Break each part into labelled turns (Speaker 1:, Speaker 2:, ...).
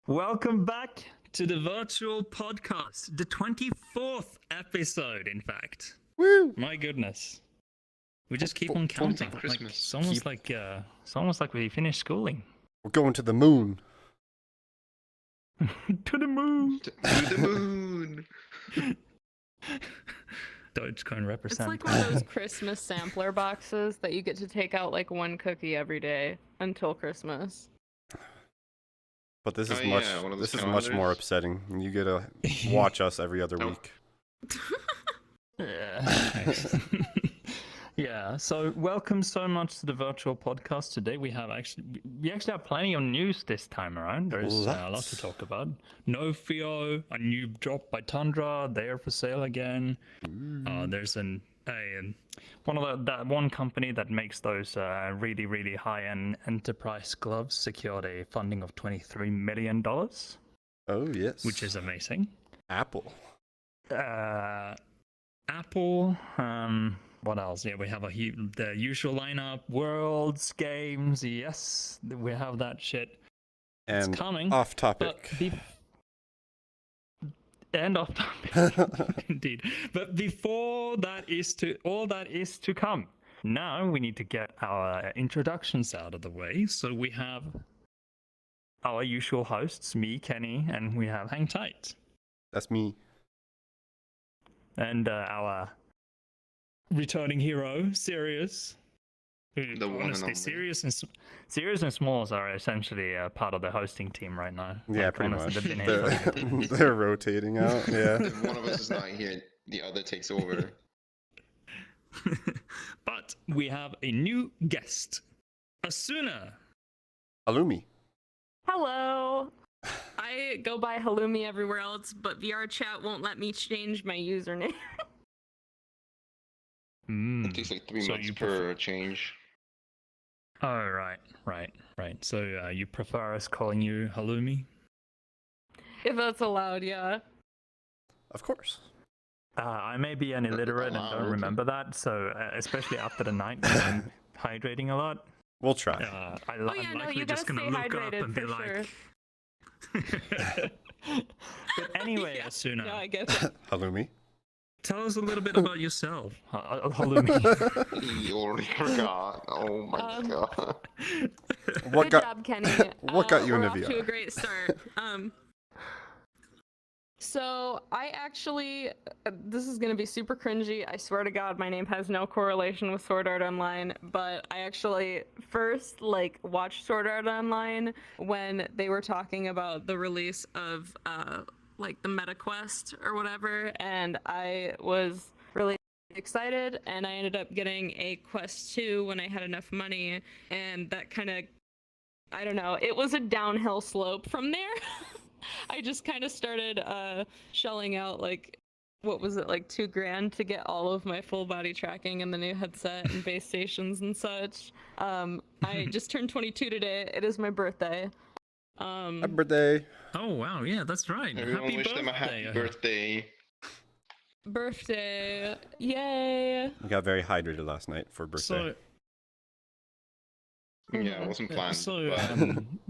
Speaker 1: Welcome back to the virtual podcast, the 24th episode, in fact.
Speaker 2: Woo!
Speaker 1: My goodness. We just keep on counting.
Speaker 3: Christmas.
Speaker 1: It's almost like we finished schooling.
Speaker 2: We're going to the moon.
Speaker 1: To the moon!
Speaker 3: To the moon!
Speaker 1: Dogecoin represent.
Speaker 4: It's like one of those Christmas sampler boxes that you get to take out like one cookie every day until Christmas.
Speaker 2: But this is
Speaker 3: one of those
Speaker 2: much more
Speaker 3: calendars.
Speaker 2: upsetting. You get to watch us every other
Speaker 3: Oh.
Speaker 2: week.
Speaker 1: Yeah. Yeah, so welcome so much to the virtual podcast today. We actually have plenty of news this time around. There's a lot
Speaker 2: Lots.
Speaker 1: to talk about. No Theo, a new drop by Tundra, they are for sale again. There's that one company that makes those really high-end enterprise gloves secured a funding of $23 million,
Speaker 2: Oh, yes.
Speaker 1: which is amazing.
Speaker 2: Apple.
Speaker 1: Apple. What else? Yeah, we have the usual lineup: Worlds, games. Yes, we have that shit.
Speaker 2: And
Speaker 1: it's coming.
Speaker 2: off
Speaker 1: But
Speaker 2: topic.
Speaker 1: end of topic, indeed. But before all that is to come. Now we need to get our introductions out of the way. So we have our usual hosts, me, Kenny, and we have Hang Tight,
Speaker 2: That's me.
Speaker 1: and our returning hero, Sirius.
Speaker 3: The one and
Speaker 1: Honestly,
Speaker 3: only.
Speaker 1: Sirius and Smalls are essentially part of the hosting team right now.
Speaker 2: Yeah,
Speaker 1: Like,
Speaker 2: pretty
Speaker 1: honestly,
Speaker 2: much.
Speaker 1: they've been here for-
Speaker 2: They're rotating out, yeah.
Speaker 3: If one of us is not here, the other takes over.
Speaker 1: But we have a new guest, Asuna.
Speaker 2: Ayumi.
Speaker 4: Hello! I go by Halloumi everywhere else, but VRChat won't let me change my username.
Speaker 3: It takes like 3
Speaker 1: So
Speaker 3: months
Speaker 1: you
Speaker 3: per change.
Speaker 1: Oh, right. So you prefer us calling you Halloumi?
Speaker 4: If that's allowed, yeah.
Speaker 2: Of course.
Speaker 1: I may be an illiterate and don't
Speaker 3: Allowed.
Speaker 1: remember that, so especially after the night when I'm hydrating a lot,
Speaker 2: We'll try.
Speaker 1: I'm likely
Speaker 4: you
Speaker 1: just
Speaker 4: gotta
Speaker 1: gonna
Speaker 4: stay
Speaker 1: look up
Speaker 4: hydrated
Speaker 1: and be
Speaker 4: for
Speaker 1: like.
Speaker 4: sure.
Speaker 1: But anyway,
Speaker 4: Yeah.
Speaker 1: Asuna,
Speaker 4: No, I get that.
Speaker 2: Ayumi.
Speaker 1: tell us a little bit about yourself, Halloumi.
Speaker 3: He already forgot. Oh my god.
Speaker 2: What
Speaker 4: Good
Speaker 2: got
Speaker 4: job, Kenny.
Speaker 2: what got you
Speaker 4: we're
Speaker 2: into
Speaker 4: off to
Speaker 2: VR?
Speaker 4: a great start. So I actually, this is gonna be super cringy. I swear to God, my name has no correlation with Sword Art Online, but I actually first watched Sword Art Online when they were talking about the release of the Meta Quest or whatever, and I was really excited, and I ended up getting a Quest 2 when I had enough money, and that kind of, I don't know, it was a downhill slope from there. I just kind of started shelling out what was it, like $2,000 to get all of my full body tracking and the new headset and base stations and such. I just turned 22 today. It is my birthday.
Speaker 2: Happy birthday.
Speaker 1: Oh wow, yeah, that's right.
Speaker 3: Everyone
Speaker 1: Happy
Speaker 3: wish
Speaker 1: birthday.
Speaker 3: them a happy birthday.
Speaker 4: Birthday. Yay.
Speaker 2: We got very hydrated last night for birthday.
Speaker 3: Yeah, it wasn't planned.
Speaker 1: So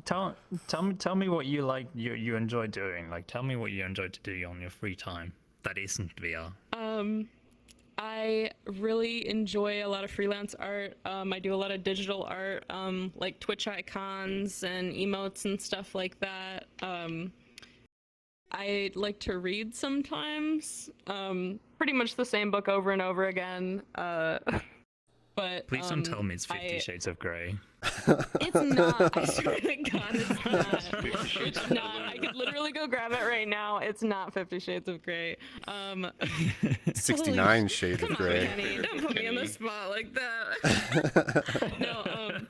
Speaker 3: but
Speaker 1: tell me what you enjoy doing. Like, tell me what you enjoy to do on your free time that isn't VR.
Speaker 4: I really enjoy a lot of freelance art. I do a lot of digital art, like Twitch icons and emotes and stuff like that. I like to read sometimes. Pretty much the same book over and over again. But
Speaker 1: Please don't tell me it's 50 Shades of Grey.
Speaker 4: It's not. I swear to God, it's not.
Speaker 3: 50 Shades
Speaker 4: It's
Speaker 3: of
Speaker 4: not. I could literally go grab it right now. It's not 50 Shades of Grey.
Speaker 2: 69 shades
Speaker 4: Come
Speaker 2: of
Speaker 4: on,
Speaker 2: gray.
Speaker 4: Kenny. Don't put me on the
Speaker 3: Kenny.
Speaker 4: spot like that. No,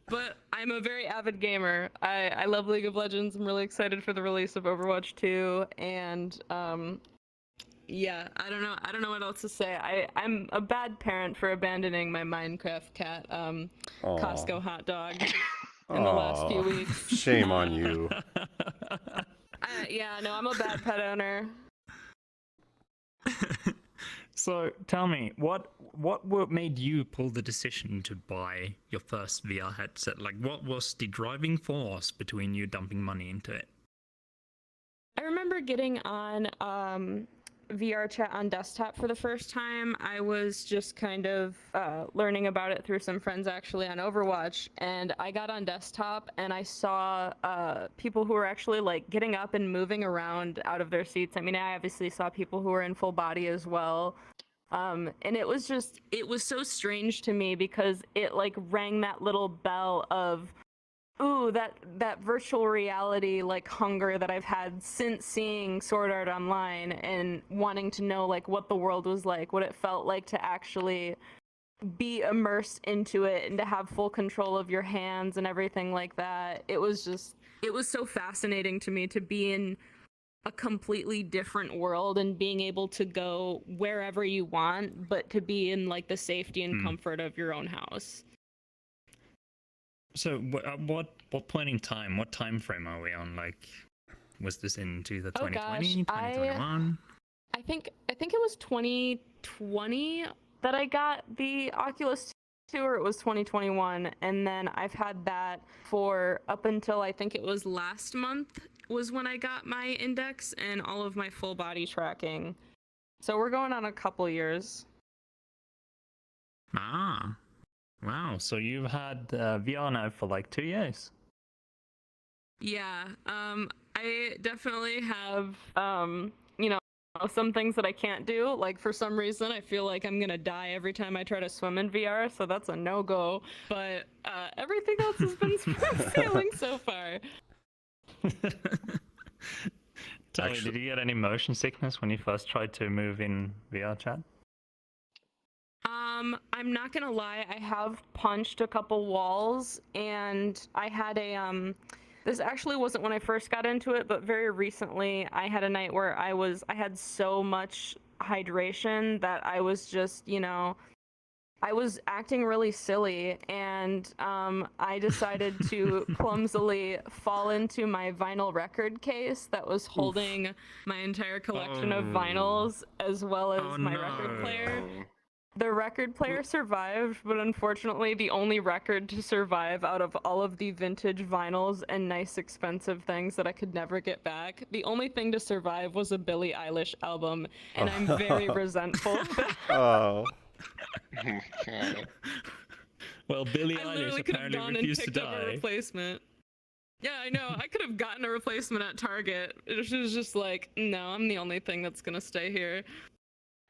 Speaker 4: but I'm a very avid gamer. I love League of Legends. I'm really excited for the release of Overwatch 2, and yeah, I don't know what else to say. I'm a bad parent for abandoning my Minecraft cat, Costco hot dog, in the last few
Speaker 2: Aw,
Speaker 4: weeks.
Speaker 2: Shame on you.
Speaker 4: Yeah, no, I'm a bad pet owner.
Speaker 1: So tell me, what made you pull the decision to buy your first VR headset? Like, what was the driving force between you dumping money into it?
Speaker 4: I remember getting on VRChat on desktop for the first time. I was just kind of learning about it through some friends actually on Overwatch, and I got on desktop and I saw people who were actually like getting up and moving around out of their seats. I mean, I obviously saw people who were in full body as well. And it was so strange to me because it like rang that little bell of, ooh, that virtual reality like hunger that I've had since seeing Sword Art Online and wanting to know like what the world was like, what it felt like to actually be immersed into it and to have full control of your hands and everything like that. It was so fascinating to me to be in a completely different world and being able to go wherever you want, but to be in like the safety and comfort of your own house.
Speaker 1: So what point in time, what time frame are we on? Like, was this into the 2020, 2021?
Speaker 4: I think it was 2020 that I got the Oculus 2, or it was 2021, and then I've had that for up until I think it was last month was when I got my index and all of my full body tracking. So we're going on a couple years.
Speaker 1: Ah. Wow, so you've had VR now for like 2 years.
Speaker 4: Yeah, I definitely have, some things that I can't do. Like, for some reason, I feel like I'm gonna die every time I try to swim in VR, so that's a no-go. But everything else has been smooth sailing so far.
Speaker 1: Tell me, did you get any motion sickness when you first tried to move in VRChat?
Speaker 4: I'm not gonna lie, I have punched a couple walls, and I had a this actually wasn't when I first got into it, but very recently I had a night where I had so much hydration that I was just, I was acting really silly, and I decided to clumsily fall into my vinyl record case that was holding my entire collection of vinyls as well as my record player. The record player survived, but unfortunately the only record to survive out of all of the vintage vinyls and nice expensive things that I could never get back, the only thing to survive was a Billie Eilish album, and I'm very resentful of that.
Speaker 2: Oh.
Speaker 1: Well, Billie
Speaker 4: I
Speaker 1: Eilish
Speaker 4: literally could have
Speaker 1: apparently
Speaker 4: gone and
Speaker 1: refused to
Speaker 4: picked up a
Speaker 1: die.
Speaker 4: replacement. Yeah, I know. I could have gotten a replacement at Target. It was just like, no, I'm the only thing that's gonna stay here.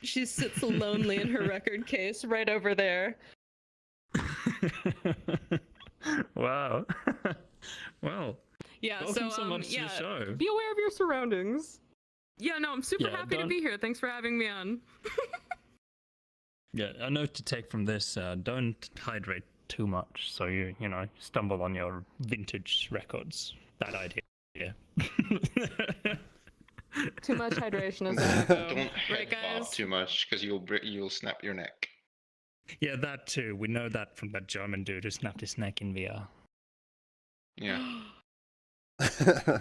Speaker 4: She sits lonely in her record case right over there.
Speaker 1: Wow. Well.
Speaker 4: Yeah,
Speaker 1: welcome so much to the show.
Speaker 4: Be aware of your surroundings. Yeah, no, I'm super happy to
Speaker 1: don't-
Speaker 4: be here. Thanks for having me on.
Speaker 1: Yeah, a note to take from this: don't hydrate too much, so you stumble on your vintage records. Bad idea. Yeah.
Speaker 4: Too much hydration is not go.
Speaker 3: Don't
Speaker 4: Right,
Speaker 3: headbutt
Speaker 4: guys?
Speaker 3: too much because you'll snap your neck.
Speaker 1: Yeah, that too. We know that from that German dude who snapped his neck in VR.
Speaker 3: Yeah.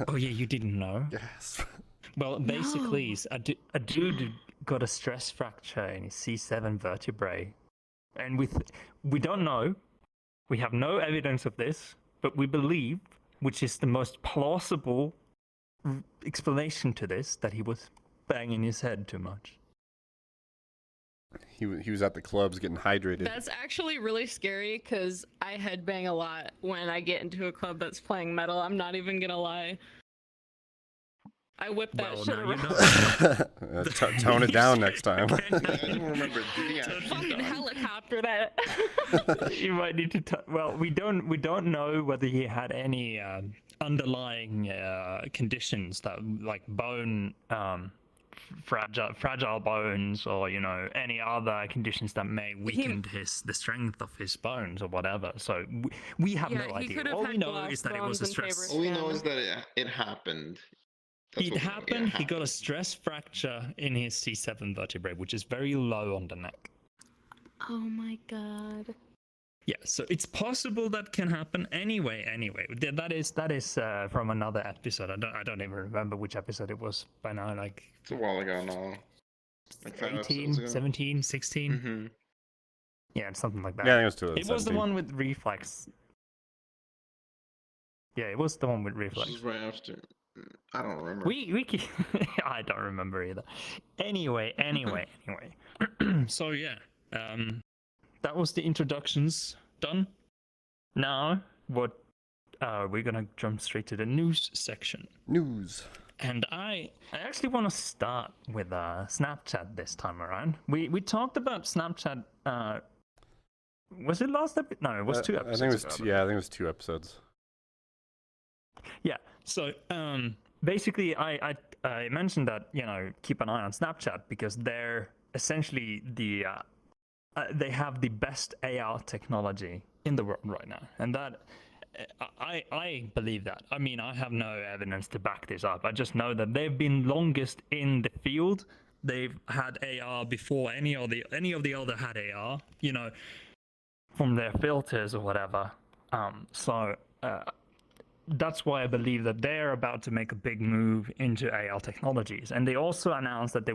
Speaker 1: Oh yeah, you didn't know?
Speaker 2: Yes.
Speaker 1: Well, basically, a dude got a stress fracture in his C7 vertebrae, and we don't know. We have no evidence of this, but we believe, which is the most plausible explanation to this, that he was banging his head too much.
Speaker 2: He was at the clubs getting hydrated.
Speaker 4: That's actually really scary because I headbang a lot when I get into a club that's playing metal. I'm not even gonna lie. I whip that
Speaker 1: Well,
Speaker 4: shit
Speaker 1: now you
Speaker 4: around.
Speaker 1: know.
Speaker 2: Tone it down next time.
Speaker 3: I don't remember. Did he actually
Speaker 4: Fucking
Speaker 3: die?
Speaker 4: helicopter that.
Speaker 1: You might need to. Well, we don't know whether he had any underlying conditions that, like bone, fragile bones, or any other conditions that may weaken the strength of his bones or whatever. So we have no idea. All we know is that it was a stress.
Speaker 3: All we know is that it happened. That's
Speaker 1: It
Speaker 3: what we know.
Speaker 1: happened. He got a stress fracture in his C7 vertebrae, which is very low on the neck.
Speaker 4: Oh my god.
Speaker 1: Yeah, so it's possible that can happen anyway. That is from another episode. I don't even remember which episode it was by now. Like,
Speaker 3: It's a while ago now. Like 5
Speaker 1: 18,
Speaker 3: episodes ago.
Speaker 1: 17, 16.
Speaker 3: Mm-hmm.
Speaker 1: Yeah, something like that.
Speaker 2: Yeah, I think it was 2
Speaker 1: It was the one with reflex. Yeah, it was the one with
Speaker 3: This
Speaker 1: reflex.
Speaker 3: is right after. I don't remember.
Speaker 1: We I don't remember either. Anyway. So yeah, that was the introductions done. Now what? We're gonna jump straight to the news section.
Speaker 2: News.
Speaker 1: And I actually want to start with Snapchat this time around. We talked about Snapchat. Was it last episode? No, it was 2 episodes.
Speaker 2: I think it was
Speaker 1: ago,
Speaker 2: yeah, I think it was 2 episodes.
Speaker 1: Yeah. So basically, I mentioned that keep an eye on Snapchat because they're essentially they have the best AR technology in the world right now, and that I believe that. I mean, I have no evidence to back this up. I just know that they've been longest in the field. They've had AR before any of the other had AR. From their filters or whatever. So that's why I believe that they're about to make a big move into AR technologies. And they also announced that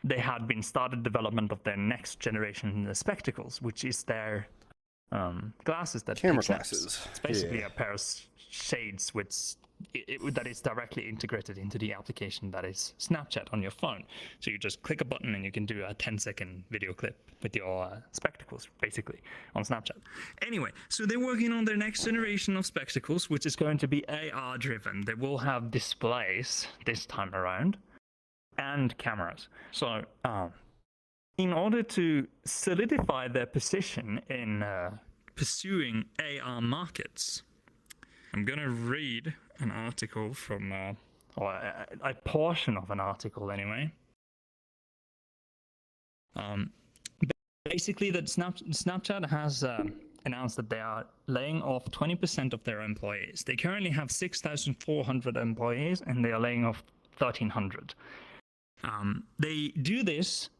Speaker 1: they had been started development of their next generation spectacles, which is their glasses that
Speaker 2: Camera
Speaker 1: take snaps.
Speaker 2: glasses.
Speaker 1: It's basically
Speaker 2: Yeah.
Speaker 1: a pair of shades that is directly integrated into the application that is Snapchat on your phone. So you just click a button and you can do a 10-second video clip with your spectacles, basically, on Snapchat. Anyway, so they're working on their next generation of spectacles, which is going to be AR driven. They will have displays this time around and cameras. So in order to solidify their position in pursuing AR markets, I'm going to read an article from, or a portion of an article anyway. Basically, that Snapchat has announced that they are laying off 20% of their employees. They currently have 6,400 employees, and they are laying off 1,300. They do this.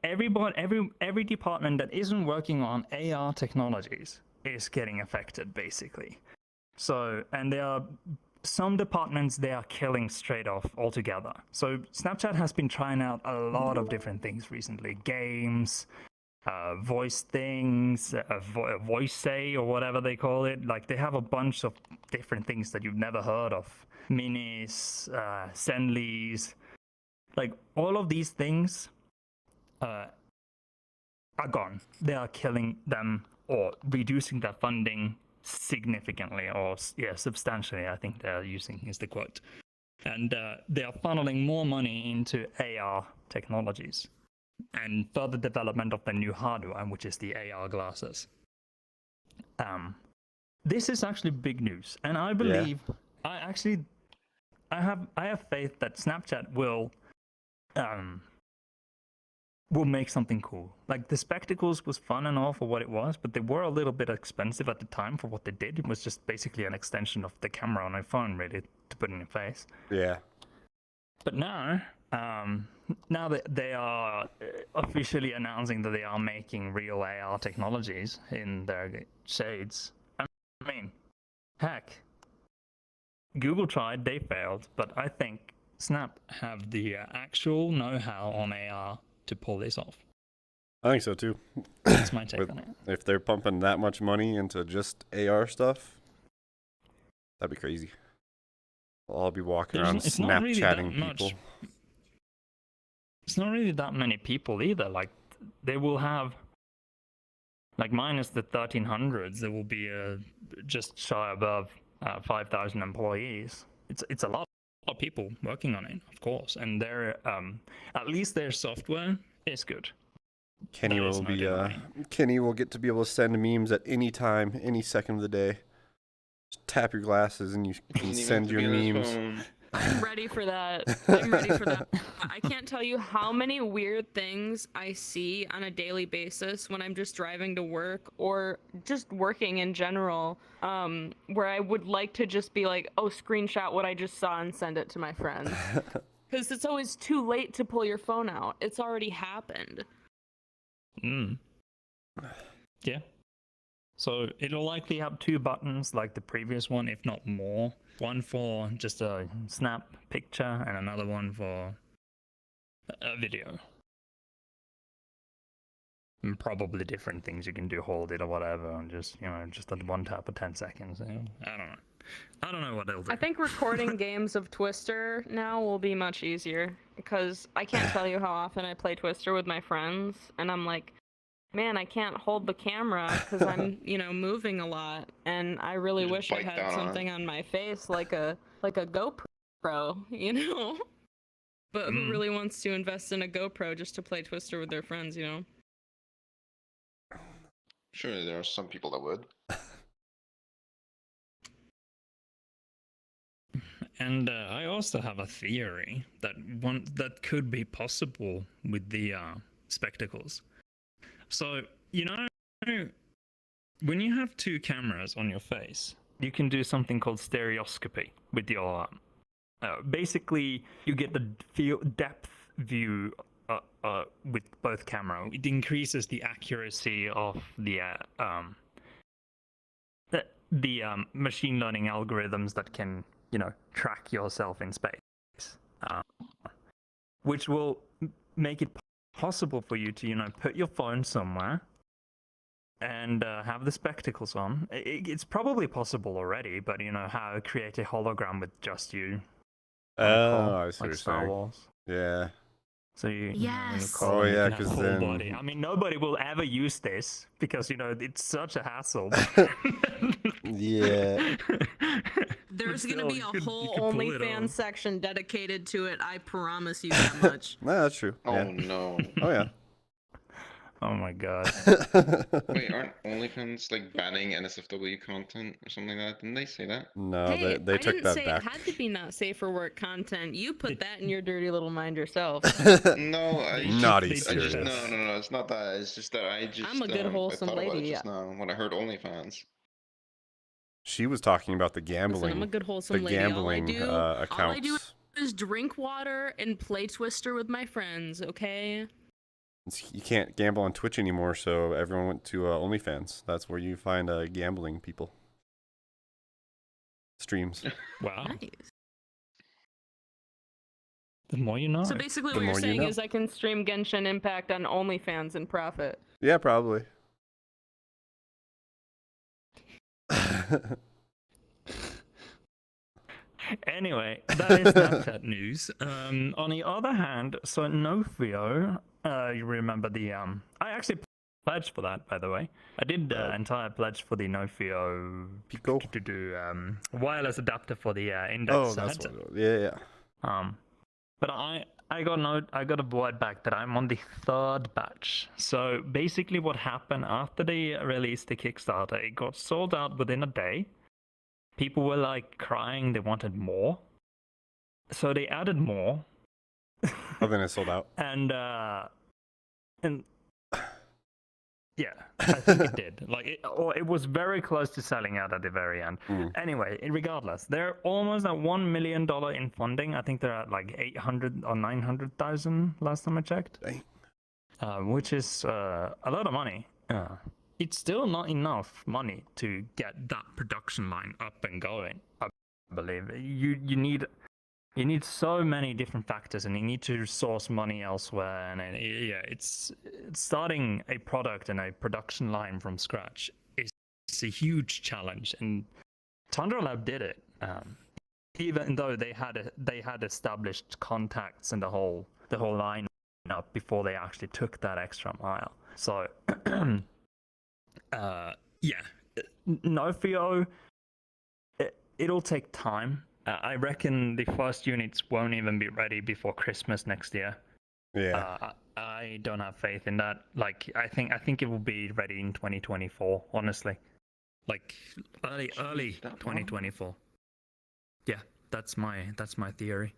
Speaker 1: Every department that isn't working on AR technologies is getting affected, basically. So, and there are some departments they are killing straight off altogether. So Snapchat has been trying out a lot of different things recently. Games, voice things, voice say or whatever they call it. Like they have a bunch of different things that you've never heard of. Minis, Zenlys, like all of these things are gone. They are killing them or reducing their funding significantly or substantially, I think they're using is the quote. And they are funneling more money into AR technologies and further development of the new hardware, which is the AR glasses. This is actually big news, and I believe I have faith that Snapchat will make something cool. Like the spectacles was fun and all for what it was, but they were a little bit expensive at the time for what they did. It was just basically an extension of the camera on a phone, really, to put in your face.
Speaker 2: Yeah.
Speaker 1: But now that they are officially announcing that they are making real AR technologies in their shades, I mean, heck, Google tried, they failed, but I think Snap have the actual know-how on AR to pull this off.
Speaker 2: I think so too.
Speaker 1: That's my take on it.
Speaker 2: If they're pumping that much money into just AR stuff, that'd be crazy. We'll all be walking around
Speaker 1: It's not really that
Speaker 2: Snapchatting
Speaker 1: much.
Speaker 2: people.
Speaker 1: It's not really that many people either. Like they will have, like minus the 1,300s, there will be just shy above 5,000 employees. It's a lot of people working on it, of course, and their at least their software is good.
Speaker 2: Kenny
Speaker 1: That is
Speaker 2: will
Speaker 1: no
Speaker 2: be
Speaker 1: denying.
Speaker 2: Kenny will get to be able to send memes at any time, any second of the day. Just tap your glasses and you can
Speaker 3: Doesn't even
Speaker 2: send
Speaker 3: have to
Speaker 2: your
Speaker 3: be on his
Speaker 2: memes.
Speaker 3: phone.
Speaker 4: I'm ready for that. I'm ready for that. I can't tell you how many weird things I see on a daily basis when I'm just driving to work or just working in general, where I would like to just be like, oh, screenshot what I just saw and send it to my friends. Because it's always too late to pull your phone out. It's already happened.
Speaker 1: Yeah. So it'll likely have 2 buttons like the previous one, if not more. One for just a snap picture and another one for video. And probably different things you can do, hold it or whatever, and just just at one tap for 10 seconds. I don't know. I don't know what they'll do.
Speaker 4: I think recording games of Twister now will be much easier because I can't tell you how often I play Twister with my friends, and I'm like, man, I can't hold the camera because I'm, moving a lot, and I really
Speaker 3: You
Speaker 4: wish
Speaker 3: just
Speaker 4: I
Speaker 3: bite
Speaker 4: had
Speaker 3: down on
Speaker 4: something on my face like a GoPro, But who really wants to invest in a GoPro just to play Twister with their friends,
Speaker 3: Surely there are some people that would.
Speaker 1: And I also have a theory that could be possible with the spectacles. So when you have two cameras on your face, you can do something called stereoscopy with your basically, you get the depth view with both camera. It increases the accuracy of the machine learning algorithms that can, track yourself in space, which will make it possible for you to, put your phone somewhere and have the spectacles on. It's probably possible already, but how create a hologram with just you.
Speaker 2: Oh, I see what
Speaker 1: like
Speaker 2: you're
Speaker 1: Star
Speaker 2: saying.
Speaker 1: Wars.
Speaker 2: Yeah.
Speaker 1: So you,
Speaker 4: Yes.
Speaker 2: Oh,
Speaker 1: you
Speaker 2: yeah,
Speaker 1: can have
Speaker 2: 'cause
Speaker 1: full
Speaker 2: then-
Speaker 1: body. I mean, nobody will ever use this because it's such a hassle.
Speaker 2: Yeah.
Speaker 4: There's
Speaker 1: But
Speaker 4: gonna be
Speaker 1: still,
Speaker 4: a
Speaker 1: you
Speaker 4: whole
Speaker 1: could pull it
Speaker 4: OnlyFans
Speaker 1: off.
Speaker 4: section dedicated to it. I promise you that much.
Speaker 2: No, that's true.
Speaker 3: Oh
Speaker 2: Yeah.
Speaker 3: no.
Speaker 2: Oh yeah.
Speaker 1: Oh my god.
Speaker 3: Wait, aren't OnlyFans like banning NSFW content or something like that? Didn't they say that?
Speaker 2: No,
Speaker 4: Hey,
Speaker 2: they
Speaker 4: I
Speaker 2: took
Speaker 4: didn't
Speaker 2: that
Speaker 4: say
Speaker 2: back.
Speaker 4: it had to be not safe for work content. You put that in your dirty little mind yourself.
Speaker 3: No, I
Speaker 2: Naughty
Speaker 1: they
Speaker 3: just,
Speaker 1: took
Speaker 2: serious.
Speaker 3: no, it's not that. It's just that I just
Speaker 4: I'm a good, wholesome
Speaker 3: I thought about
Speaker 4: lady.
Speaker 3: it just now when I heard OnlyFans.
Speaker 2: She was talking about the gambling.
Speaker 4: Listen, I'm a good, wholesome
Speaker 2: the
Speaker 4: lady.
Speaker 2: gambling accounts.
Speaker 4: all I do is drink water and play Twister with my friends, okay?
Speaker 2: You can't gamble on Twitch anymore, so everyone went to OnlyFans. That's where you find gambling people. Streams.
Speaker 1: Wow.
Speaker 4: Nice.
Speaker 1: The more you know.
Speaker 4: So basically
Speaker 2: The
Speaker 4: what you're
Speaker 2: more you
Speaker 4: saying
Speaker 2: know.
Speaker 4: is I can stream Genshin Impact on OnlyFans and profit.
Speaker 2: Yeah, probably.
Speaker 1: Anyway, that is Snapchat news. On the other hand, so Nofio, you remember the I actually pledged for that, by the way. I did the entire pledge for the Nofio
Speaker 2: Pico.
Speaker 1: to do wireless adapter for the index
Speaker 2: Oh, that's
Speaker 1: set.
Speaker 2: what it was. Yeah, yeah.
Speaker 1: But I got a word back that I'm on the third batch. So basically, what happened after they released the Kickstarter, it got sold out within a day. People were like crying; they wanted more. So they added more,
Speaker 2: Oh, then it sold out.
Speaker 1: and yeah, I think it did. Or it was very close to selling out at the very end. Anyway, regardless, they're almost at $1 million in funding. I think they're at like 800 or 900,000 last time I checked.
Speaker 2: Dang.
Speaker 1: Which is a lot of money. It's still not enough money to get that production line up and going. I believe you need so many different factors, and you need to source money elsewhere. And it's starting a product and a production line from scratch is a huge challenge. And TYRONE did it, even though they had established contacts and the whole line up before they actually took that extra mile. So. Yeah, Nofio, it'll take time. I reckon the first units won't even be ready before Christmas next year.
Speaker 2: Yeah.
Speaker 1: I don't have faith in that. Like, I think it will be ready in 2024. Honestly, like early
Speaker 3: that long?
Speaker 1: 2024. Yeah, that's my theory.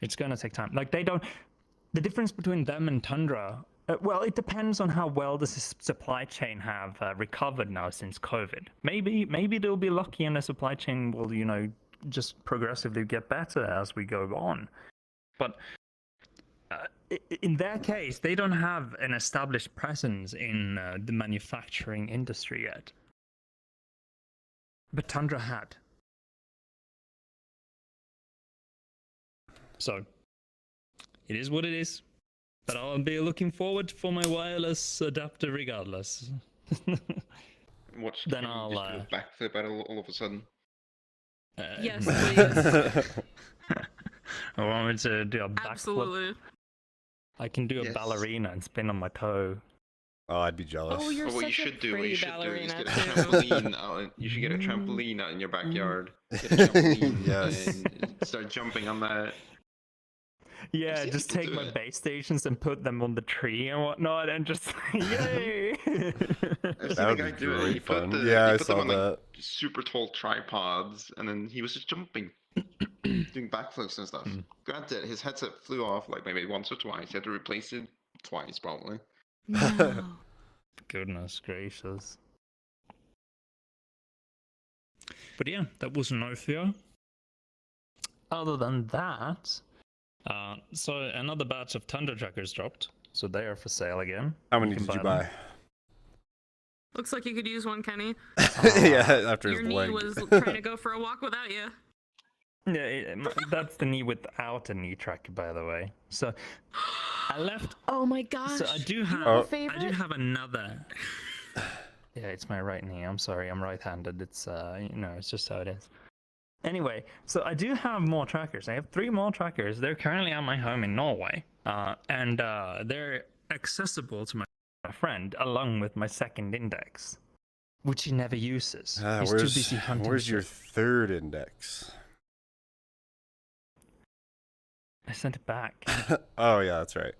Speaker 1: It's gonna take time. Like, they don't. The difference between them and Tundra. Well, it depends on how well the supply chain have recovered now since COVID. Maybe they'll be lucky and the supply chain will, just progressively get better as we go on. But in their case, they don't have an established presence in the manufacturing industry yet. But Tundra had. So, it is what it is. But I'll be looking forward for my wireless adapter regardless.
Speaker 3: Watch
Speaker 1: Then
Speaker 3: Kenny
Speaker 1: I'll,
Speaker 3: just do a backflip all of a sudden.
Speaker 4: Yes, please.
Speaker 1: I want me to do a backflip.
Speaker 4: Absolutely.
Speaker 1: I can do a
Speaker 3: Yes.
Speaker 1: ballerina and spin on my toe.
Speaker 2: Oh, I'd be jealous.
Speaker 4: Oh, you're
Speaker 3: Or what you
Speaker 4: such a
Speaker 3: should do,
Speaker 4: pretty
Speaker 3: is get a
Speaker 4: ballerina too.
Speaker 3: trampoline out. You should get a trampoline out in your backyard. Get a trampoline
Speaker 2: Yes.
Speaker 3: and start jumping on that.
Speaker 1: Yeah,
Speaker 3: seen
Speaker 1: just
Speaker 3: people
Speaker 1: take
Speaker 3: do
Speaker 1: my
Speaker 3: it.
Speaker 1: base stations and put them on the tree and whatnot, and just yay!
Speaker 3: I've seen
Speaker 2: That
Speaker 3: a
Speaker 2: would
Speaker 3: guy
Speaker 2: be
Speaker 3: do it.
Speaker 2: great
Speaker 3: He put
Speaker 2: fun.
Speaker 3: the,
Speaker 2: Yeah,
Speaker 3: he
Speaker 2: I
Speaker 3: put them
Speaker 2: saw
Speaker 3: on like
Speaker 2: that.
Speaker 3: super tall tripods, and then he was just jumping, doing backflips and stuff.
Speaker 1: Hmm.
Speaker 3: Granted, his headset flew off like maybe once or twice. He had to replace it twice probably.
Speaker 4: No.
Speaker 1: Goodness gracious. But yeah, that was an Ophio. Other than that, so another batch of Thunder Trackers dropped, so they are for sale again.
Speaker 2: How many
Speaker 1: can
Speaker 2: did you
Speaker 1: buy
Speaker 2: buy?
Speaker 4: Looks like you could use one, Kenny.
Speaker 2: Yeah, after
Speaker 4: Your
Speaker 2: his
Speaker 4: knee
Speaker 2: leg.
Speaker 4: was trying to go for a walk without you.
Speaker 1: Yeah, that's the knee without a knee tracker, by the way. So I left.
Speaker 4: Oh my gosh.
Speaker 1: So I do
Speaker 4: You
Speaker 1: have.
Speaker 4: have a
Speaker 2: Oh.
Speaker 1: I do
Speaker 4: favorite?
Speaker 1: have another. Yeah, it's my right knee. I'm sorry, I'm right-handed. It's it's just how it is. Anyway, so I do have more trackers. I have 3 more trackers. They're currently at my home in Norway, and they're accessible to my friend along with my second index, which he never uses. He's too busy hunting.
Speaker 2: where's your
Speaker 1: shit.
Speaker 2: third index?
Speaker 1: I sent it back.
Speaker 2: Oh yeah, that's right.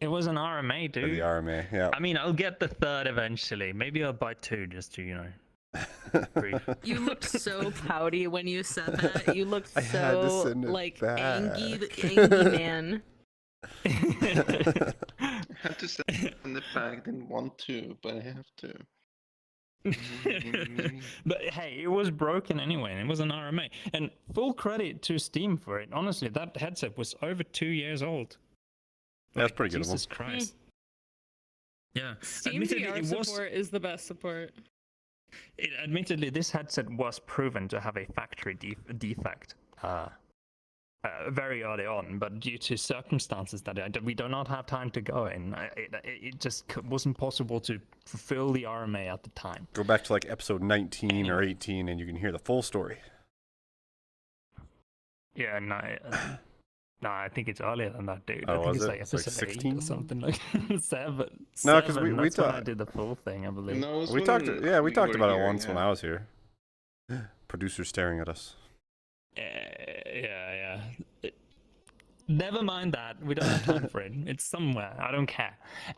Speaker 1: It was an RMA,
Speaker 2: For
Speaker 1: dude.
Speaker 2: the RMA, yeah.
Speaker 1: I mean, I'll get the third eventually. Maybe I'll buy 2 just to, brief.
Speaker 4: You looked so pouty when you said that. You looked
Speaker 2: I had to
Speaker 4: so
Speaker 2: send it
Speaker 4: like
Speaker 2: back.
Speaker 4: angy man.
Speaker 3: I had to send it back. Didn't want to, but I have to.
Speaker 1: But hey, it was broken anyway, and it was an RMA. And full credit to Steam for it. Honestly, that headset was over 2 years old.
Speaker 2: That's pretty good of
Speaker 1: Jesus Christ. Yeah.
Speaker 4: Steam
Speaker 1: Admittedly,
Speaker 4: VR
Speaker 1: it was-
Speaker 4: support is the best support.
Speaker 1: Admittedly, this headset was proven to have a factory defect very early on, but due to circumstances that we do not have time to go in, it just wasn't possible to fulfill the RMA at the time.
Speaker 2: Go back to like episode 19 or 18 and you can hear the full story.
Speaker 1: Yeah, no, I think it's earlier than that, dude.
Speaker 2: Oh,
Speaker 1: I think
Speaker 2: was
Speaker 1: it's
Speaker 2: it?
Speaker 1: like
Speaker 2: It's like
Speaker 1: episode 8
Speaker 2: 16?
Speaker 1: or something like 7.
Speaker 2: No, 'cause we
Speaker 1: that's when I
Speaker 2: talked-
Speaker 1: did the full thing, I believe.
Speaker 3: No, it's
Speaker 2: We
Speaker 3: when
Speaker 2: talked we talked
Speaker 3: were
Speaker 2: about it
Speaker 3: here,
Speaker 2: once when
Speaker 3: yeah.
Speaker 2: I was here. Producer staring at us.
Speaker 1: Yeah. Never mind that. We don't have time for it. It's somewhere. I don't care.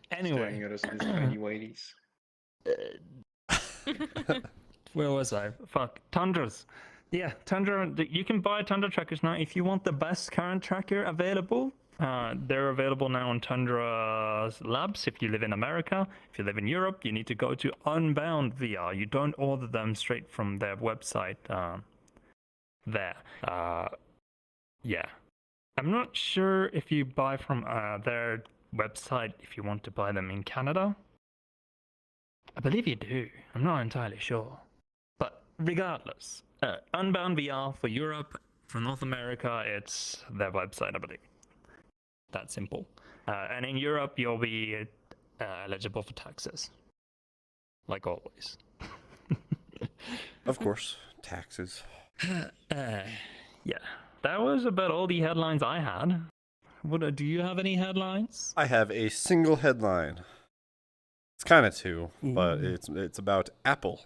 Speaker 3: Staring
Speaker 1: Anyway,
Speaker 3: at us in his tiny whiteys.
Speaker 1: where was I? Fuck. Tundras. Yeah, Tundra. You can buy Tundra trackers now if you want the best current tracker available. They're available now on Tundra Labs if you live in America. If you live in Europe, you need to go to Unbound VR. You don't order them straight from their website there. Yeah. I'm not sure if you buy from their website if you want to buy them in Canada. I believe you do. I'm not entirely sure. But regardless, Unbound VR for Europe, for North America, it's their website, I believe. That simple. And in Europe, you'll be eligible for taxes. Like always.
Speaker 2: Of course, taxes.
Speaker 1: Yeah. That was about all the headlines I had. Do you have any headlines?
Speaker 2: I have a single headline. It's kind of 2, but
Speaker 1: Ooh.
Speaker 2: it's about Apple.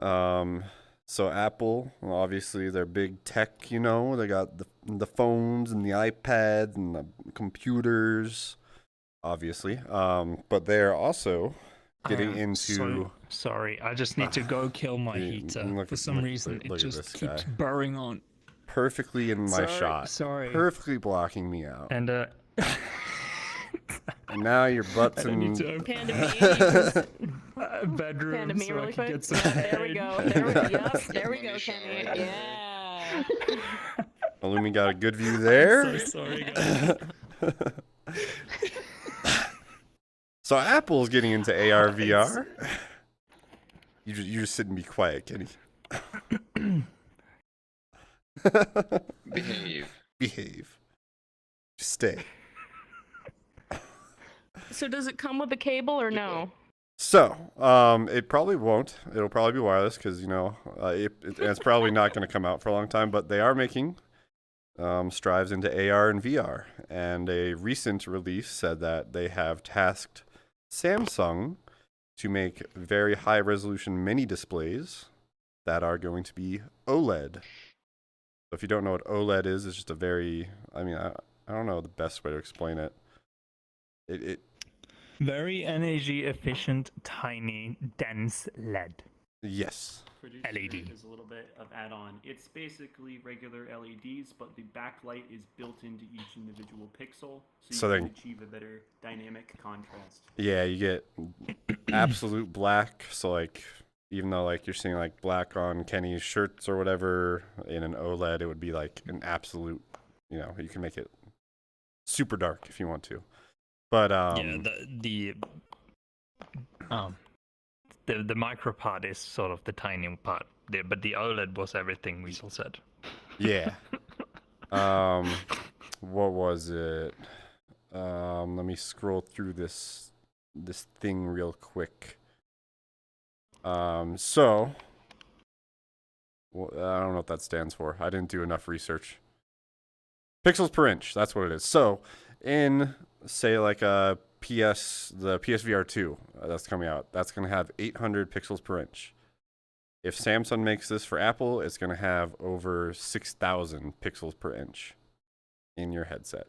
Speaker 2: So Apple, well, obviously they're big tech, you know. They got the phones and the iPads and the computers, obviously. But they're also getting into.
Speaker 1: Sorry, I just need to go kill my
Speaker 2: Yeah,
Speaker 1: heater.
Speaker 2: look
Speaker 1: For
Speaker 2: at-
Speaker 1: some
Speaker 2: look-
Speaker 1: reason,
Speaker 2: look
Speaker 1: it
Speaker 2: at
Speaker 1: just
Speaker 2: this
Speaker 1: keeps
Speaker 2: guy.
Speaker 1: burrowing on.
Speaker 2: Perfectly in my shot.
Speaker 1: Sorry.
Speaker 2: Perfectly blocking me out.
Speaker 1: And
Speaker 2: And now your butt's
Speaker 1: I need
Speaker 2: in.
Speaker 1: to
Speaker 4: Panda me.
Speaker 1: bedroom
Speaker 4: Panda me
Speaker 1: so
Speaker 4: really
Speaker 1: I can
Speaker 4: quick.
Speaker 1: get some
Speaker 4: Yeah, there we
Speaker 1: aid.
Speaker 4: go. There we go. Yep, there we
Speaker 3: Money
Speaker 4: go,
Speaker 3: shot
Speaker 4: Kenny.
Speaker 3: right there.
Speaker 4: Yeah.
Speaker 2: Illumi got a good view there.
Speaker 1: So sorry, guys.
Speaker 2: So Apple's getting into AR VR. You just sit and be quiet, Kenny.
Speaker 3: Behave.
Speaker 2: Behave. Just stay.
Speaker 4: So does it come with a cable or no?
Speaker 2: So, it probably won't. It'll probably be wireless because, it's probably not going to come out for a long time. But they are making strives into AR and VR. And a recent release said that they have tasked Samsung to make very high-resolution mini displays that are going to be OLED. So if you don't know what OLED is, it's just a very, I don't know the best way to explain it. It
Speaker 1: Very energy efficient, tiny, dense LED.
Speaker 2: yes.
Speaker 1: LED.
Speaker 5: Is a little bit of add-on. It's basically regular LEDs, but the backlight is built into each individual pixel,
Speaker 2: So
Speaker 5: you
Speaker 2: then-
Speaker 5: can achieve a better dynamic contrast.
Speaker 2: Yeah, you get absolute black. So like, even though like you're seeing like black on Kenny's shirts or whatever, in an OLED, it would be like an absolute. You can make it super dark if you want to. But
Speaker 1: Yeah, the micro part is sort of the tiny part, but the OLED was everything Weazl said.
Speaker 2: yeah. What was it? Let me scroll through this thing real quick. So, well, I don't know what that stands for. I didn't do enough research. Pixels per inch, that's what it is. So, in say like the PSVR 2 that's coming out, that's going to have 800 pixels per inch. If Samsung makes this for Apple, it's going to have over 6,000 pixels per inch in your headset.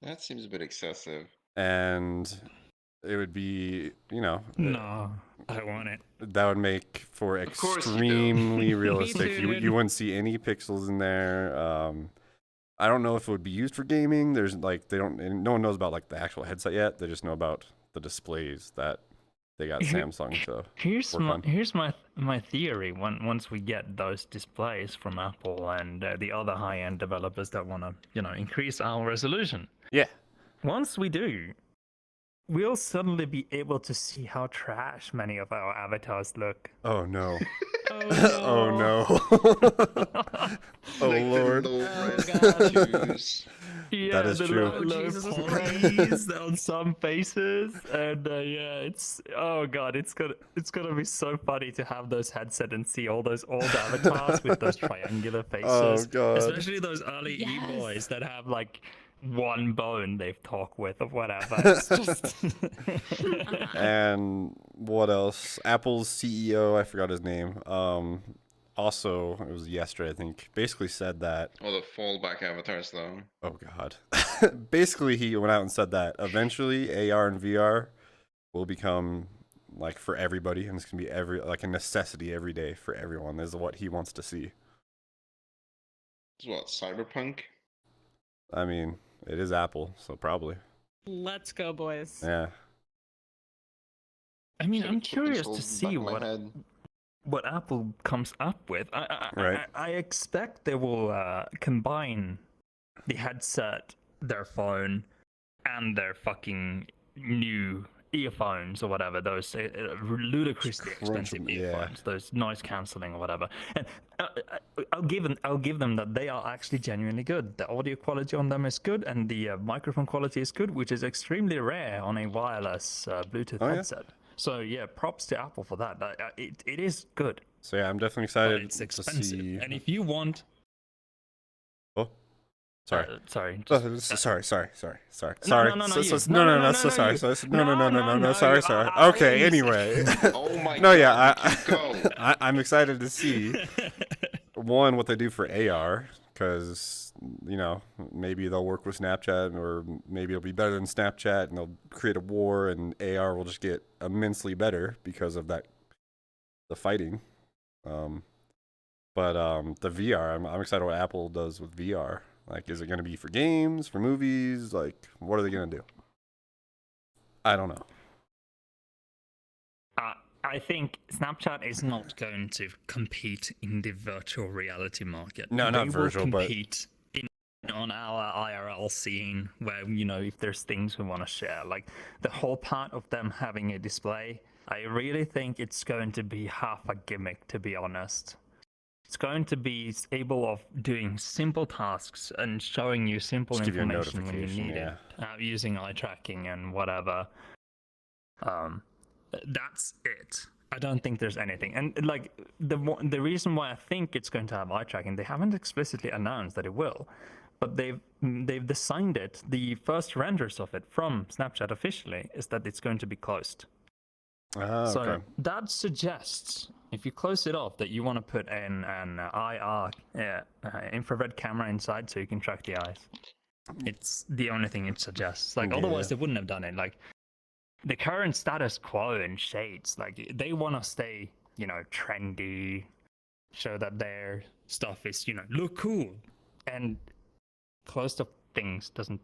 Speaker 3: That seems a bit excessive.
Speaker 2: And it would be,
Speaker 1: No, I want it.
Speaker 2: that would make for
Speaker 3: Of course you do.
Speaker 2: extremely realistic.
Speaker 4: too,
Speaker 2: You
Speaker 4: dude.
Speaker 2: wouldn't see any pixels in there. I don't know if it would be used for gaming. There's like no one knows about like the actual headset yet. They just know about the displays that they got Samsung to.
Speaker 1: Here's
Speaker 2: work on.
Speaker 1: my theory. Once we get those displays from Apple and the other high-end developers that want to increase our resolution.
Speaker 2: Yeah.
Speaker 1: Once we do, we'll suddenly be able to see how trash many of our avatars look.
Speaker 2: Oh no.
Speaker 4: Oh no.
Speaker 2: Oh no. Oh
Speaker 3: Like the
Speaker 2: lord.
Speaker 3: low-res
Speaker 4: God.
Speaker 3: tattoos.
Speaker 1: Yeah,
Speaker 2: is
Speaker 1: the
Speaker 2: true.
Speaker 1: Low,
Speaker 4: Oh,
Speaker 1: low
Speaker 4: Jesus
Speaker 1: polys on some faces, and it's gonna be so funny to have those headset and see all those old avatars with those triangular faces.
Speaker 2: Oh, God.
Speaker 1: Especially those early
Speaker 4: Yes.
Speaker 1: e-boys that have like one bone they've talked with or whatever. It's just
Speaker 2: And what else? Apple's CEO, I forgot his name. Also, it was yesterday, I think. Basically said that.
Speaker 3: Oh, the fallback avatars, though.
Speaker 2: Oh God. Basically, he went out and said that eventually AR and VR will become like for everybody, and it's gonna be like a necessity every day for everyone. Is what he wants to see.
Speaker 3: It's what, Cyberpunk?
Speaker 2: I mean, it is Apple, so probably.
Speaker 4: Let's go, boys.
Speaker 2: Yeah.
Speaker 1: I mean,
Speaker 3: Should've
Speaker 1: I'm
Speaker 3: put
Speaker 1: curious
Speaker 3: this
Speaker 1: to
Speaker 3: all
Speaker 1: see
Speaker 3: back in my head.
Speaker 1: what Apple comes up with.
Speaker 2: Right.
Speaker 1: I expect they will combine the headset, their phone, and their fucking new earphones or whatever, those ludicrously expensive
Speaker 2: Yeah.
Speaker 1: earphones, those noise cancelling or whatever. And I'll give them that they are actually genuinely good. The audio quality on them is good, and the microphone quality is good, which is extremely rare on a wireless Bluetooth
Speaker 2: Oh, yeah.
Speaker 1: headset. So yeah, props to Apple for that. It is good,
Speaker 2: So yeah, I'm definitely
Speaker 1: but
Speaker 2: excited
Speaker 1: it's
Speaker 2: to
Speaker 1: expensive.
Speaker 2: see.
Speaker 1: And if you want,
Speaker 2: Oh, sorry.
Speaker 1: sorry,
Speaker 2: Sorry.
Speaker 1: no,
Speaker 2: So-
Speaker 1: you.
Speaker 2: so-
Speaker 1: No,
Speaker 2: No,
Speaker 1: no,
Speaker 2: so
Speaker 1: no,
Speaker 2: sorry.
Speaker 1: you.
Speaker 2: So- No,
Speaker 1: No,
Speaker 2: sorry.
Speaker 1: I-
Speaker 2: Okay, anyway.
Speaker 3: Oh my
Speaker 2: No,
Speaker 3: god.
Speaker 2: yeah,
Speaker 3: Go.
Speaker 2: I'm excited to see one what they do for AR, because maybe they'll work with Snapchat, or maybe it'll be better than Snapchat, and they'll create a war, and AR will just get immensely better because of that, the fighting. But the VR, I'm excited what Apple does with VR. Like, is it going to be for games, for movies? Like, what are they going to do? I don't know.
Speaker 1: I think Snapchat is not going to compete in the virtual reality market.
Speaker 2: No, not
Speaker 1: They
Speaker 2: virtual,
Speaker 1: will
Speaker 2: but-
Speaker 1: compete on our IRL scene, where if there's things we want to share, like the whole part of them having a display. I really think it's going to be half a gimmick, to be honest. It's going to be able of doing simple tasks and showing you simple
Speaker 2: Just give you a
Speaker 1: information when you
Speaker 2: notification,
Speaker 1: need
Speaker 2: yeah.
Speaker 1: it, using eye tracking and whatever. That's it. I don't think there's anything. And like the reason why I think it's going to have eye tracking, they haven't explicitly announced that it will, but they've designed it. The first renders of it from Snapchat officially is that it's going to be closed.
Speaker 2: Ah,
Speaker 1: So
Speaker 2: okay.
Speaker 1: that suggests if you close it off that you want to put in an IR infrared camera inside so you can track the eyes. It's the only thing it suggests. Like otherwise they wouldn't have done it. Like the current status quo in Shades, like they want to stay, you know, trendy, show that their stuff is, you know, look cool, and closed up things doesn't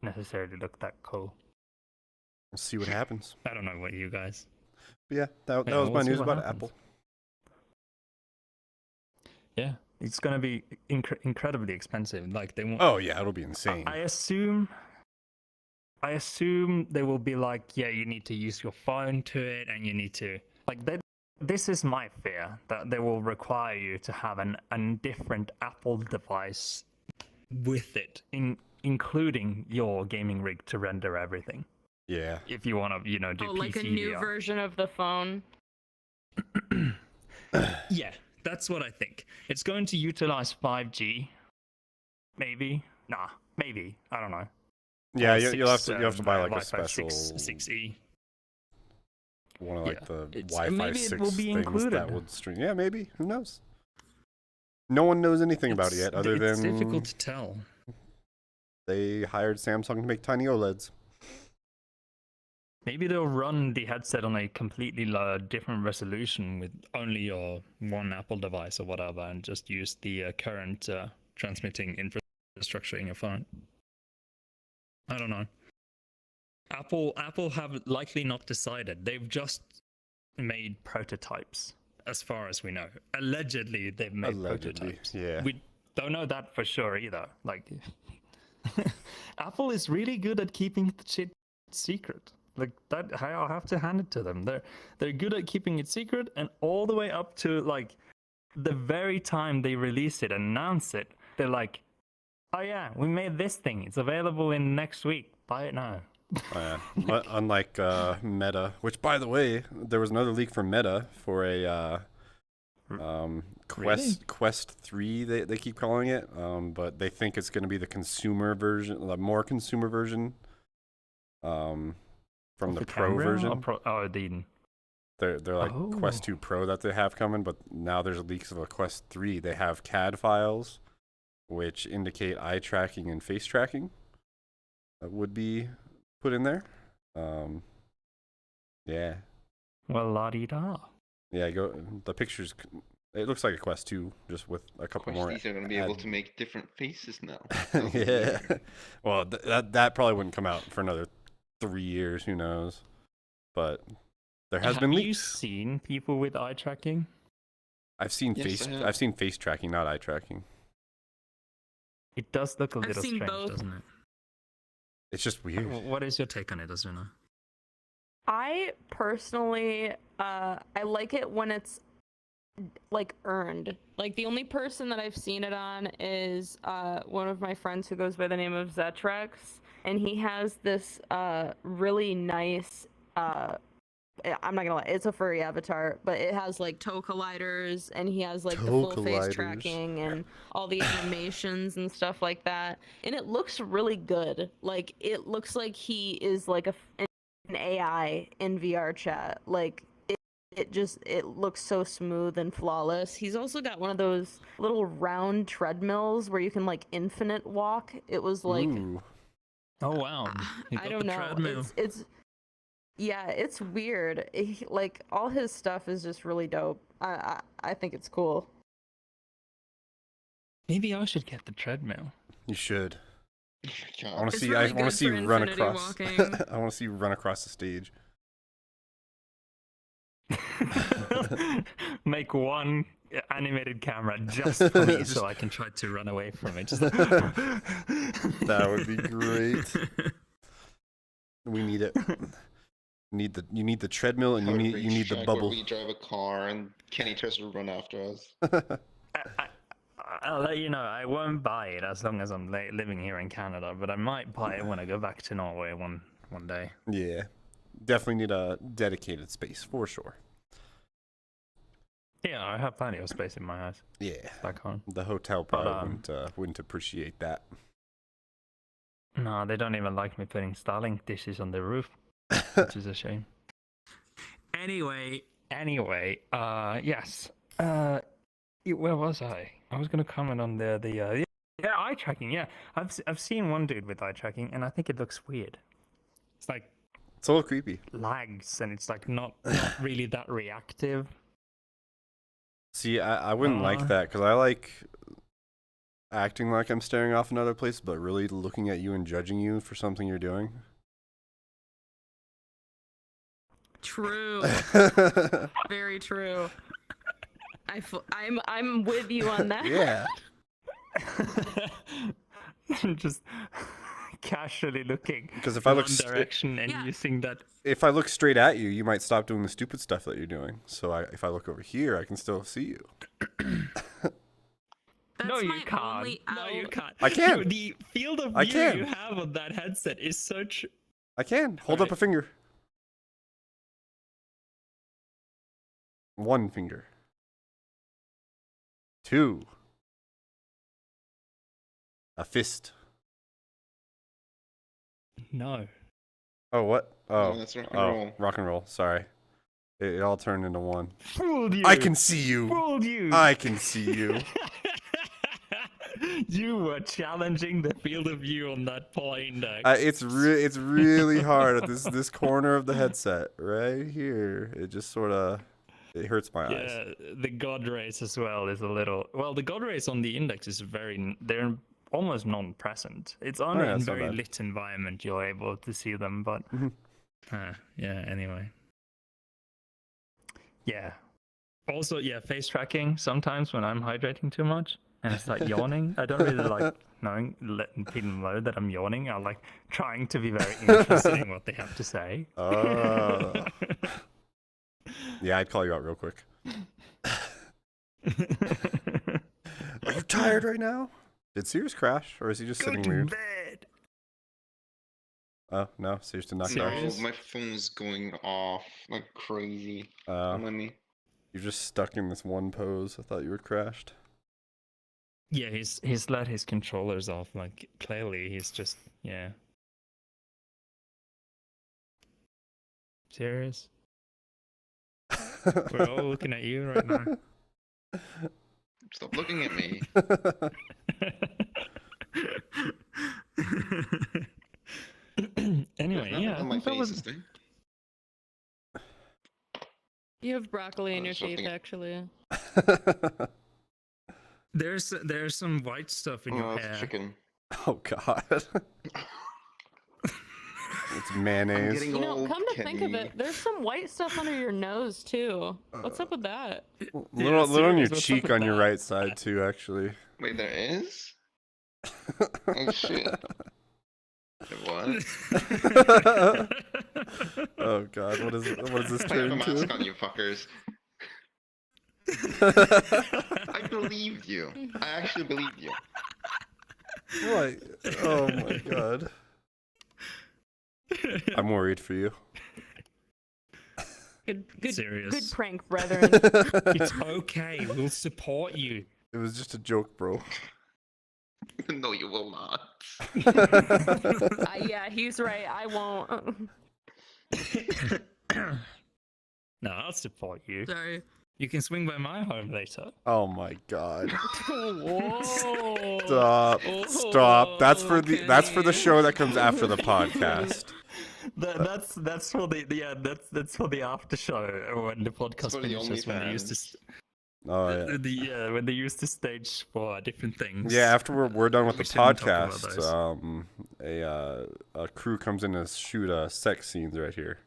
Speaker 1: necessarily look that cool.
Speaker 2: We'll see what happens.
Speaker 1: I don't know what you guys.
Speaker 2: But yeah, that
Speaker 1: Yeah,
Speaker 2: was my
Speaker 1: we'll see
Speaker 2: news
Speaker 1: what
Speaker 2: about
Speaker 1: happens.
Speaker 2: Apple.
Speaker 1: Yeah, it's gonna be incredibly expensive. Like they won't.
Speaker 2: Oh yeah, it'll be insane.
Speaker 1: I assume they will be like, yeah, you need to use your phone to it, and you need to like. This is my fear, that they will require you to have a different Apple device with it, including your gaming rig to render everything.
Speaker 2: Yeah.
Speaker 1: If you want to, you know, do
Speaker 4: Oh, like a
Speaker 1: PC
Speaker 4: new
Speaker 1: VR.
Speaker 4: version of the phone.
Speaker 1: Yeah, that's what I think. It's going to utilize 5G. Maybe. Nah, maybe. I don't know.
Speaker 2: Yeah,
Speaker 1: Or
Speaker 2: you'll have to buy like a
Speaker 1: Wi-Fi
Speaker 2: special
Speaker 1: 6E.
Speaker 2: one of like
Speaker 1: Yeah,
Speaker 2: the
Speaker 1: it's-
Speaker 2: Wi-Fi
Speaker 1: maybe it
Speaker 2: 6
Speaker 1: will be
Speaker 2: things that
Speaker 1: included.
Speaker 2: would stream. Yeah, maybe. Who knows? No one knows anything about it yet, other
Speaker 1: it's
Speaker 2: than
Speaker 1: difficult to tell.
Speaker 2: they hired Samsung to make tiny OLEDs.
Speaker 1: Maybe they'll run the headset on a completely different resolution with only your one Apple device or whatever, and just use the current transmitting infrastructure in your phone. I don't know. Apple have likely not decided. They've just made prototypes, as far as we know. Allegedly, they've made
Speaker 2: Allegedly,
Speaker 1: prototypes.
Speaker 2: yeah.
Speaker 1: We don't know that for sure either. Like, Apple is really good at keeping the shit secret. Like that, I'll have to hand it to them. They're good at keeping it secret, and all the way up to like the very time they release it and announce it, they're like, "Oh yeah, we made this thing. It's available in next week. Buy it now."
Speaker 2: But unlike Meta, which by the way, there was another leak from Meta for a Quest 3. They keep calling it, but they think it's going to be the consumer version, the more consumer version. From the Pro
Speaker 1: camera
Speaker 2: version.
Speaker 1: or the
Speaker 2: They're like Quest 2 Pro that they have coming, but now there's leaks of a Quest 3. They have CAD files, which indicate eye tracking and face tracking. That would be put in there. Yeah.
Speaker 1: well, la-di-da.
Speaker 2: Yeah, the pictures. It looks like a Quest 2, just with a couple more.
Speaker 3: Questies are going to be able to make different faces now.
Speaker 2: Yeah. Well, that probably wouldn't come out for another 3 years. Who knows? But there has been
Speaker 1: Have you
Speaker 2: leaks.
Speaker 1: seen people with eye tracking?
Speaker 2: I've seen
Speaker 3: Yes, I have.
Speaker 2: I've seen face tracking, not eye tracking.
Speaker 1: It does look a
Speaker 4: I've
Speaker 1: little
Speaker 4: seen
Speaker 1: strange,
Speaker 4: both.
Speaker 1: doesn't it?
Speaker 2: It's just weird.
Speaker 1: What is your take on it, Asuna?
Speaker 4: I personally, I like it when it's like earned. Like the only person that I've seen it on is one of my friends who goes by the name of Zetrex, and he has this really nice I'm not gonna lie, it's a furry avatar, but it has like toe colliders, and he has like the
Speaker 2: Toe
Speaker 4: full face
Speaker 2: colliders.
Speaker 4: tracking and all the animations and stuff like that, and it looks really good. Like it looks like he is like an AI in VRChat. Like it looks so smooth and flawless. He's also got one of those little round treadmills where you can like infinite walk. It was like
Speaker 2: Ooh.
Speaker 1: Oh wow! You
Speaker 4: I
Speaker 1: got
Speaker 4: don't
Speaker 1: the
Speaker 4: know.
Speaker 1: treadmill.
Speaker 4: It's yeah, it's weird. Like all his stuff is just really dope. I think it's cool.
Speaker 1: Maybe I should get the treadmill.
Speaker 2: You should.
Speaker 3: Oh my
Speaker 2: I
Speaker 3: god.
Speaker 2: want to
Speaker 4: It's
Speaker 2: see.
Speaker 4: really
Speaker 2: I want
Speaker 4: good
Speaker 2: to see
Speaker 4: for
Speaker 2: you run
Speaker 4: infinity
Speaker 2: across.
Speaker 4: walking.
Speaker 2: I want to see you run across the stage.
Speaker 1: Make one animated camera just for me, so I can try to run away from it. Just like-
Speaker 2: That would be great. We need it. You need the treadmill, and you need the bubble.
Speaker 3: We drive a car and Kenny tries to run after us.
Speaker 1: I'll let you know. I won't buy it as long as I'm living here in Canada, but I might buy it when I go back to Norway one day.
Speaker 2: Yeah, definitely need a dedicated space for sure.
Speaker 1: Yeah, I have plenty of space in my house
Speaker 2: Yeah,
Speaker 1: back home.
Speaker 2: the hotel
Speaker 1: But,
Speaker 2: probably wouldn't appreciate that.
Speaker 1: No, they don't even like me putting Starlink dishes on the roof, which is a shame. Anyway, yes. Where was I? I was gonna comment on the eye tracking. Yeah, I've seen one dude with eye tracking, and I think it looks weird. It's like
Speaker 2: It's a little creepy.
Speaker 1: lags, and it's like not really that reactive.
Speaker 2: See, I wouldn't like that because I like acting like I'm staring off another place, but really looking at you and judging you for something you're doing.
Speaker 4: True. Very true. I'm with you on that.
Speaker 2: Yeah.
Speaker 1: Just casually looking
Speaker 2: Because if I look
Speaker 1: one direction and
Speaker 4: Yeah.
Speaker 1: using that.
Speaker 2: if I look straight at you, you might stop doing the stupid stuff that you're doing. So if I look over here, I can still see you.
Speaker 4: That's
Speaker 1: No, you
Speaker 4: my
Speaker 1: can't.
Speaker 4: only
Speaker 1: No, you
Speaker 4: out.
Speaker 1: can't.
Speaker 2: I can.
Speaker 1: The field of
Speaker 2: I
Speaker 1: view
Speaker 2: can.
Speaker 1: you have on that headset is such.
Speaker 2: I can. Hold up
Speaker 1: Alright.
Speaker 2: a finger. One finger. Two. A fist.
Speaker 1: No.
Speaker 2: Oh, what? Oh,
Speaker 3: No, that's rock and roll.
Speaker 2: rock and roll. Sorry. It all turned into one.
Speaker 1: Fooled you.
Speaker 2: I can see you.
Speaker 1: Fooled you.
Speaker 2: I can see you.
Speaker 1: You were challenging the field of view on that point.
Speaker 2: It's really hard at this corner of the headset right here. It just sort of it hurts my eyes.
Speaker 1: Yeah, the god rays as well is a little. Well, the god rays on the index is they're almost non-present. It's only
Speaker 2: yeah,
Speaker 1: in
Speaker 2: it's not
Speaker 1: very
Speaker 2: bad.
Speaker 1: lit environment you're able to see them, but
Speaker 2: Mhm.
Speaker 1: yeah. Anyway, yeah. Also, yeah, face tracking. Sometimes when I'm hydrating too much and I start yawning, I don't really like letting people know that I'm yawning. I like trying to be very interested in what they have to say.
Speaker 2: Oh. Yeah, I'd call you out real quick. Are you tired right now? Did Sirius crash, or is he just
Speaker 1: Go
Speaker 2: sitting
Speaker 1: to
Speaker 2: weird?
Speaker 1: bed.
Speaker 2: Oh no, Sirius did not
Speaker 3: No,
Speaker 2: crash.
Speaker 1: Serious?
Speaker 3: my phone's going off like crazy.
Speaker 2: Uh,
Speaker 3: Let me.
Speaker 2: you're just stuck in this one pose. I thought you were crashed.
Speaker 1: Yeah, he's let his controllers off. Like clearly, he's just yeah. Serious? We're all looking at you right now.
Speaker 3: Stop looking at me.
Speaker 1: Anyway,
Speaker 3: There's nothing
Speaker 1: yeah, I
Speaker 3: on my
Speaker 1: think that
Speaker 3: face,
Speaker 1: was.
Speaker 3: is there?
Speaker 4: You have broccoli in
Speaker 3: Oh,
Speaker 4: your teeth,
Speaker 3: something-
Speaker 4: actually.
Speaker 1: There's some white stuff in
Speaker 3: Oh,
Speaker 1: your
Speaker 3: it's
Speaker 1: hair.
Speaker 3: chicken.
Speaker 2: Oh god. It's mayonnaise.
Speaker 3: getting
Speaker 4: You know,
Speaker 3: old,
Speaker 4: come to think of
Speaker 3: Kenny.
Speaker 4: it, there's some white stuff under your nose too. What's up with that?
Speaker 2: Little on
Speaker 1: serious,
Speaker 2: your
Speaker 1: what's up
Speaker 2: cheek
Speaker 1: with
Speaker 2: on your
Speaker 1: that?
Speaker 2: right side too, actually.
Speaker 3: Wait, there is? Oh shit. What?
Speaker 2: Oh god, what is this
Speaker 3: I have
Speaker 2: turn
Speaker 3: a mask
Speaker 2: into?
Speaker 3: on, you fuckers. I believed you. I actually believed you.
Speaker 2: What? Oh my god. I'm worried for you.
Speaker 4: Good
Speaker 1: Serious.
Speaker 4: prank, brethren.
Speaker 1: It's okay. We'll support you.
Speaker 2: It was just a joke, bro.
Speaker 3: No, you will not.
Speaker 4: Yeah, he's right. I won't.
Speaker 1: No, I'll support you.
Speaker 4: Sorry.
Speaker 1: You can swing by my home later.
Speaker 2: Oh my god.
Speaker 4: Whoa.
Speaker 2: Stop.
Speaker 4: Oh,
Speaker 2: Stop. That's for the
Speaker 4: Kenny.
Speaker 2: show that comes after the podcast.
Speaker 1: That's for that's for the after show when the podcast
Speaker 3: for the
Speaker 1: finishes when they used to
Speaker 3: OnlyFans.
Speaker 2: Oh yeah.
Speaker 1: when they used to stage for different things.
Speaker 2: Yeah, after we're done with
Speaker 1: We
Speaker 2: the
Speaker 1: shouldn't talk about
Speaker 2: podcast,
Speaker 1: those.
Speaker 2: a crew comes in to shoot sex scenes right here.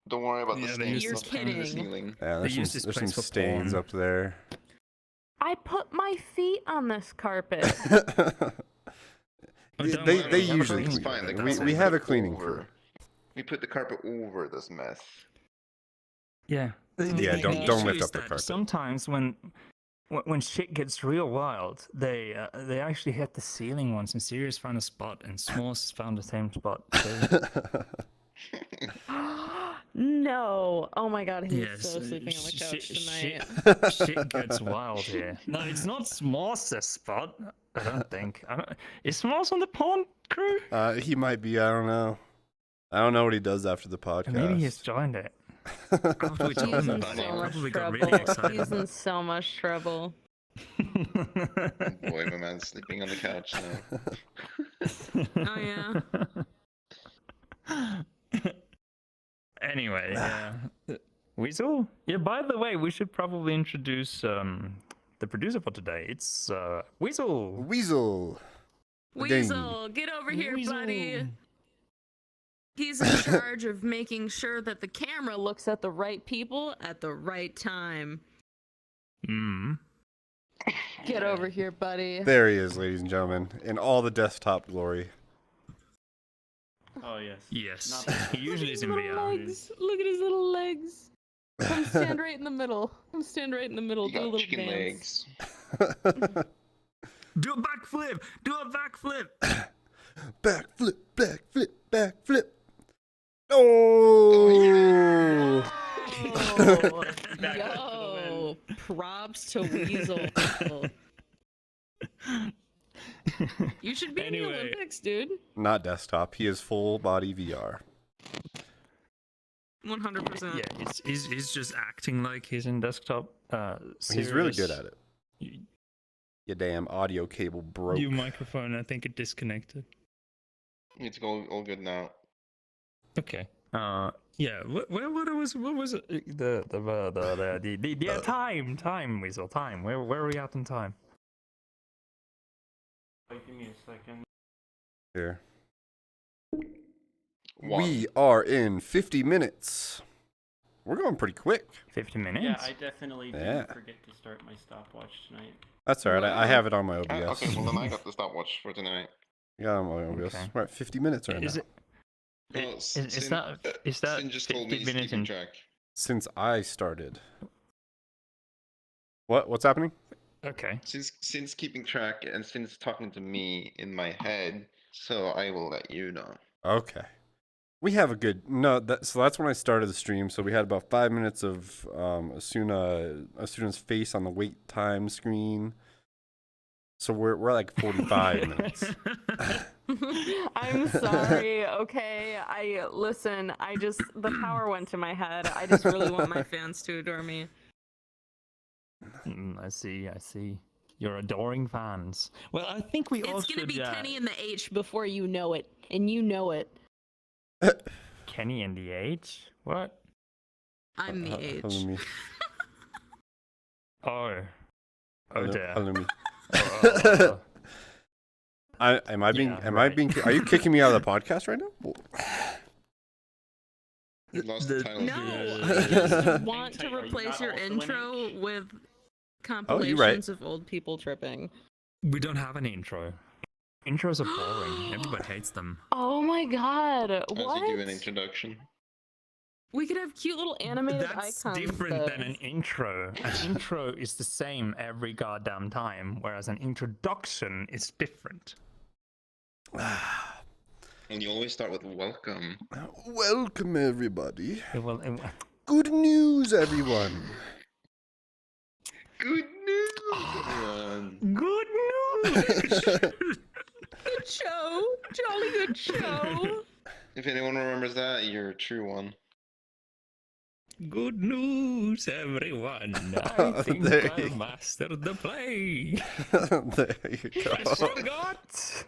Speaker 3: Don't worry about
Speaker 1: Yeah,
Speaker 3: the
Speaker 1: they
Speaker 3: stains
Speaker 4: used
Speaker 3: that's
Speaker 4: to-
Speaker 3: on the
Speaker 4: You're
Speaker 3: ceiling.
Speaker 2: Yeah,
Speaker 1: They
Speaker 2: there's
Speaker 1: use this
Speaker 2: some
Speaker 1: place for
Speaker 2: stains
Speaker 1: porn.
Speaker 2: up there.
Speaker 4: I put my feet on this carpet.
Speaker 1: Oh,
Speaker 2: they
Speaker 1: don't
Speaker 2: they,
Speaker 1: worry,
Speaker 2: they
Speaker 1: everything's
Speaker 2: usually
Speaker 3: Everything's
Speaker 2: clean.
Speaker 3: fine. The
Speaker 2: We
Speaker 3: carpet
Speaker 2: have a
Speaker 3: put
Speaker 2: cleaning
Speaker 3: over.
Speaker 2: crew.
Speaker 3: We put the carpet over this mess.
Speaker 1: Yeah.
Speaker 2: Yeah,
Speaker 1: The
Speaker 2: don't
Speaker 1: issue
Speaker 2: lift
Speaker 1: is
Speaker 2: up the
Speaker 1: that
Speaker 2: carpet.
Speaker 1: Sometimes when shit gets real wild, they actually hit the ceiling once, and Sirius found a spot, and S'mores found the same spot. So
Speaker 4: No. Oh my god, he's
Speaker 1: Yes,
Speaker 4: so sleeping on the couch tonight.
Speaker 1: Shit gets wild here. No, it's not Smalls' spot. I don't think. Is Smalls on the pawn crew?
Speaker 2: He might be. I don't know. I don't know what he does after the podcast.
Speaker 1: Maybe he's joined it. After we told
Speaker 4: He's
Speaker 1: him
Speaker 4: in
Speaker 1: about it, he
Speaker 4: so much
Speaker 1: probably got
Speaker 4: trouble.
Speaker 1: really excited.
Speaker 4: He's in so much trouble.
Speaker 3: Boy, my man's sleeping on the couch now.
Speaker 4: Oh yeah.
Speaker 1: Anyway, yeah. Weazl? Yeah, by the way, we should probably introduce the producer for today. It's Weazl.
Speaker 2: Weazl. Again.
Speaker 4: Weazl, get over here, buddy.
Speaker 1: Weazl.
Speaker 4: He's in charge of making sure that the camera looks at the right people at the right time.
Speaker 1: Hmm.
Speaker 4: Get over here, buddy.
Speaker 2: There he is, ladies and gentlemen, in all the desktop glory.
Speaker 5: Oh yes.
Speaker 1: Yes.
Speaker 5: Not that-
Speaker 1: He usually is in
Speaker 4: Little
Speaker 1: VR.
Speaker 4: legs. Look at his little legs. Come stand right in the middle. Come stand right in the middle.
Speaker 3: You
Speaker 4: Do a
Speaker 3: got
Speaker 4: little
Speaker 3: chicken
Speaker 4: dance.
Speaker 3: legs.
Speaker 1: Do a backflip! Do a backflip!
Speaker 2: Backflip, backflip, backflip. Oh!
Speaker 4: Oh,
Speaker 5: Back up to the
Speaker 4: yo, props to Weazl. You should be in
Speaker 1: Anyway.
Speaker 4: the Olympics, dude.
Speaker 2: Not desktop. He is full body VR.
Speaker 4: 100%.
Speaker 1: Yeah, he's just acting like he's in desktop.
Speaker 2: He's really good at it.
Speaker 1: You,
Speaker 2: Your damn audio cable broke.
Speaker 1: your microphone, I think it disconnected.
Speaker 3: It's all good now.
Speaker 1: Okay. Yeah. What was it? The time, Weazl, time. Where are we at in time?
Speaker 5: Wait, give me a second.
Speaker 2: Here.
Speaker 3: One.
Speaker 2: We are in 50 minutes. We're going pretty quick.
Speaker 1: 50 minutes.
Speaker 5: Yeah, I definitely
Speaker 2: Yeah.
Speaker 5: didn't forget to start my stopwatch tonight.
Speaker 2: That's alright. I have it on my OBS.
Speaker 3: Okay, well then I got the stopwatch for tonight.
Speaker 2: Yeah, on my OBS.
Speaker 1: Okay.
Speaker 2: We're at 50 minutes right
Speaker 1: Is
Speaker 2: now.
Speaker 1: it?
Speaker 3: Well,
Speaker 1: Is
Speaker 3: Sin-
Speaker 1: that
Speaker 3: Sin just told
Speaker 1: 50
Speaker 3: me he's
Speaker 1: minutes
Speaker 3: keeping
Speaker 1: in?
Speaker 3: track.
Speaker 2: Since I started. What's happening?
Speaker 1: Okay.
Speaker 3: Since keeping track and since talking to me in my head, so I will let you know.
Speaker 2: Okay. We have a good so that's when I started the stream. So we had about 5 minutes of Asuna's face on the wait time screen. So we're like 45 minutes.
Speaker 4: I'm sorry, okay? The power went to my head. I just really want my fans to adore me.
Speaker 1: I see. You're adoring fans. Well, I think we all
Speaker 4: It's gonna
Speaker 1: should.
Speaker 4: be Kenny and the H before you know it. And you know it.
Speaker 1: Kenny and the H? What?
Speaker 4: I'm the H.
Speaker 2: Halloumi.
Speaker 1: Oh dear.
Speaker 2: Halloumi.
Speaker 1: Oh.
Speaker 2: Am I being?
Speaker 1: Yeah,
Speaker 2: Am
Speaker 1: right.
Speaker 2: I being? Are you kicking me out of the podcast right now?
Speaker 3: You lost the title.
Speaker 4: No,
Speaker 1: Yeah.
Speaker 4: I just want
Speaker 5: Hang tight,
Speaker 4: to
Speaker 5: are you
Speaker 4: replace
Speaker 5: not
Speaker 4: your
Speaker 5: also an
Speaker 4: intro
Speaker 5: H?
Speaker 4: with
Speaker 2: right.
Speaker 4: compilations of old people tripping.
Speaker 1: We don't have an intro. Intros are boring. Everybody hates them.
Speaker 4: Oh my god,
Speaker 3: As
Speaker 4: what?
Speaker 3: you do an introduction.
Speaker 4: We could have cute little animated
Speaker 1: That's
Speaker 4: icons.
Speaker 1: different than
Speaker 4: though.
Speaker 1: an intro. An intro is the same every goddamn time, whereas an introduction is different.
Speaker 3: And you always start with welcome.
Speaker 2: Welcome everybody.
Speaker 1: Well,
Speaker 2: Good news, everyone.
Speaker 3: Good news, everyone.
Speaker 1: good news.
Speaker 4: Good show, jolly good show.
Speaker 3: If anyone remembers that, you're a true one.
Speaker 1: Good news, everyone. I think
Speaker 2: There
Speaker 1: I
Speaker 2: you-
Speaker 1: mastered the play.
Speaker 2: There you
Speaker 1: I
Speaker 2: go.
Speaker 1: forgot.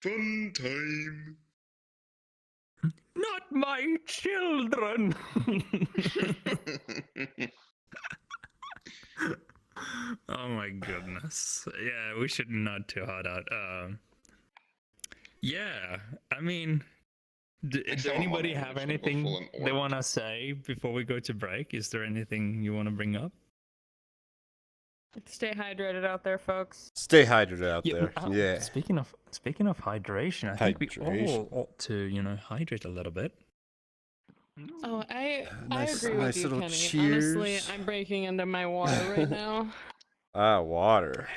Speaker 3: Fun time.
Speaker 1: Not my children. Oh my goodness. Yeah, we should nod too hard out. Yeah, I mean, does
Speaker 3: saw
Speaker 1: anybody
Speaker 3: one,
Speaker 1: have
Speaker 3: which will go
Speaker 1: anything
Speaker 3: full in
Speaker 1: they
Speaker 3: orc.
Speaker 1: want to say before we go to break? Is there anything you want to bring up?
Speaker 4: Stay hydrated out there, folks.
Speaker 2: Stay hydrated out there.
Speaker 1: uh,
Speaker 2: Yeah.
Speaker 1: Speaking of hydration, I think we
Speaker 2: Hydration.
Speaker 1: all ought to, hydrate a little bit.
Speaker 4: Oh, I
Speaker 2: Nice-
Speaker 4: agree
Speaker 2: nice
Speaker 4: with you,
Speaker 2: little
Speaker 4: Kenny.
Speaker 2: cheers.
Speaker 4: Honestly, I'm breaking into my water right now.
Speaker 2: Water.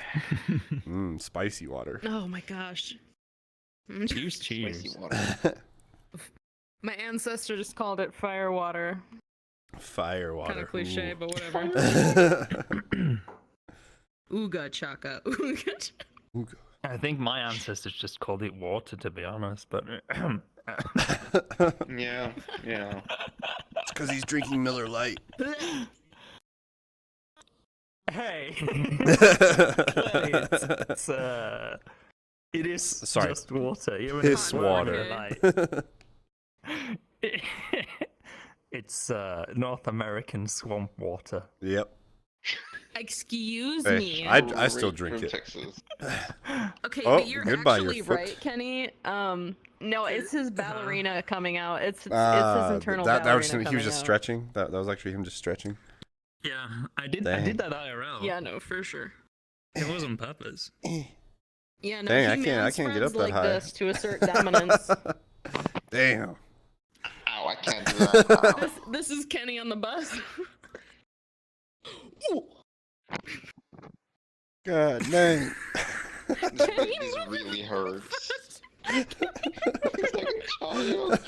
Speaker 2: Spicy water.
Speaker 4: Oh my gosh.
Speaker 1: Cheers,
Speaker 3: Spicy
Speaker 1: cheers.
Speaker 3: water.
Speaker 4: My ancestor just called it fire water.
Speaker 2: Fire water.
Speaker 4: Kind of cliche, but whatever. Ooga chaka. Ooga chaka.
Speaker 1: I think my ancestors just called it water, to be honest. But
Speaker 3: Yeah, yeah.
Speaker 2: It's because he's drinking Miller Lite.
Speaker 1: hey, it is
Speaker 2: Sorry.
Speaker 1: just water. Even
Speaker 2: Piss
Speaker 1: if it's
Speaker 2: water.
Speaker 1: It's North American swamp water.
Speaker 2: Yep.
Speaker 4: Excuse
Speaker 2: Hey,
Speaker 4: me.
Speaker 2: I still
Speaker 3: Right
Speaker 2: drink
Speaker 3: from
Speaker 2: it.
Speaker 3: Texas.
Speaker 4: Okay,
Speaker 2: Oh,
Speaker 4: but you're
Speaker 2: goodbye, your
Speaker 4: actually
Speaker 2: foot.
Speaker 4: right, Kenny. No, it's his ballerina coming out. It's his
Speaker 2: Ah,
Speaker 4: internal
Speaker 2: that
Speaker 4: ballerina
Speaker 2: was he was
Speaker 4: coming
Speaker 2: just
Speaker 4: out.
Speaker 2: stretching. That was actually him just stretching.
Speaker 1: Yeah, I did
Speaker 2: Dang.
Speaker 1: that IRL.
Speaker 4: Yeah, no, for sure.
Speaker 1: It was on purpose.
Speaker 4: Yeah, no,
Speaker 2: Dang,
Speaker 4: he
Speaker 2: I can't get up
Speaker 4: manspreads
Speaker 2: that
Speaker 4: like
Speaker 2: high.
Speaker 4: this to assert dominance.
Speaker 2: Damn.
Speaker 3: Ow, I can't do that. Ow.
Speaker 4: This is Kenny on the bus. Ooh.
Speaker 2: God dang.
Speaker 3: This really hurts. It's like a child.